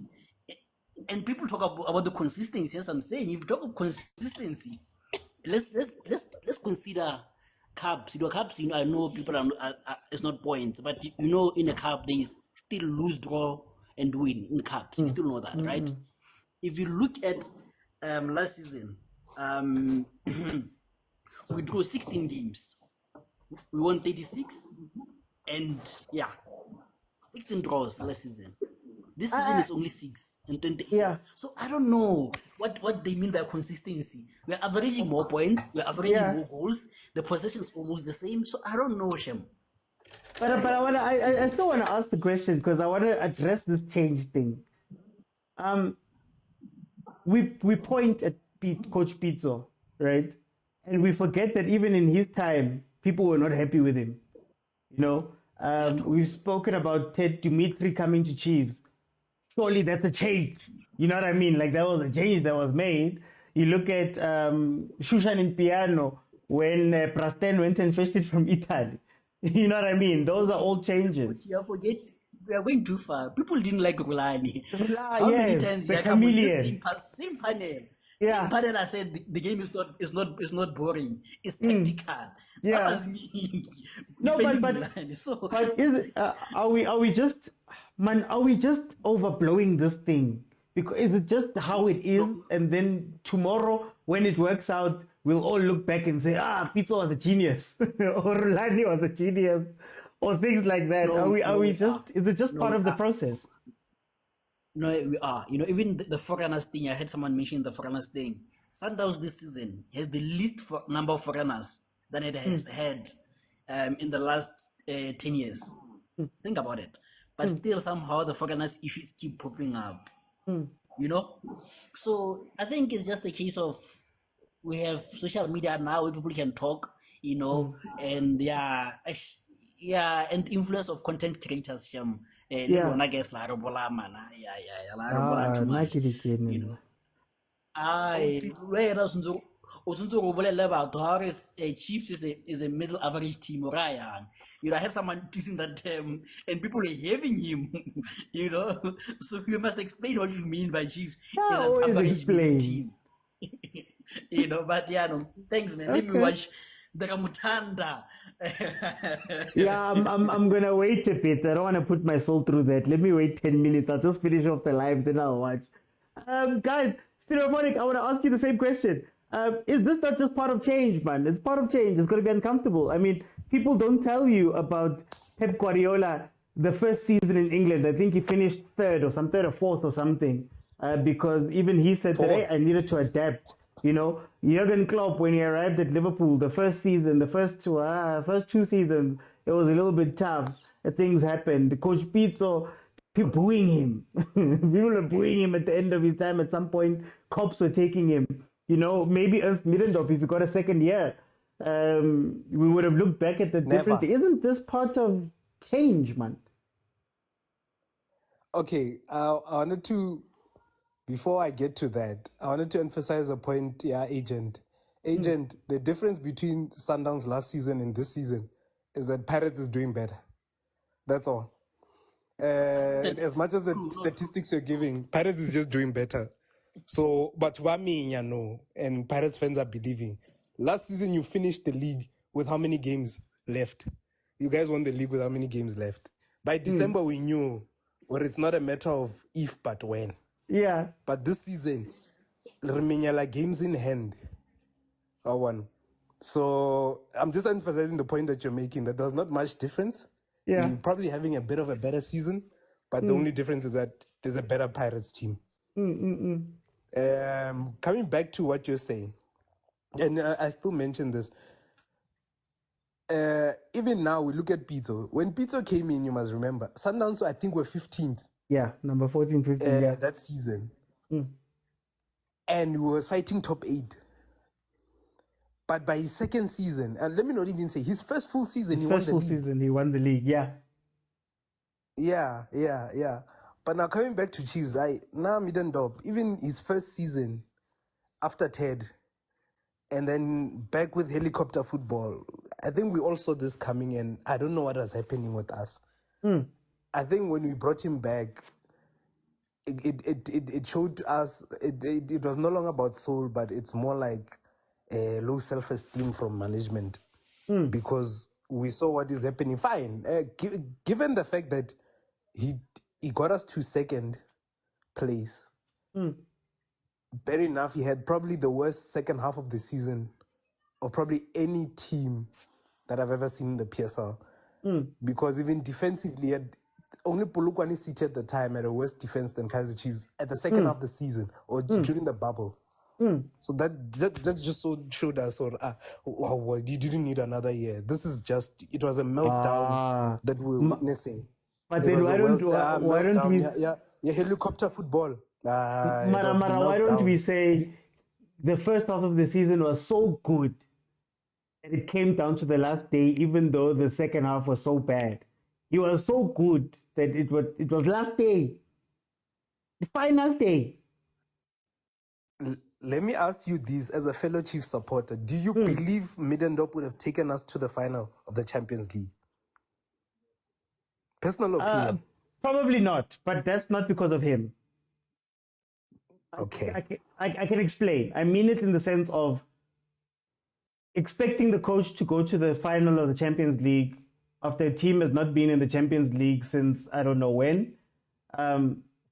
people talk about the consistency. As I'm saying, if you talk of consistency, let's consider cups. You know, cups. You know, I know people are it's not points, but you know, in a cup there is still lose, draw, and win in cups. You still know that, right? If you look at last season, We drew 16 games. We won 36, and yeah, 16 draws last season. This season is only 6 and 28. Yeah. So I don't know what they mean by consistency. We're averaging more points, we're averaging more goals, the possession is almost the same. So I don't know, Shem. But I still want to ask the question because I want to address this change thing. We point at Coach Pitso, right? And we forget that even in his time, people were not happy with him. You know, we've spoken about Ted Dimitri coming to Chiefs. Surely that's a change. You know what I mean? Like that was a change that was made. You look at Shushan in Piano when Prasten went and fetched it from Italy. You know what I mean? Those are all changes. You forget, we are going too far. People didn't like Rulani. How yes, many times the you come with chameleon. this same panel? Yeah. Same panel I said the game is not boring. It's tactical. Yeah. That was me. No, defending but Rulani. So is it, are we just overblowing this thing? Because is it just how it is, and then tomorrow when it works out, we'll all look back and say, Pitso was a genius, or Rulani was a genius, or things like that. Is it just part of the process? No, we are. You know, even the foreigners thing, I heard someone mention the foreigners thing. Sundowns this season has the least number of foreigners than it has had in the last 10 years. Think about it. But still, somehow, the foreigners issues keep popping up. You know? So, I think it's just a case of we have social media now where people can talk, you know, and and the influence of content creators. I guess too much, you know. Where else Chiefs is a middle average team, right? You know, I had someone using that term, and people are having him. You know, so you must explain what you mean by Chiefs is an average middle team. You know, but yeah, no, thanks, man. Let me watch the Ramutanda. Yeah, I'm gonna wait a bit. I don't want to put my soul through that. Let me wait 10 minutes. I'll just finish off the live, then I'll watch. Guys, Stereophonic, I want to ask you the same question. Is this not just part of change, man? It's part of change. It's going to be uncomfortable. I mean, people don't tell you about Pep Guardiola the first season in England. I think he finished third or fourth or something, because even he said that, hey, I needed to adapt. You know, Jurgen Klopp, when he arrived at Liverpool, the first two seasons, it was a little bit tough. Things happened. Coach Pitso, people booing him. People were booing him at the end of his time. At some point, cops were taking him. You know, maybe Ernst Middendorf, if he got a second year, we would have looked back at the different. Isn't this part of change, man? Okay, I wanted to, before I get to that, I wanted to emphasize a point, Agent. The difference between Sundowns last season and this season is that Pirates is doing better. That's all. As much as the statistics you're giving, Pirates is just doing better. So, but Wami, you know, and Pirates fans are believing. Last season, you finished the league with how many games left? You guys won the league with how many games left? By December, we knew, well, it's not a matter of if, but when. Yeah. But this season, Reminyala games in hand are won. So I'm just emphasizing the point that you're making, that there's not much difference. Yeah. You're probably having a bit of a better season, but the only difference is that there's a better Pirates team. Coming back to what you're saying, and I still mention this, even now we look at Pitso. When Pitso came in, you must remember, Sundowns, I think, were 15th. Yeah, number 14, 15, that season. And he was fighting top 8. But by his second season, and let me not even say, his first full season, he won the league, yeah. Yeah. But now coming back to Chiefs, Middendorp, even his first season after Ted, and then back with helicopter football, I think we all saw this coming, and I don't know what was happening with us. I think when we brought him back, it showed us, it was no longer about soul, but it's more like low self-esteem from management, because we saw what is happening. Fine, given the fact that he got us to second place, fair enough, he had probably the worst second half of the season of probably any team that I've ever seen in the PSL. Because even defensively, only Polokwane City at the time had a worse defense than Kaizer Chiefs at the second half of the season or during the bubble. So that just so showed us, wow, you didn't need another year. This is just, it was a meltdown that we were witnessing. But It then was a why don't we... Yeah, helicopter football. It was a Mara, why don't we meltdown. say the first half of the season was so good and it came down to the last day, even though the second half was so bad. It was so good that it was last day, the final day. Let me ask you this as a fellow Chiefs supporter. Do you believe Middendorp would have taken us to the final of the Champions League? Personal opinion. Probably not, but that's not because of him. Okay. I can explain. I mean it in the sense of expecting the coach to go to the final of the Champions League after a team has not been in the Champions League since I don't know when.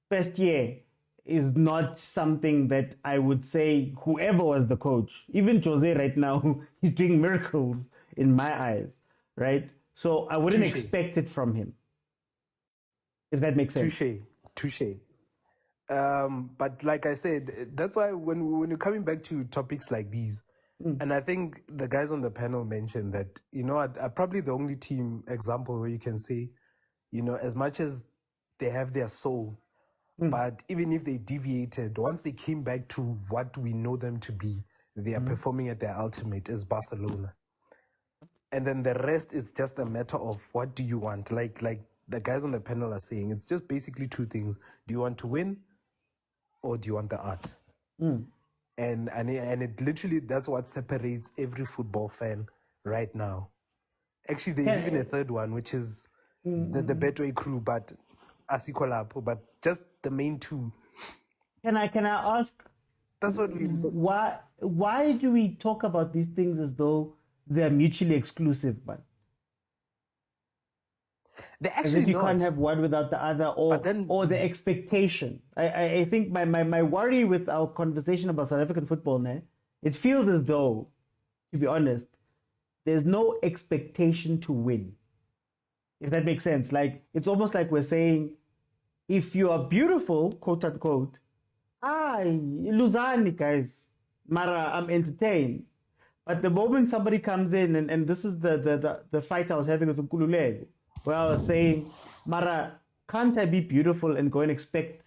First year is not something that I would say whoever was the coach, even Jose right now, he's doing miracles in my eyes, right? So I wouldn't expect it from him, if that makes sense. Touche. But like I said, that's why when you're coming back to topics like these, and I think the guys on the panel mentioned that, probably the only team example where you can say, as much as they have their soul, but even if they deviated, once they came back to what we know them to be, they are performing at their ultimate is Barcelona. And then the rest is just a matter of what do you want? Like the guys on the panel are saying, it's just basically two things. Do you want to win or do you want the art? And it literally, that's what separates every football fan right now. Actually, there's even a third one, which is the Betway crew, but Asikolap, but just the main two. Can I ask? That's what why do we talk about these things as though they're mutually exclusive, man? They As if you can't have one without the other, or the expectation. I think my worry with our conversation about South African football now, it feels as though, to be honest, there's no expectation to win. If that makes sense. Like, it's almost like we're saying, if you are beautiful, quote unquote, Luzani, guys, Mara, I'm entertained. But the moment somebody comes in, and this is the fight I was having with Nkululeko, where I was saying, Mara, can't I be beautiful and go and expect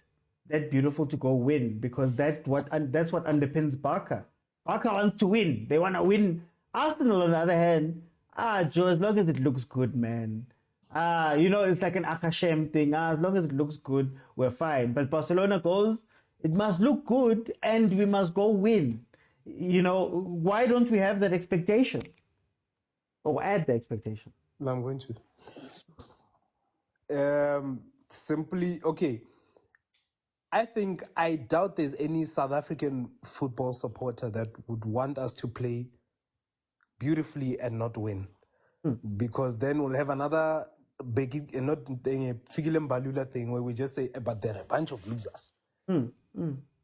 that beautiful to go win? Because that's what underpins Barca. Barca wants to win. They want to win. Arsenal, on the other hand, Joe, as long as it looks good, man. It's like an Akashem thing. As long as it looks good, we're fine. But Barcelona goes, it must look good and we must go win. Why don't we have that expectation? Or add the expectation? I'm going to. Simply, okay. I doubt there's any South African football supporter that would want us to play beautifully and not win. Because then we'll have another big, not Fikile Mbalula thing where we just say, but they're a bunch of losers.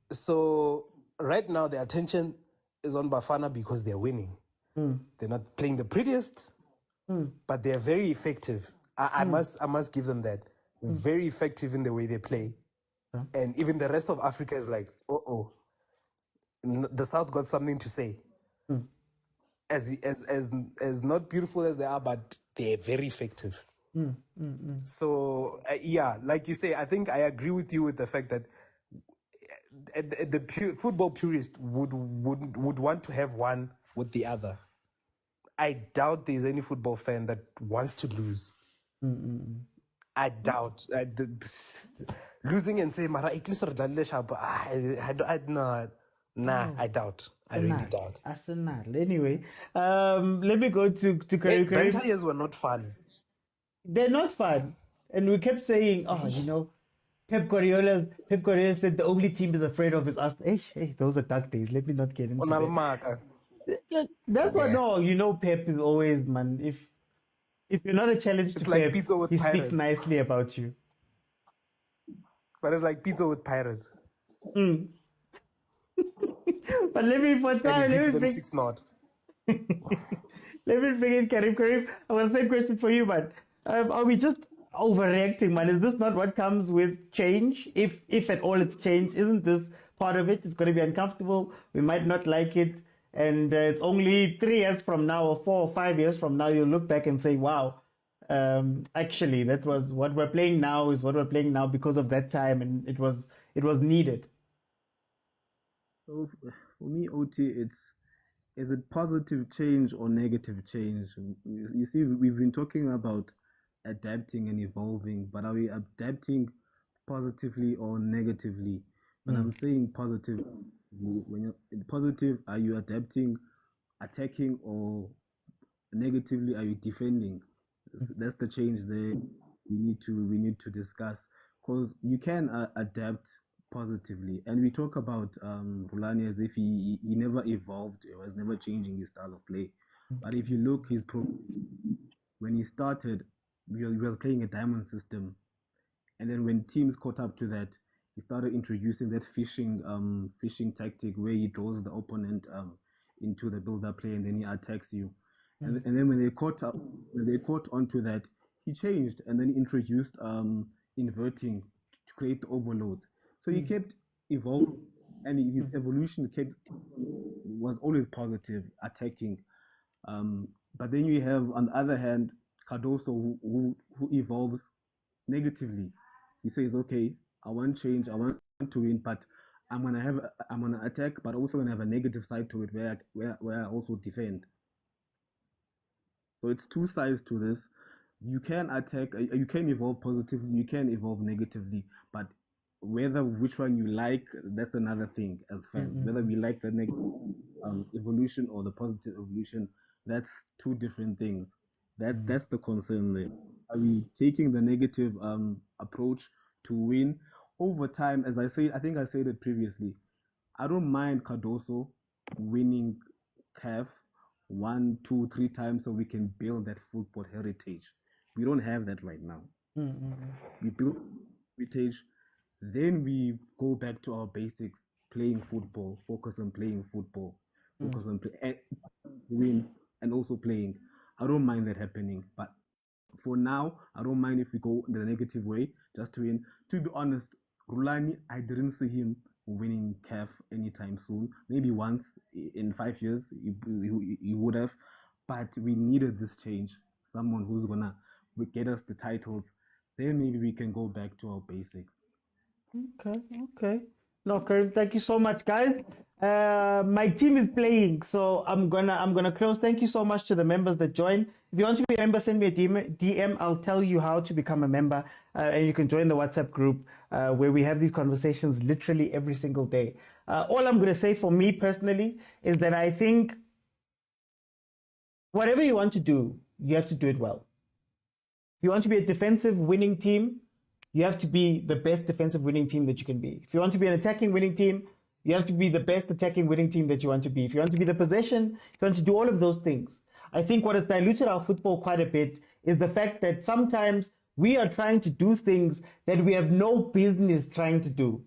So right now the attention is on Bafana because they're winning. They're not playing the prettiest, but they're very effective. I must give them that. Very effective in the way they play. And even the rest of Africa is like, the South got something to say. As not beautiful as they are, but they're very effective. So like you say, I think I agree with you with the fact that the football purist would want to have one with the other. I doubt there's any football fan that wants to lose. I doubt. Losing and saying, Mara, at least I doubt. I really doubt. Arsenal. Anyway, let me go to Curry. Banter years were not fun. They're not fun. And we kept saying, Pep Guardiola said the only team is afraid of is Arsenal. Hey, those are dark days. Let me not get into that. That's what, Pep is always, man. If you're not a challenge to like Pep, Pitso with he Pirates. speaks nicely about you. But it's like Pitso with Pirates. But let me for And time, he let beats me them bring 6-0. let me bring in Karim. Karim, I have the same question for you, man. Are we just overreacting, man? Is this not what comes with change? If at all it's change, isn't this part of it? It's going to be uncomfortable. We might not like it. And it's only 3 years from now or 4 or 5 years from now, you'll look back and say, wow, actually, that was what we're playing now is what we're playing now because of that time. And it was needed. So for me, OT, is it positive change or negative change? You see, we've been talking about adapting and evolving, but are we adapting positively or negatively? When I'm saying positive, when you're positive, are you adapting, attacking, or negatively, are you defending? That's the change there we need to discuss, because you can adapt positively, and we talk about Rulani as if he never evolved, he was never changing his style of play. But if you look his when he started, he was playing a diamond system, and then when teams caught up to that, he started introducing that fishing tactic where he draws the opponent into the build-up play and then he attacks you. And then when they caught onto that, he changed and then introduced inverting to create the overloads. So he kept evolving, and his evolution was always positive, attacking. But then you have, on the other hand, Cardoso who evolves negatively. He says, okay, I want change, I want to win, but I'm gonna attack, but also gonna have a negative side to it where I also defend. So it's two sides to this. You can attack, you can evolve positively, you can evolve negatively, but which one you like, that's another thing as fans. Whether we like the negative evolution or the positive evolution, that's two different things. That's the concern there. Are we taking the negative approach to win over time? As I say, I think I said it previously. I don't mind Cardoso winning CAF 1, 2, 3 times so we can build that football heritage. We don't have that right now. We build heritage, then we go back to our basics, playing football, focus on playing football, focus on win and also playing. I don't mind that happening, but for now, I don't mind if we go in the negative way just to win. To be honest, Rulani, I didn't see him winning CAF anytime soon. Maybe once in 5 years he would have, but we needed this change. Someone who's gonna get us the titles. Then maybe we can go back to our basics. Okay. No, Karim, thank you so much, guys. My team is playing, so I'm gonna close. Thank you so much to the members that joined. If you want to be a member, send me a DM. I'll tell you how to become a member, and you can join the WhatsApp group where we have these conversations literally every single day. All I'm gonna say for me personally is that I think whatever you want to do, you have to do it well. If you want to be a defensive winning team, you have to be the best defensive winning team that you can be. If you want to be an attacking winning team, you have to be the best attacking winning team that you want to be. If you want to be the possession, if you want to do all of those things. I think what has diluted our football quite a bit is the fact that sometimes we are trying to do things that we have no business trying to do.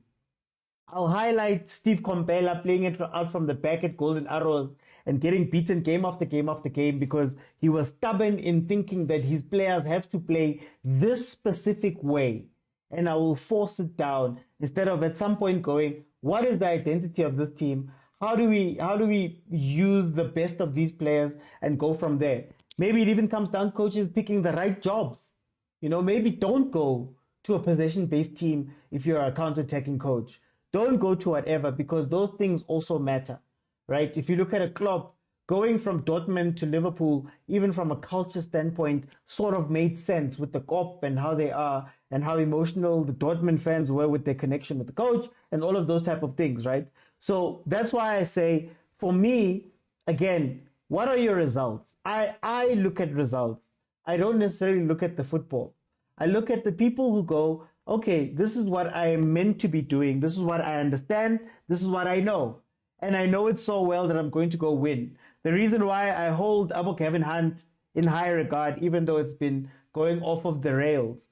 I'll highlight Steve Kompela playing it out from the back at Golden Arrows and getting beaten game after game after game because he was stubborn in thinking that his players have to play this specific way. And I will force it down instead of at some point going, what is the identity of this team? How do we use the best of these players and go from there? Maybe it even comes down to coaches picking the right jobs. You know, maybe don't go to a possession-based team if you're a counter-attacking coach. Don't go to whatever, because those things also matter, right? If you look at a club, going from Dortmund to Liverpool, even from a culture standpoint, sort of made sense with the COP and how they are and how emotional the Dortmund fans were with their connection with the coach and all of those type of things, right? So that's why I say, for me, again, what are your results? I look at results. I don't necessarily look at the football. I look at the people who go, okay, this is what I am meant to be doing. This is what I understand. This is what I know. And I know it so well that I'm going to go win. The reason why I hold Abu Gavin Hunt in high regard, even though it's been going off of the rails,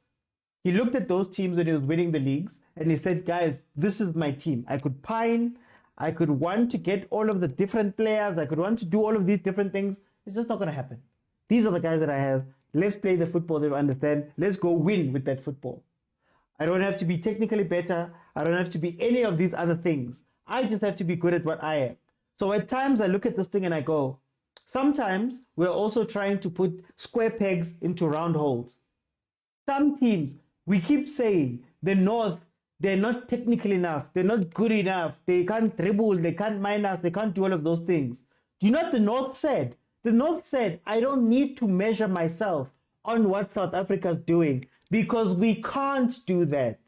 he looked at those teams when he was winning the leagues and he said, guys, this is my team. I could pine, I could want to get all of the different players. I could want to do all of these different things. It's just not going to happen. These are the guys that I have. Let's play the football that we understand. Let's go win with that football. I don't have to be technically better. I don't have to be any of these other things. I just have to be good at what I am. So at times I look at this thing and I go, sometimes we're also trying to put square pegs into round holes. Some teams, we keep saying, the North, they're not technical enough. They're not good enough. They can't dribble. They can't minus. They can't do all of those things. Do you know what the North said? The North said, I don't need to measure myself on what South Africa's doing because we can't do that.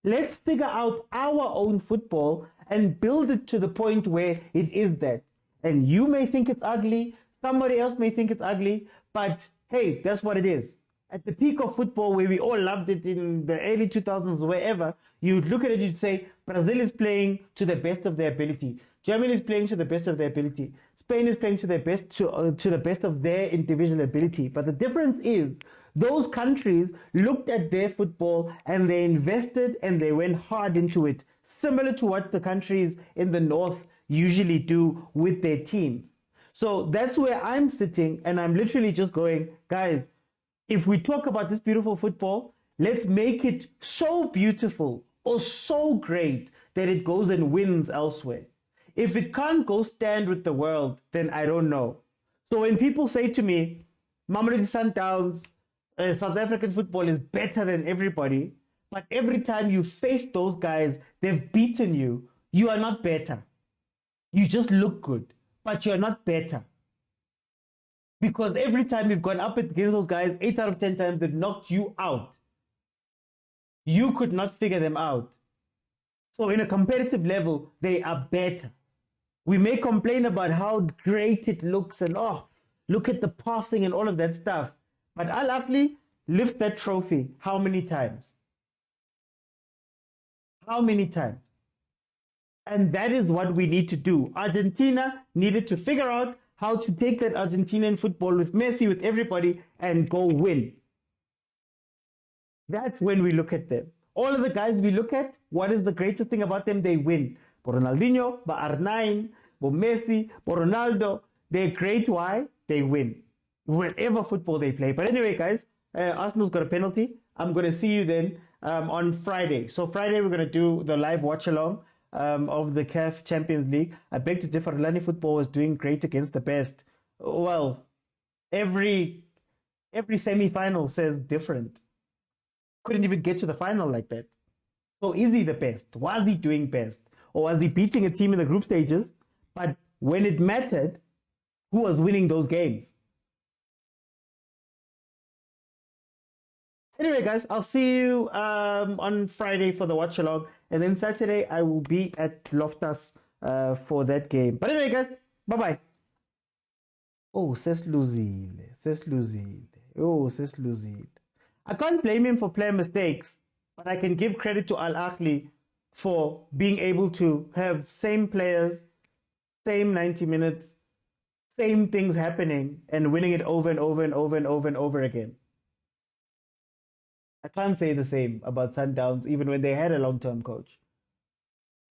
Let's figure out our own football and build it to the point where it is that. And you may think it's ugly. Somebody else may think it's ugly. But hey, that's what it is. At the peak of football, where we all loved it in the early 2000s, wherever, you'd look at it, you'd say, Brazil is playing to the best of their ability. Germany is playing to the best of their ability. Spain is playing to the best of their individual ability. But the difference is, those countries looked at their football and they invested and they went hard into it, similar to what the countries in the North usually do with their teams. So that's where I'm sitting, and I'm literally just going, guys, if we talk about this beautiful football, let's make it so beautiful or so great that it goes and wins elsewhere. If it can't go stand with the world, then I don't know. So when people say to me, Mamelodi Sundowns, South African football is better than everybody, but every time you face those guys, they've beaten you, you are not better. You just look good, but you're not better. Because every time you've gone up against those guys, 8 out of 10 times they've knocked you out. You could not figure them out. So in a competitive level, they are better. We may complain about how great it looks and look at the passing and all of that stuff. But Ahly lift that trophy how many times? How many times? And that is what we need to do. Argentina needed to figure out how to take that Argentinian football with Messi, with everybody, and go win. That's when we look at them. All of the guys we look at, what is the greatest thing about them? They win. But Ronaldinho, but R9, but Messi, but Ronaldo, they're great. Why? They win. Whatever football they play. But anyway, guys, Arsenal's got a penalty. I'm going to see you then on Friday. So Friday, we're going to do the live watch-along of the CAF Champions League. I beg to differ. Rulani football was doing great against the best. Well, every semi-final says different. Couldn't even get to the final like that. So is he the best? Was he doing best? Or was he beating a team in the group stages? But when it mattered, who was winning those games? Anyway, guys, I'll see you on Friday for the watch along. And then Saturday, I will be at Loftus for that game. But anyway, guys, bye-bye. Oh, sesluzile. Oh, sesluzile. I can't blame him for player mistakes, but I can give credit to Al Ahly for being able to have same players, same 90 minutes, same things happening, and winning it over and over and over and over and over again. I can't say the same about Sundowns, even when they had a long-term coach.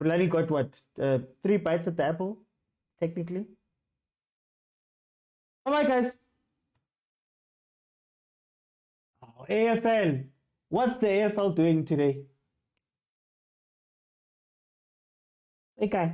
Rulani got what? 3 bites at the apple, technically. All right, guys. Oh, AFL. What's the AFL doing today? Okay.